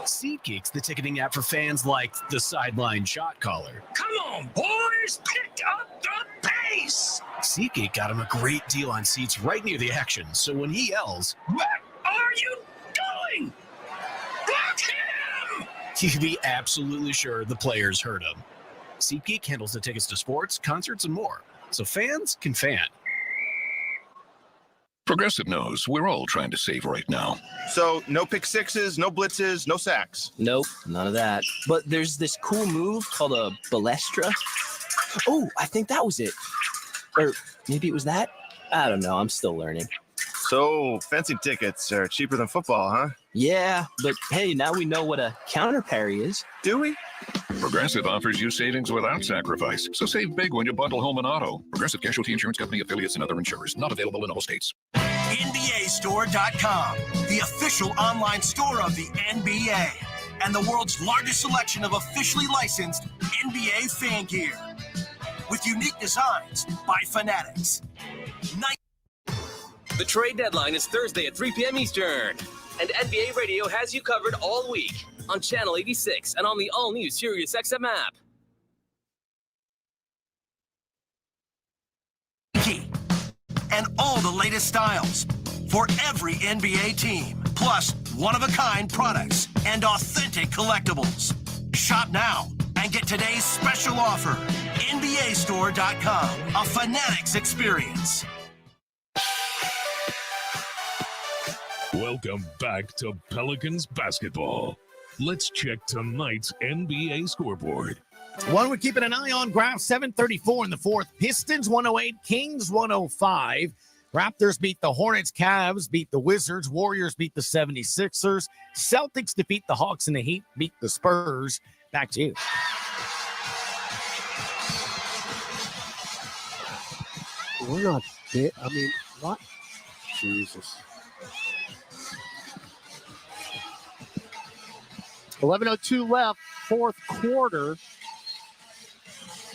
SeatGeek's the ticketing app for fans like the sideline shot caller. Come on, boys, pick up the pace. SeatGeek got him a great deal on seats right near the action, so when he yells, "What are you doing? Block him!" you can be absolutely sure the players heard him. SeatGeek handles the tickets to sports, concerts, and more, so fans can fan. Progressive knows we're all trying to save right now. So no pick sixes, no blitzes, no sacks. Nope, none of that. But there's this cool move called a balestra. Oh, I think that was it. Or maybe it was that. I don't know. I'm still learning. So fencing tickets are cheaper than football, huh? Yeah, but hey, now we know what a counter parry is. Do we? Progressive offers you savings without sacrifice. So save big when you bundle home and auto. Progressive Casualty Insurance Company, affiliates, and other insurers. Not available in all states. NBAstore.com, the official online store of the NBA, and the world's largest selection of officially licensed NBA fan gear. With unique designs by Fanatics. The trade deadline is Thursday at 3 p.m. Eastern. And NBA Radio has you covered all week on Channel 86 and on the all-new SiriusXM app. And all the latest styles for every NBA team. Plus, one-of-a-kind products and authentic collectibles. Shop now and get today's special offer. NBAstore.com, a Fanatics experience. Welcome back to Pelicans basketball. Let's check tonight's NBA scoreboard. One we're keeping an eye on, graph 7:34 in the fourth. Pistons 108, Kings 105. Raptors beat the Hornets, Cavs beat the Wizards, Warriors beat the 76ers, Celtics defeat the Hawks, and the Heat beat the Spurs. Back to you. We're not bit. I mean, what? Jesus. 11:02 left, fourth quarter.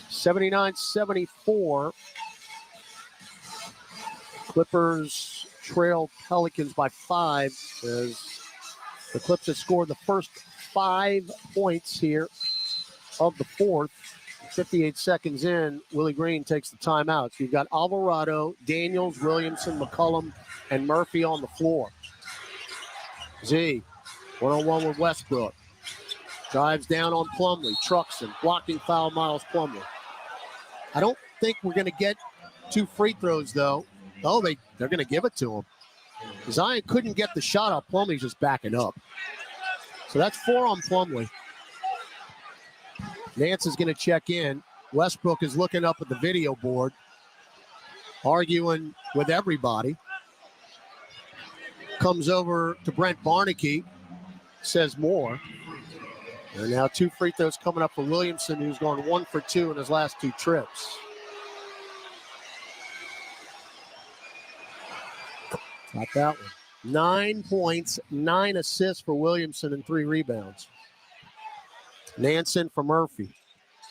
79-74. Clippers trail Pelicans by 5 as the Clips have scored the first 5 points here of the fourth. 58 seconds in, Willie Green takes the timeout. So you've got Alvarado, Daniels, Williamson, McCollum, and Murphy on the floor. Z, one-on-one with Westbrook. Drives down on Plumlee, trucks him, blocking foul Miles Plumlee. I don't think we're going to get 2 free throws, though. Oh, they're going to give it to him. Zion couldn't get the shot up. Plumlee's just backing up. So that's 4 on Plumlee. Nance is going to check in. Westbrook is looking up at the video board, arguing with everybody. Comes over to Brent Barnaky, says more. And now 2 free throws coming up for Williamson, who's gone 1 for 2 in his last 2 trips. Got that one. 9 points, 9 assists for Williamson, and 3 rebounds. Nansen for Murphy.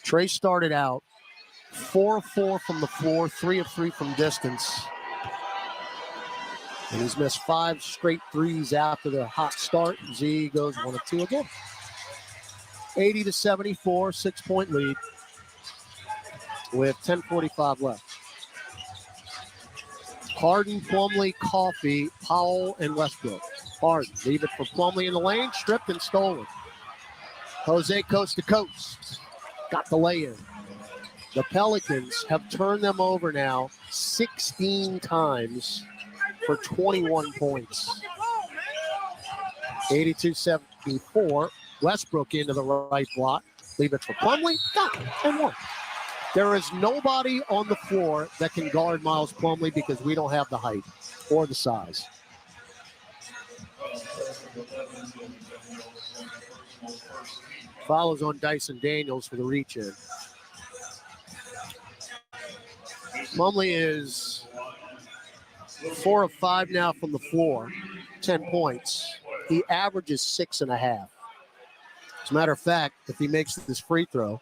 Trey started out 4 of 4 from the floor, 3 of 3 from distance. And he's missed 5 straight threes after the hot start. Z goes 1 of 2 again. 80-74, 6-point lead with 10:45 left. Harden, Plumlee, Coffey, Powell, and Westbrook. Harden, leave it for Plumlee in the lane, stripped and stolen. Jose coast to coast, got the lay-in. The Pelicans have turned them over now 16 times for 21 points. 82-74. Westbrook into the right block. Leave it for Plumlee. Got it. And 1. There is nobody on the floor that can guard Miles Plumlee because we don't have the height or the size. Follows on Dyson Daniels for the reach in. Plumlee is 4 of 5 now from the floor, 10 points. He averages 6.5. As a matter of fact, if he makes this free throw,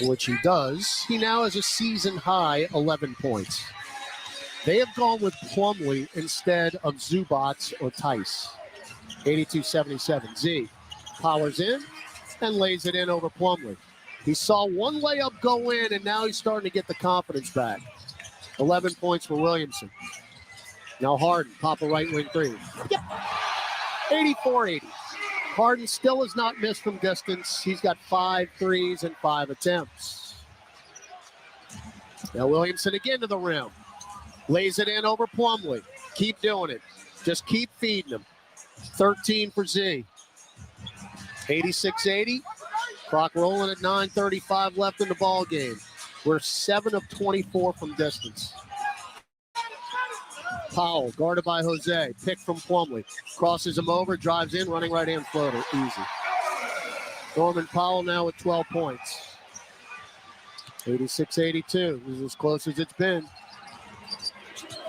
which he does, he now has a season high 11 points. They have gone with Plumlee instead of Zubats or Tice. 82-77. Z powers in and lays it in over Plumlee. He saw one layup go in, and now he's starting to get the confidence back. 11 points for Williamson. Now Harden, pop a right wing three. Yep. 84-80. Harden still has not missed from distance. He's got 5 threes and 5 attempts. Now Williamson again to the rim. Lays it in over Plumlee. Keep doing it. Just keep feeding him. 13 for Z. 86-80. Clock rolling at 9:35 left in the ball game. We're 7 of 24 from distance. Powell, guarded by Jose. Pick from Plumlee. Crosses him over, drives in, running right-hand floater. Easy. Norman Powell now with 12 points. 86-82. This is as close as it's been.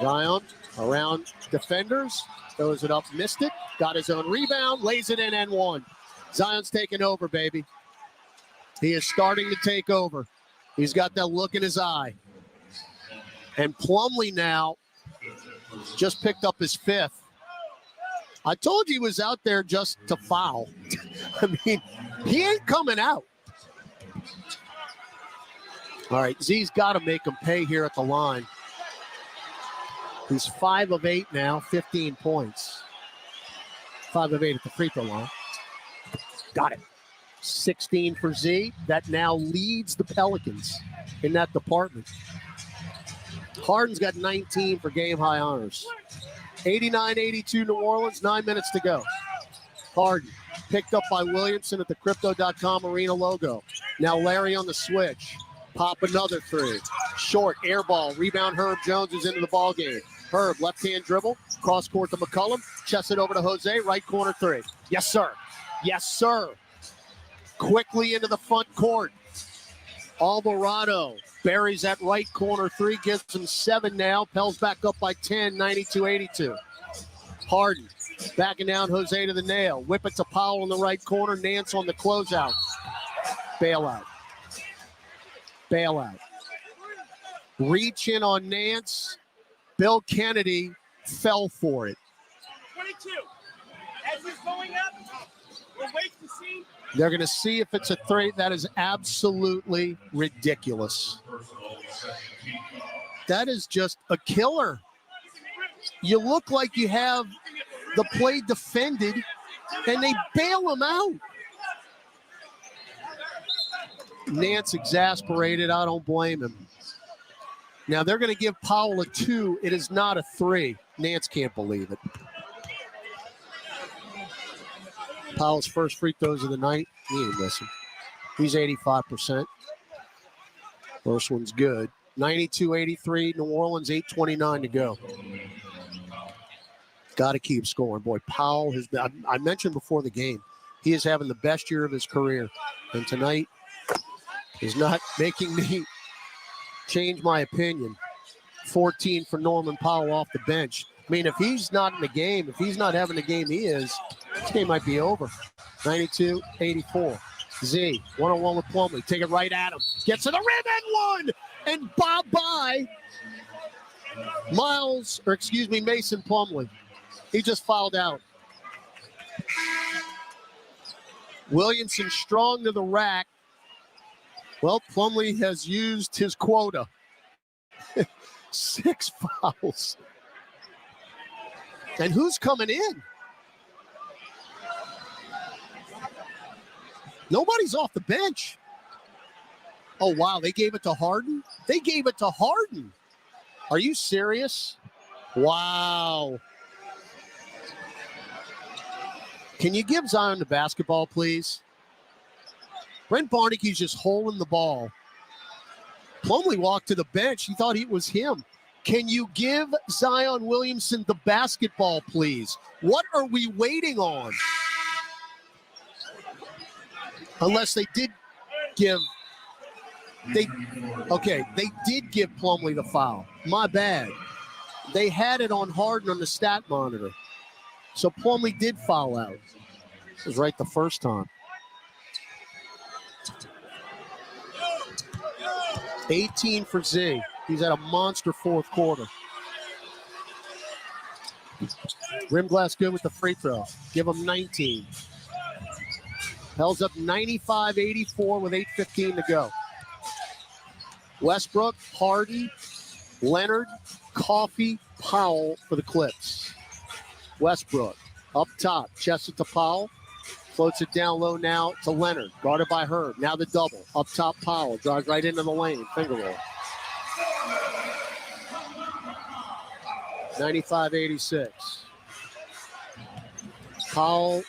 Zion around defenders. Throws it up, missed it. Got his own rebound, lays it in and one. Zion's taking over, baby. He is starting to take over. He's got that look in his eye. And Plumlee now just picked up his 5th. I told you he was out there just to foul. I mean, he ain't coming out. All right, Z's got to make him pay here at the line. He's 5 of 8 now, 15 points. 5 of 8 at the free throw line. Got it. 16 for Z. That now leads the Pelicans in that department. Harden's got 19 for game-high honors. 89-82 New Orleans, 9 minutes to go. Harden picked up by Williamson at the Crypto.com Arena logo. Now Larry on the switch. Pop another 3. Short, air ball. Rebound Herb Jones is into the ball game. Herb, left-hand dribble. Cross court to McCollum. Chests it over to Jose. Right corner 3. Yes, sir. Yes, sir. Quickly into the front court. Alvarado buries that right corner 3. Gives him 7 now. Pels back up by 10, 92-82. Harden backing down Jose to the nail. Whip it to Powell in the right corner. Nance on the closeout. Bailout. Bailout. Reach in on Nance. Bill Kennedy fell for it. 22. As he's going up, we'll wait to see. They're going to see if it's a 3. That is absolutely ridiculous. That is just a killer. You look like you have the play defended, and they bail him out. Nance exasperated. I don't blame him. Now they're going to give Powell a 2. It is not a 3. Nance can't believe it. Powell's first free throws of the night. He ain't missing. He's 85%. First one's good. 92-83. New Orleans, 8:29 to go. Got to keep scoring. Boy, Powell has been, I mentioned before the game, he is having the best year of his career. And tonight is not making me change my opinion. 14 for Norman Powell off the bench. I mean, if he's not in the game, if he's not having the game he is, this game might be over. 92-84. Z, one-on-one with Plumlee. Take it right at him. Gets to the rim and one. And bye-bye. Mason Plumlee. He just fouled out. Williamson strong to the rack. Well, Plumlee has used his quota. 6 fouls. And who's coming in? Nobody's off the bench. Oh, wow. They gave it to Harden? They gave it to Harden. Are you serious? Wow. Can you give Zion the basketball, please? Brent Barnake's just holding the ball. Plumlee walked to the bench. He thought it was him. Can you give Zion Williamson the basketball, please? What are we waiting on? Unless they did give They did give Plumlee the foul. My bad. They had it on Harden on the stat monitor. So Plumlee did foul out. It was right the first time. 18 for Z. He's at a monster fourth quarter. Rimglass good with the free throw. Give him 19. Pels up 95-84 with 8:15 to go. Westbrook, Harden, Leonard, Coffey, Powell for the Clips. Westbrook up top, chest it to Powell. Floats it down low now to Leonard, guarded by Herb. Now the double. Up top, Powell drives right into the lane. Finger roll. 95-86. Powell,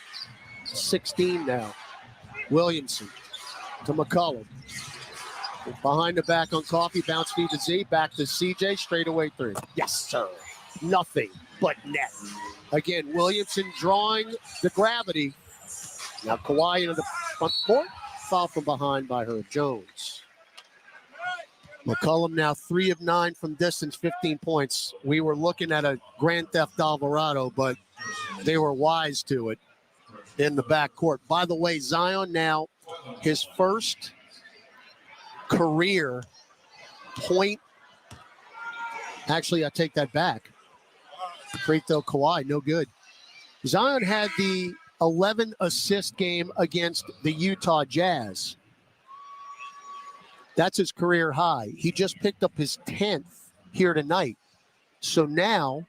16 now. Williamson to McCollum. Behind the back on Coffey, bounce feed to Z, back to CJ, straightaway three. Yes, sir. Nothing but net. Again, Williamson drawing the gravity. Now Kawhi into the front court. Foul from behind by Herb Jones. McCollum now 3 of 9 from distance, 15 points. We were looking at a Grand Theft Alvarado, but they were wise to it in the backcourt. By the way, Zion now, his first career point. Actually, I take that back. Free throw Kawhi, no good. Zion had the 11 assist game against the Utah Jazz. That's his career high. He just picked up his 10th here tonight. So now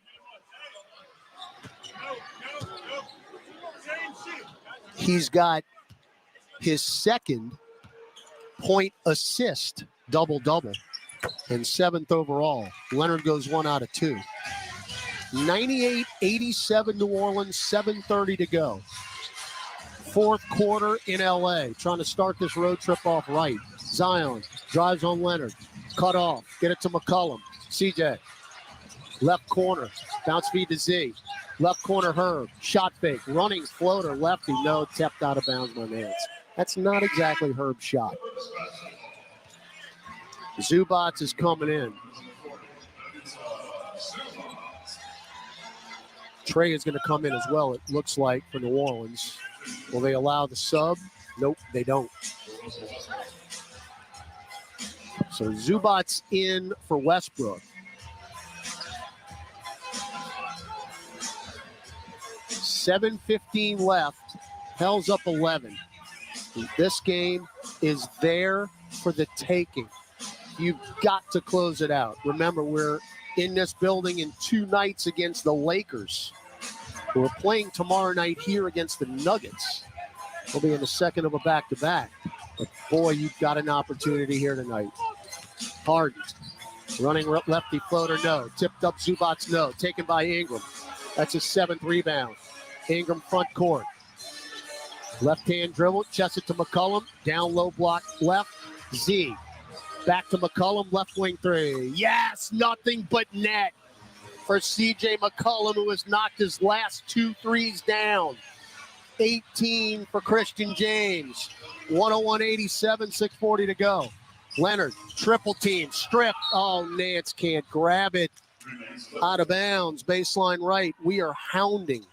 he's got his second point assist double-double and 7th overall. Leonard goes 1 out of 2. 98-87 New Orleans, 7:30 to go. Fourth quarter in LA, trying to start this road trip off right. Zion drives on Leonard, cut off, get it to McCollum. CJ, left corner, bounce feed to Z. Left corner Herb, shot fake, running floater, lefty, no, tapped out of bounds by Nance. That's not exactly Herb's shot. Zubats is coming in. Trey is going to come in as well, it looks like, for New Orleans. Will they allow the sub? Nope, they don't. So Zubats in for Westbrook. 7:15 left. Pels up 11. This game is there for the taking. You've got to close it out. Remember, we're in this building in 2 nights against the Lakers. We're playing tomorrow night here against the Nuggets. We'll be in the second of a back-to-back. But, boy, you've got an opportunity here tonight. Harden, running lefty floater, no. Tipped up Zubats, no. Taken by Ingram. That's his 7th rebound. Ingram front court. Left-hand dribble, chest it to McCollum. Down low block left. Z. Back to McCollum, left wing three. Yes, nothing but net for C.J. McCollum, who has knocked his last 2 threes down. 18 for Christian James. 101-87, 6:40 to go. Leonard, triple team, strip. Oh, Nance can't grab it. Out of bounds, baseline right. We are hounding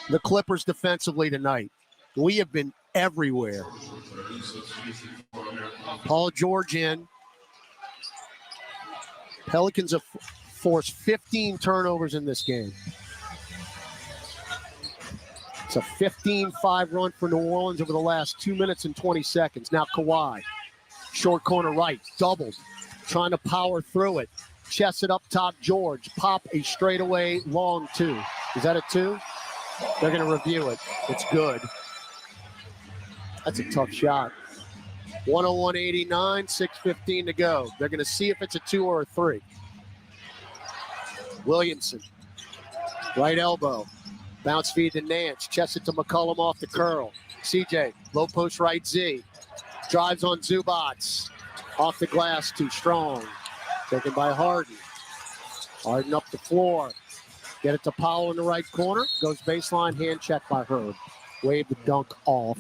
the Clippers defensively tonight. We have been everywhere. Paul George in. Pelicans have forced 15 turnovers in this game. It's a 15-5 run for New Orleans over the last 2 minutes and 20 seconds. Now Kawhi, short corner right, doubled, trying to power through it. Chest it up top, George. Pop a straightaway long 2. Is that a 2? They're going to review it. It's good. That's a tough shot. 101-89, 6:15 to go. They're going to see if it's a 2 or a 3. Williamson, right elbow. Bounce feed to Nance. Chest it to McCollum off the curl. CJ, low post right Z. Drives on Zubats. Off the glass, too strong. Taken by Harden. Harden up the floor. Get it to Powell in the right corner. Goes baseline, hand check by Herb. Wave the dunk off.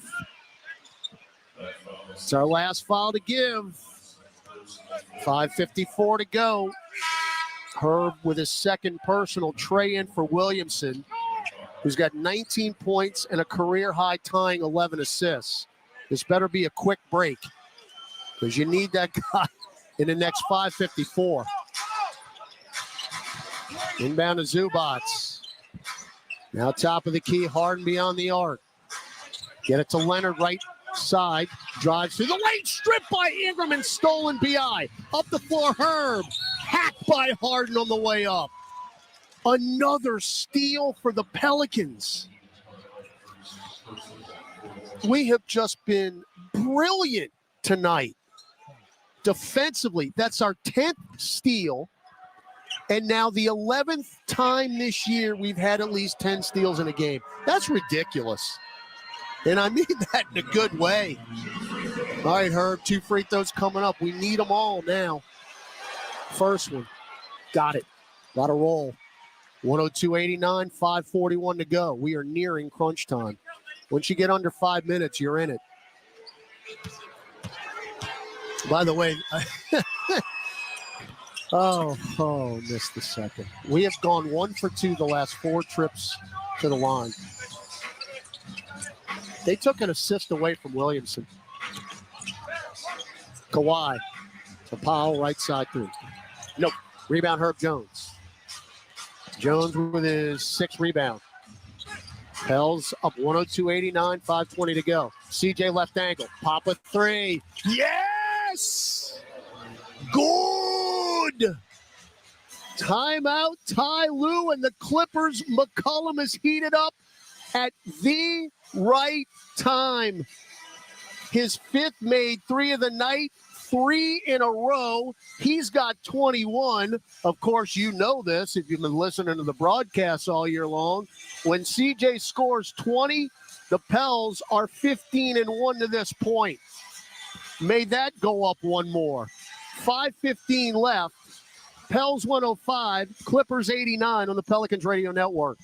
It's our last foul to give. 5:54 to go. Herb with his second personal. Trey in for Williamson, who's got 19 points and a career-high tying 11 assists. This better be a quick break because you need that guy in the next 5:54. Inbound to Zubats. Now top of the key, Harden beyond the arc. Get it to Leonard, right side. Drives through the lane, stripped by Ingram and stolen BI. Up the floor, Herb. Hacked by Harden on the way up. Another steal for the Pelicans. We have just been brilliant tonight. Defensively, that's our 10th steal. And now the 11th time this year we've had at least 10 steals in a game. That's ridiculous. And I mean that in a good way. All right, Herb, 2 free throws coming up. We need them all now. First one. Got it. Got to roll. 102.89, 5:41 to go. We are nearing crunch time. Once you get under 5 minutes, you're in it. By the way, missed the second. We have gone 1 for 2 the last 4 trips to the line. They took an assist away from Williamson. Kawhi to Powell, right side 3. Nope. Rebound, Herb Jones. Jones with his 6th rebound. Pels up 102.89, 5:20 to go. CJ left angle. Pop a 3. Yes! Good! Timeout, Ty Lue, and the Clippers. McCollum is heated up at the right time. His 5th made 3 of the night, 3 in a row. He's got 21. Of course, you know this if you've been listening to the broadcasts all year long. When CJ scores 20, the Pels are 15-1 to this point. May that go up one more. 5:15 left. Pels 105, Clippers 89 on the Pelicans Radio Network.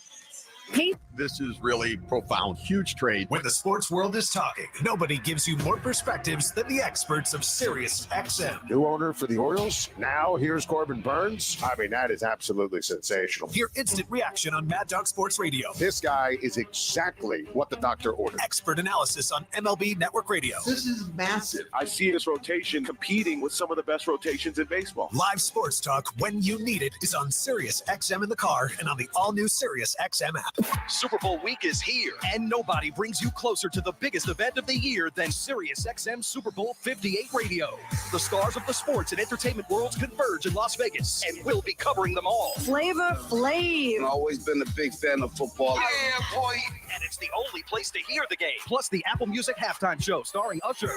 This is really profound. Huge trade. When the sports world is talking, nobody gives you more perspectives than the experts of Sirius XM. New owner for the Orioles. Now here's Corbin Burns. I mean, that is absolutely sensational. Hear instant reaction on Mad Dog Sports Radio. This guy is exactly what the doctor ordered. Expert analysis on MLB Network Radio. This is massive. I see this rotation competing with some of the best rotations in baseball. Live sports talk when you need it is on Sirius XM in the car and on the all-new Sirius XM app. Super Bowl week is here, and nobody brings you closer to the biggest event of the year than Sirius XM Super Bowl 58 Radio. The stars of the sports and entertainment worlds converge in Las Vegas, and we'll be covering them all. Flavor Flav. I've always been a big fan of football. Yeah, boy! And it's the only place to hear the game. Plus the Apple Music halftime show starring Usher.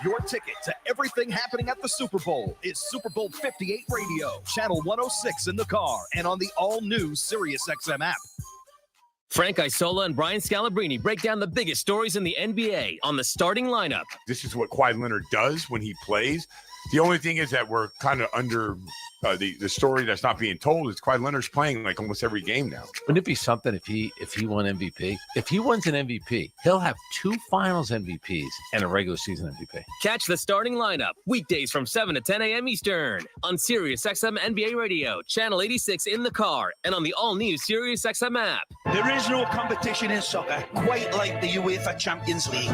Your ticket to everything happening at the Super Bowl is Super Bowl 58 Radio, channel 106 in the car, and on the all-new Sirius XM app. Frank Isola and Brian Scalabrine break down the biggest stories in the NBA on the starting lineup. This is what Kawhi Leonard does when he plays. The only thing is that we're kind of under the story that's not being told is Kawhi Leonard's playing like almost every game now. Wouldn't it be something if he won MVP? If he wins an MVP, he'll have 2 Finals MVPs and a regular season MVP. Catch the starting lineup weekdays from 7 to 10 a.m. Eastern on Sirius XM NBA Radio, channel 86 in the car, and on the all-new Sirius XM app. There is no competition in soccer quite like the UEFA Champions League.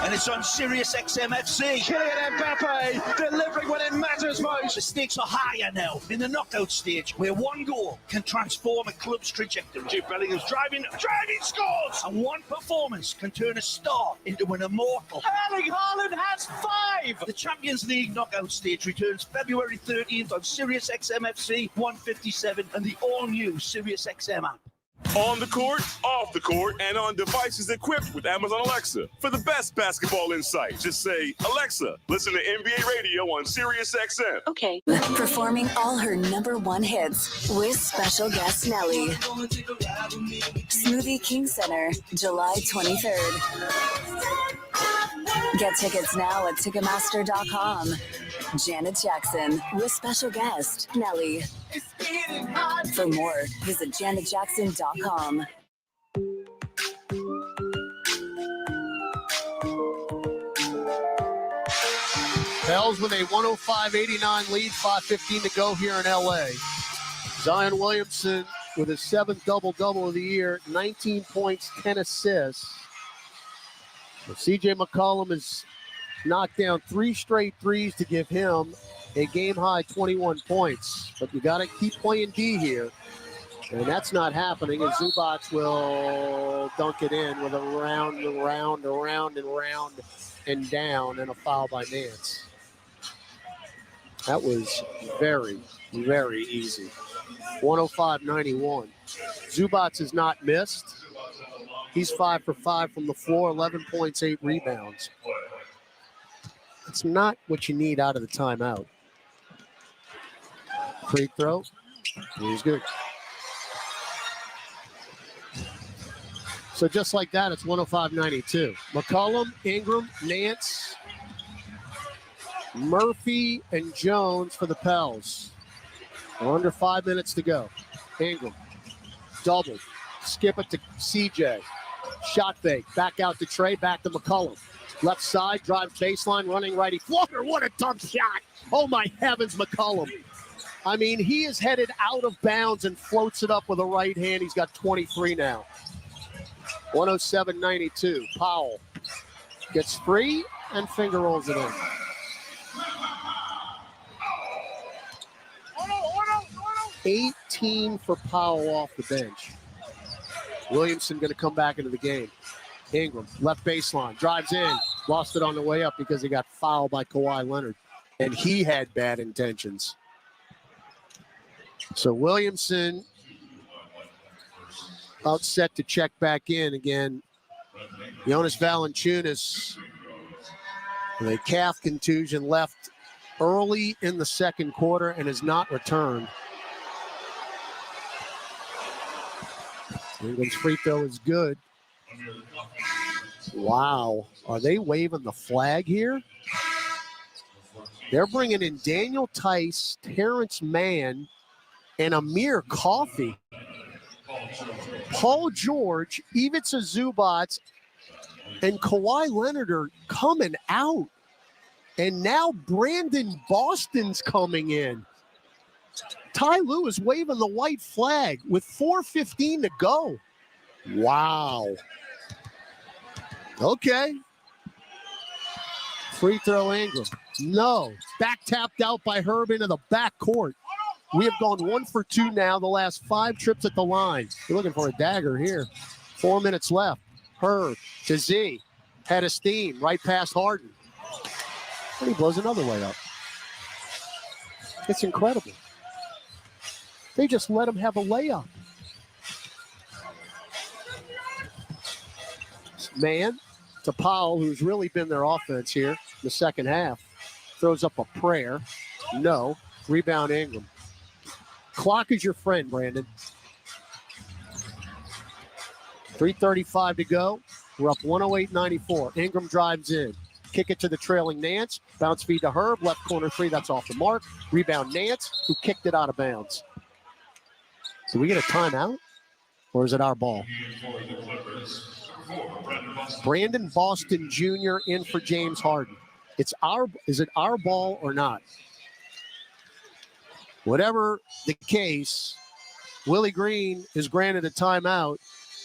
And it's on Sirius XM FC. Kylian Mbappe delivering when it matters most. The stakes are higher now in the knockout stage, where one goal can transform a club's trajectory. Jude Bellingham's driving scores, and one performance can turn a star into an immortal. Erling Haaland has 5. The Champions League knockout stage returns February 13th on Sirius XM FC 157 and the all-new Sirius XM app. On the court, off the court, and on devices equipped with Amazon Alexa. For the best basketball insight, just say, Alexa, listen to NBA Radio on Sirius XM. Okay. Performing all her #1 hits with special guest Nelly. Smoothie King Center, July 23rd. Get tickets now at Ticketmaster.com. Janet Jackson with special guest Nelly. For more, visit JanetJackson.com. Pels with a 105-89 lead, 5:15 to go here in L.A. Zion Williamson with his 7th double-double of the year, 19 points, 10 assists. So C.J. McCollum has knocked down 3 straight threes to give him a game-high 21 points. But you got to keep playing D here. And that's not happening, as Zubac will dunk it in with a round and down, and a foul by Nance. That was very, very easy. 105-91. Zubac has not missed. He's 5 for 5 from the floor, 11 points, 8 rebounds. It's not what you need out of the timeout. Free throw. He's good. So just like that, it's 105-92. McCollum, Ingram, Nance, Murphy, and Jones for the Pels. We're under 5 minutes to go. Ingram, double, skip it to CJ. Shot fake, back out to Trey, back to McCollum. Left side, drives baseline, running righty floater. What a tough shot. Oh my heavens, McCollum. I mean, he is headed out of bounds and floats it up with a right hand. He's got 23 now. 107-92. Powell gets free and finger rolls it in. Order. 18 for Powell off the bench. Williamson going to come back into the game. Ingram, left baseline, drives in, lost it on the way up because he got fouled by Kawhi Leonard. And he had bad intentions. So Williamson out set to check back in again. Jonas Valanciunas with a calf contusion, left early in the second quarter and has not returned. Ingram's free throw is good. Wow. Are they waving the flag here? They're bringing in Daniel Tice, Terrence Mann, and Amir Coffey. Paul George, Ivica Zubac, and Kawhi Leonard are coming out. And now Brandon Boston's coming in. Ty Lue is waving the white flag with 4:15 to go. Wow. Okay. Free throw Ingram. No. Back tapped out by Herb into the back court. We have gone 1 for 2 now, the last 5 trips at the line. We're looking for a dagger here. 4 minutes left. Herb to Z. Head of steam, right past Harden. And he blows another way up. It's incredible. They just let him have a layup. Man to Powell, who's really been their offense here in the second half. Throws up a prayer. No. Rebound Ingram. Clock is your friend, Brandon. 3:35 to go. We're up 108-94. Ingram drives in. Kick it to the trailing Nance. Bounce feed to Herb. Left corner 3. That's off the mark. Rebound Nance, who kicked it out of bounds. Do we get a timeout? Or is it our ball? Brandon Boston Jr. in for James Harden. Is it our ball or not? Whatever the case, Willie Green is granted a timeout,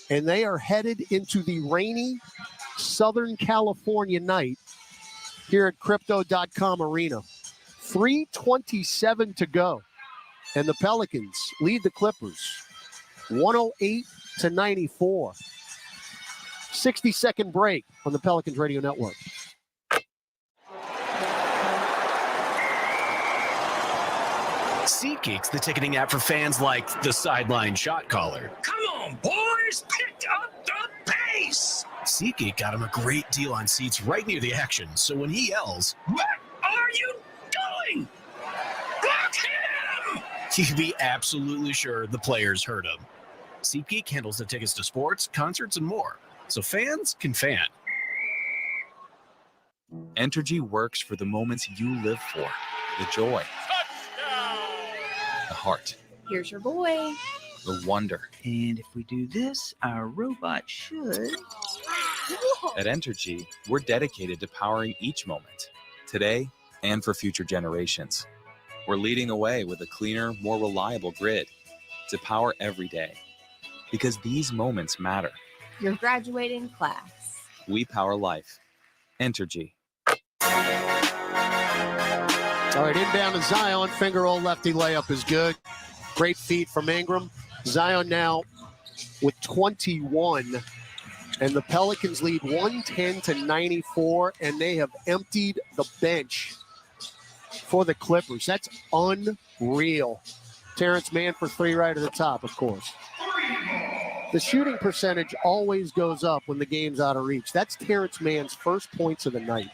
and they are headed into the rainy Southern California night here at Crypto.com Arena. 3:27 to go, and the Pelicans lead the Clippers 108-94. 60-second break on the Pelicans Radio Network. SeatGeek's the ticketing app for fans like the sideline shot caller. Come on, boys, pick up the pace. SeatGeek got him a great deal on seats right near the action, so when he yells, "What are you doing? Block him!" you'd be absolutely sure the players heard him. SeatGeek handles the tickets to sports, concerts, and more, so fans can fan. Entergy works for the moments you live for. The joy. The heart. Here's your boy. The wonder. And if we do this, our robot should. At Entergy, we're dedicated to powering each moment, today and for future generations. We're leading the way with a cleaner, more reliable grid to power every day. Because these moments matter. Your graduating class. We power life. Entergy. All right, inbound to Zion. Finger roll lefty layup is good. Great feed from Ingram. Zion now with 21. And the Pelicans lead 110-94, and they have emptied the bench for the Clippers. That's unreal. Terrence Mann for three right at the top, of course. The shooting percentage always goes up when the game's out of reach. That's Terrence Mann's first points of the night.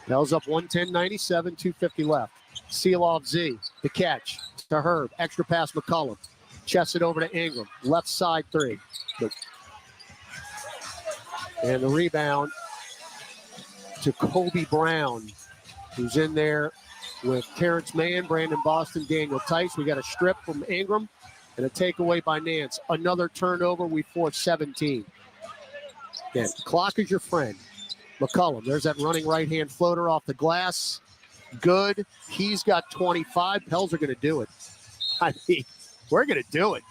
Pels up 110-97, 2:50 left. Seal off Z. The catch to Herb. Extra pass McCollum. Chests it over to Ingram. Left side three. And the rebound to Kobe Brown, who's in there with Terrence Mann, Brandon Boston, Daniel Tice. We got a strip from Ingram and a takeaway by Nance. Another turnover. We force 17. Again, clock is your friend. McCollum, there's that running right-hand floater off the glass. Good. He's got 25. Pels are going to do it. I mean, we're going to do it.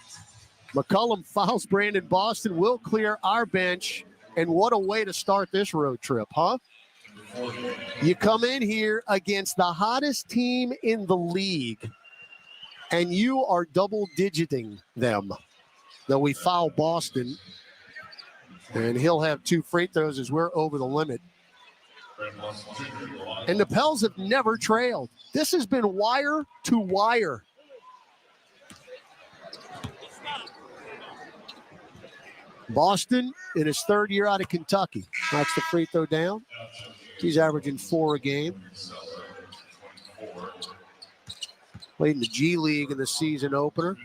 McCollum fouls Brandon Boston. We'll clear our bench. And what a way to start this road trip, huh? You come in here against the hottest team in the league, and you are double-digiting them. Though we foul Boston, and he'll have 2 free throws as we're over the limit. And the Pels have never trailed. This has been wire to wire. Boston in his third year out of Kentucky. That's the free throw down. He's averaging 4 a game. Played in the G League in the season opener.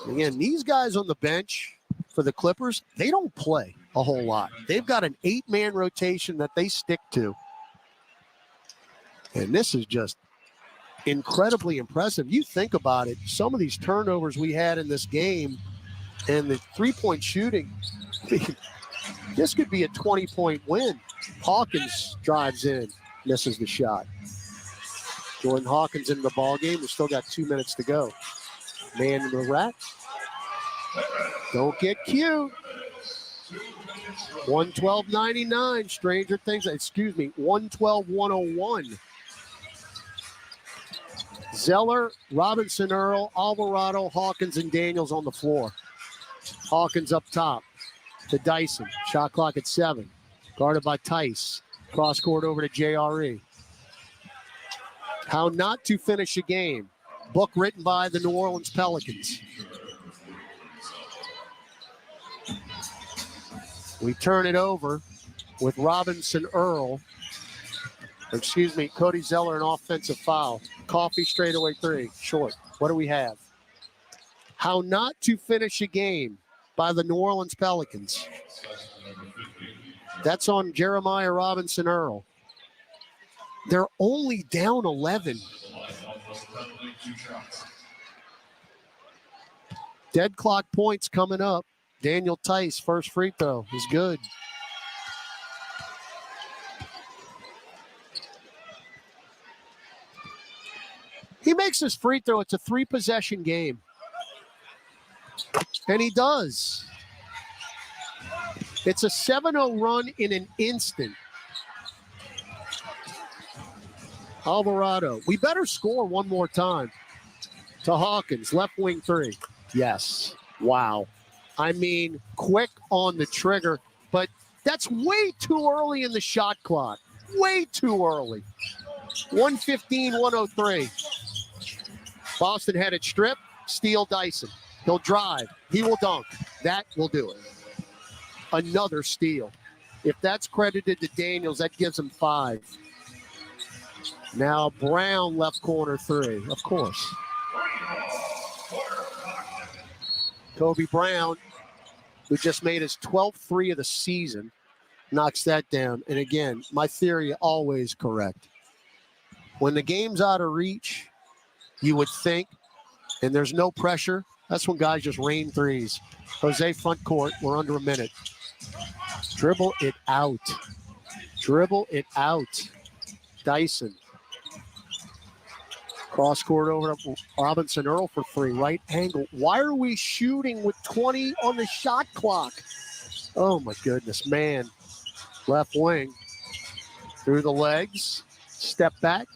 Again, these guys on the bench for the Clippers, they don't play a whole lot. They've got an 8-man rotation that they stick to. And this is just incredibly impressive. You think about it, some of these turnovers we had in this game and the three-point shooting, this could be a 20-point win. Hawkins drives in, misses the shot. Jordan Hawkins in the ballgame. We've still got 2 minutes to go. Man in the rack. Don't get cute. 112.99. Stranger things. 112.101. Zeller, Robinson, Earl, Alvarado, Hawkins, and Daniels on the floor. Hawkins up top to Dyson. Shot clock at 7. Guarded by Tice. Cross court over to JRE. How not to finish a game. Book written by the New Orleans Pelicans. We turn it over with Robinson Earl. Cody Zeller, an offensive foul. Coffee straightaway 3. Short. What do we have? How not to finish a game by the New Orleans Pelicans. That's on Jeremiah Robinson Earl. They're only down 11. Dead clock points coming up. Daniel Tice, first free throw is good. He makes his free throw. It's a 3-possession game. And he does. It's a 7-0 run in an instant. Alvarado. We better score one more time. To Hawkins, left wing 3. Yes. Wow. I mean, quick on the trigger, but that's way too early in the shot clock. Way too early. 115-103. Boston had it stripped. Steal Dyson. He'll drive. He will dunk. That will do it. Another steal. If that's credited to Daniels, that gives him 5. Now Brown, left corner 3. Of course. Kobe Brown, who just made his 12th 3 of the season, knocks that down. And again, my theory always correct. When the game's out of reach, you would think, and there's no pressure, That's when guys just rain threes. Jose front court. We're under a minute. Dribble it out. Dribble it out. Dyson. Cross court over to Robinson Earl for three. Right angle. Why are we shooting with 20 on the shot clock? Oh, my goodness, man. Left wing. Through the legs. Step back.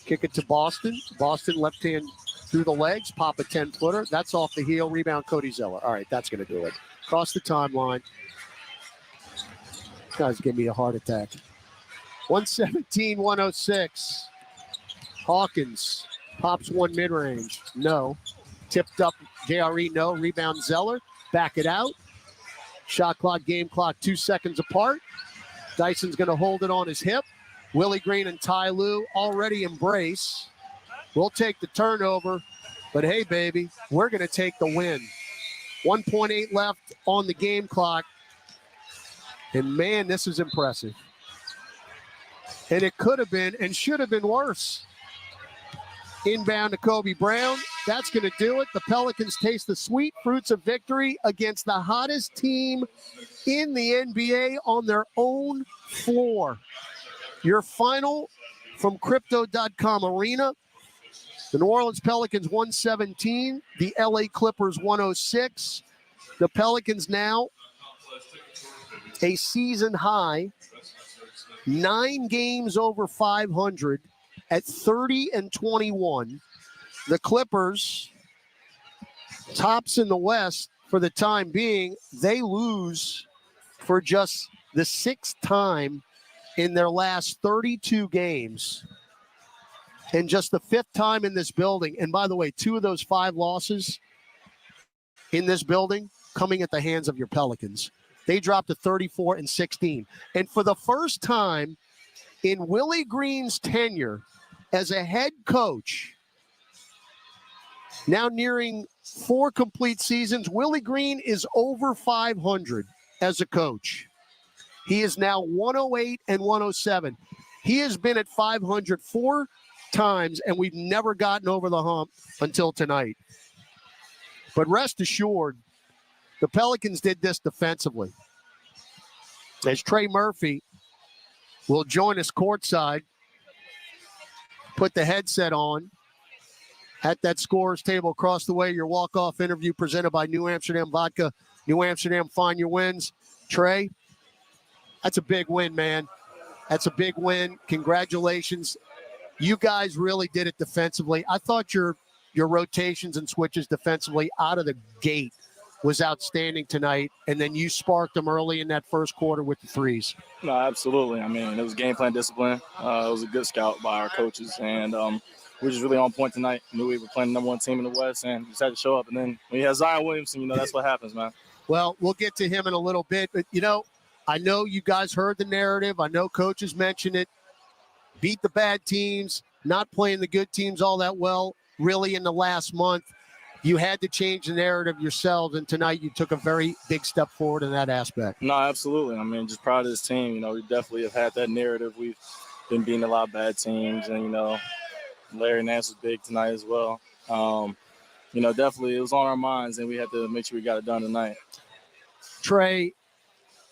Kick it to Boston. Boston left hand through the legs. Pop a 10-footer. That's off the heel. Rebound, Cody Zeller. All right, that's going to do it. Across the timeline. Guys, give me a heart attack. 117-106. Hawkins pops one mid-range. No. Tipped up JRE. No. Rebound Zeller. Back it out. Shot clock, game clock, 2 seconds apart. Dyson's going to hold it on his hip. Willie Green and Ty Lue already embrace. We'll take the turnover. But hey, baby, we're going to take the win. 1.8 left on the game clock. And, man, this is impressive. And it could have been and should have been worse. Inbound to Kobe Brown. That's going to do it. The Pelicans taste the sweet fruits of victory against the hottest team in the NBA on their own floor. Your final from Crypto.com Arena. The New Orleans Pelicans 117. The LA Clippers 106. The Pelicans now a season high 9 games over 500 at 30-21. The Clippers, tops in the West for the time being, they lose for just the 6th time in their last 32 games. And just the 5th time in this building. And by the way, 2 of those 5 losses in this building coming at the hands of your Pelicans. They dropped to 34-16. And for the first time in Willie Green's tenure as a head coach, now nearing 4 complete seasons, Willie Green is over 500 as a coach. He is now 108-107. He has been at 500 4 times, and we've never gotten over the hump until tonight. But rest assured, the Pelicans did this defensively. As Trey Murphy will join us courtside, put the headset on at that scorer's table across the way. Your walk-off interview presented by New Amsterdam Vodka. New Amsterdam, find your wins. Trey, that's a big win, man. That's a big win. Congratulations. You guys really did it defensively. I thought your rotations and switches defensively out of the gate was outstanding tonight, and then you sparked them early in that first quarter with the threes. No, absolutely. I mean, it was game plan discipline. It was a good scout by our coaches, and we're just really on point tonight. Knew we were playing the #1 team in the West, and just had to show up. And then when you have Zion Williamson, that's what happens, man. Well, we'll get to him in a little bit, but, I know you guys heard the narrative. I know coaches mentioned it. Beat the bad teams, not playing the good teams all that well, really in the last month. You had to change the narrative yourselves, and tonight you took a very big step forward in that aspect. No, absolutely. I mean, just proud of this team. We definitely have had that narrative. We've been beating a lot of bad teams, and, Larry Nance was big tonight as well. Definitely it was on our minds, and we had to make sure we got it done tonight. Trey,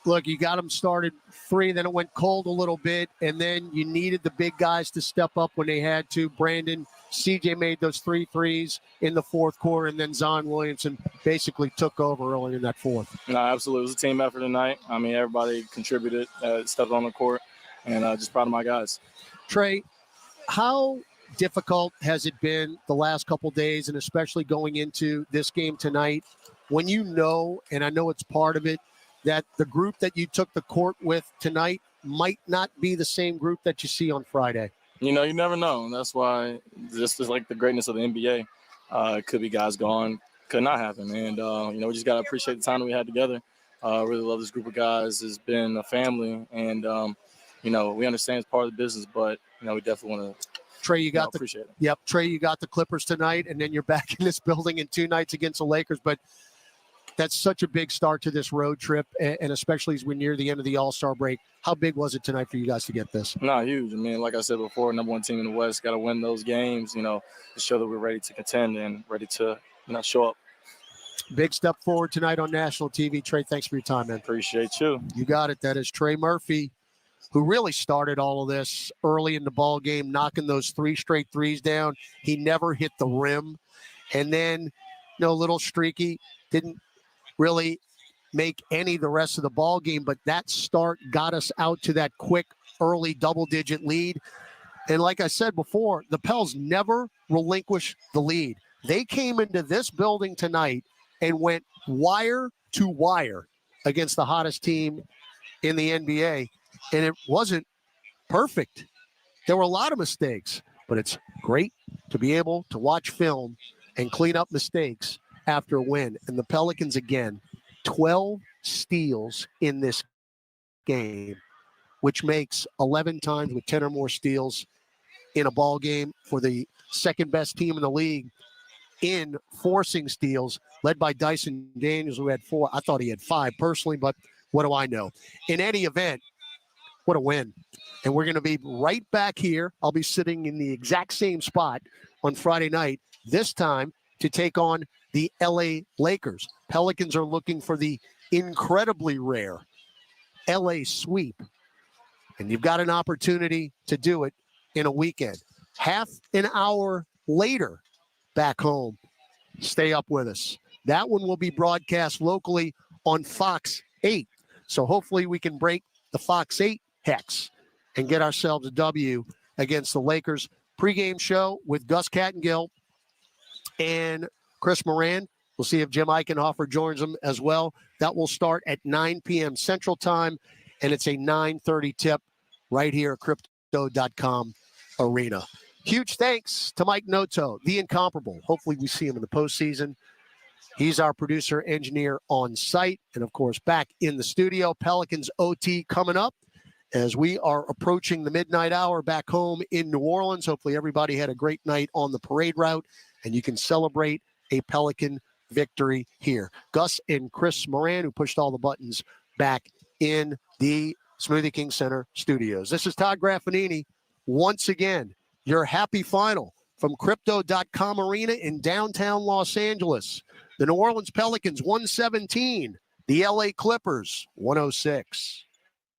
look, you got them started 3, then it went cold a little bit, and then you needed the big guys to step up when they had to. Brandon, CJ made those 3 threes in the fourth quarter, and then Zion Williamson basically took over early in that fourth. No, absolutely. It was a team effort tonight. I mean, everybody contributed, stepped on the court, and just proud of my guys. Trey, how difficult has it been the last couple days, and especially going into this game tonight, when and I know it's part of it, that the group that you took the court with tonight might not be the same group that you see on Friday? You never know. And that's why this is like the greatness of the NBA. It could be guys gone, could not happen. And, we just got to appreciate the time that we had together. Really love this group of guys. It's been a family. And, we understand it's part of the business, but, we definitely want to Trey, you got appreciate it. Yep, Trey, you got the Clippers tonight, and then you're back in this building in 2 nights against the Lakers. But that's such a big start to this road trip, and especially as we're near the end of the All-Star break. How big was it tonight for you guys to get this? No, huge. I mean, like I said before, #1 team in the West, got to win those games, to show that we're ready to contend and ready to, show up. Big step forward tonight on national TV. Trey, thanks for your time, man. Appreciate you. You got it. That is Trey Murphy, who really started all of this early in the ball game, knocking those 3 straight threes down. He never hit the rim. And then, a little streaky, didn't really make any the rest of the ball game, but that start got us out to that quick early double-digit lead. And like I said before, the Pels never relinquished the lead. They came into this building tonight and went wire to wire against the hottest team in the NBA, and it wasn't perfect. There were a lot of mistakes, but it's great to be able to watch film and clean up mistakes after a win. And the Pelicans, again, 12 steals in this game, which makes 11 times with 10 or more steals in a ball game for the second best team in the league in forcing steals, led by Dyson Daniels, who had 4. I thought he had 5 personally, but what do I know? In any event, what a win. And we're going to be right back here. I'll be sitting in the exact same spot on Friday night, this time to take on the LA Lakers. Pelicans are looking for the incredibly rare LA sweep. And you've got an opportunity to do it in a weekend. Half an hour later, back home. Stay up with us. That one will be broadcast locally on Fox 8. So hopefully we can break the Fox 8 hex and get ourselves a W against the Lakers. Pre-game show with Gus Kattengill and Chris Moran. We'll see if Jim Eichenhofer joins them as well. That will start at 9 p.m. Central Time, and it's a 9:30 tip right here at Crypto.com Arena. Huge thanks to Mike Noto, the incomparable. Hopefully we see him in the postseason. He's our producer, engineer on site, and, of course, back in the studio. Pelicans OT coming up as we are approaching the midnight hour back home in New Orleans. Hopefully everybody had a great night on the parade route, and you can celebrate a Pelican victory here. Gus and Chris Moran, who pushed all the buttons, back in the Smoothie King Center studios. This is Todd Graffanini once again. Your happy final from Crypto.com Arena in downtown Los Angeles. The New Orleans Pelicans 117, the LA Clippers 106.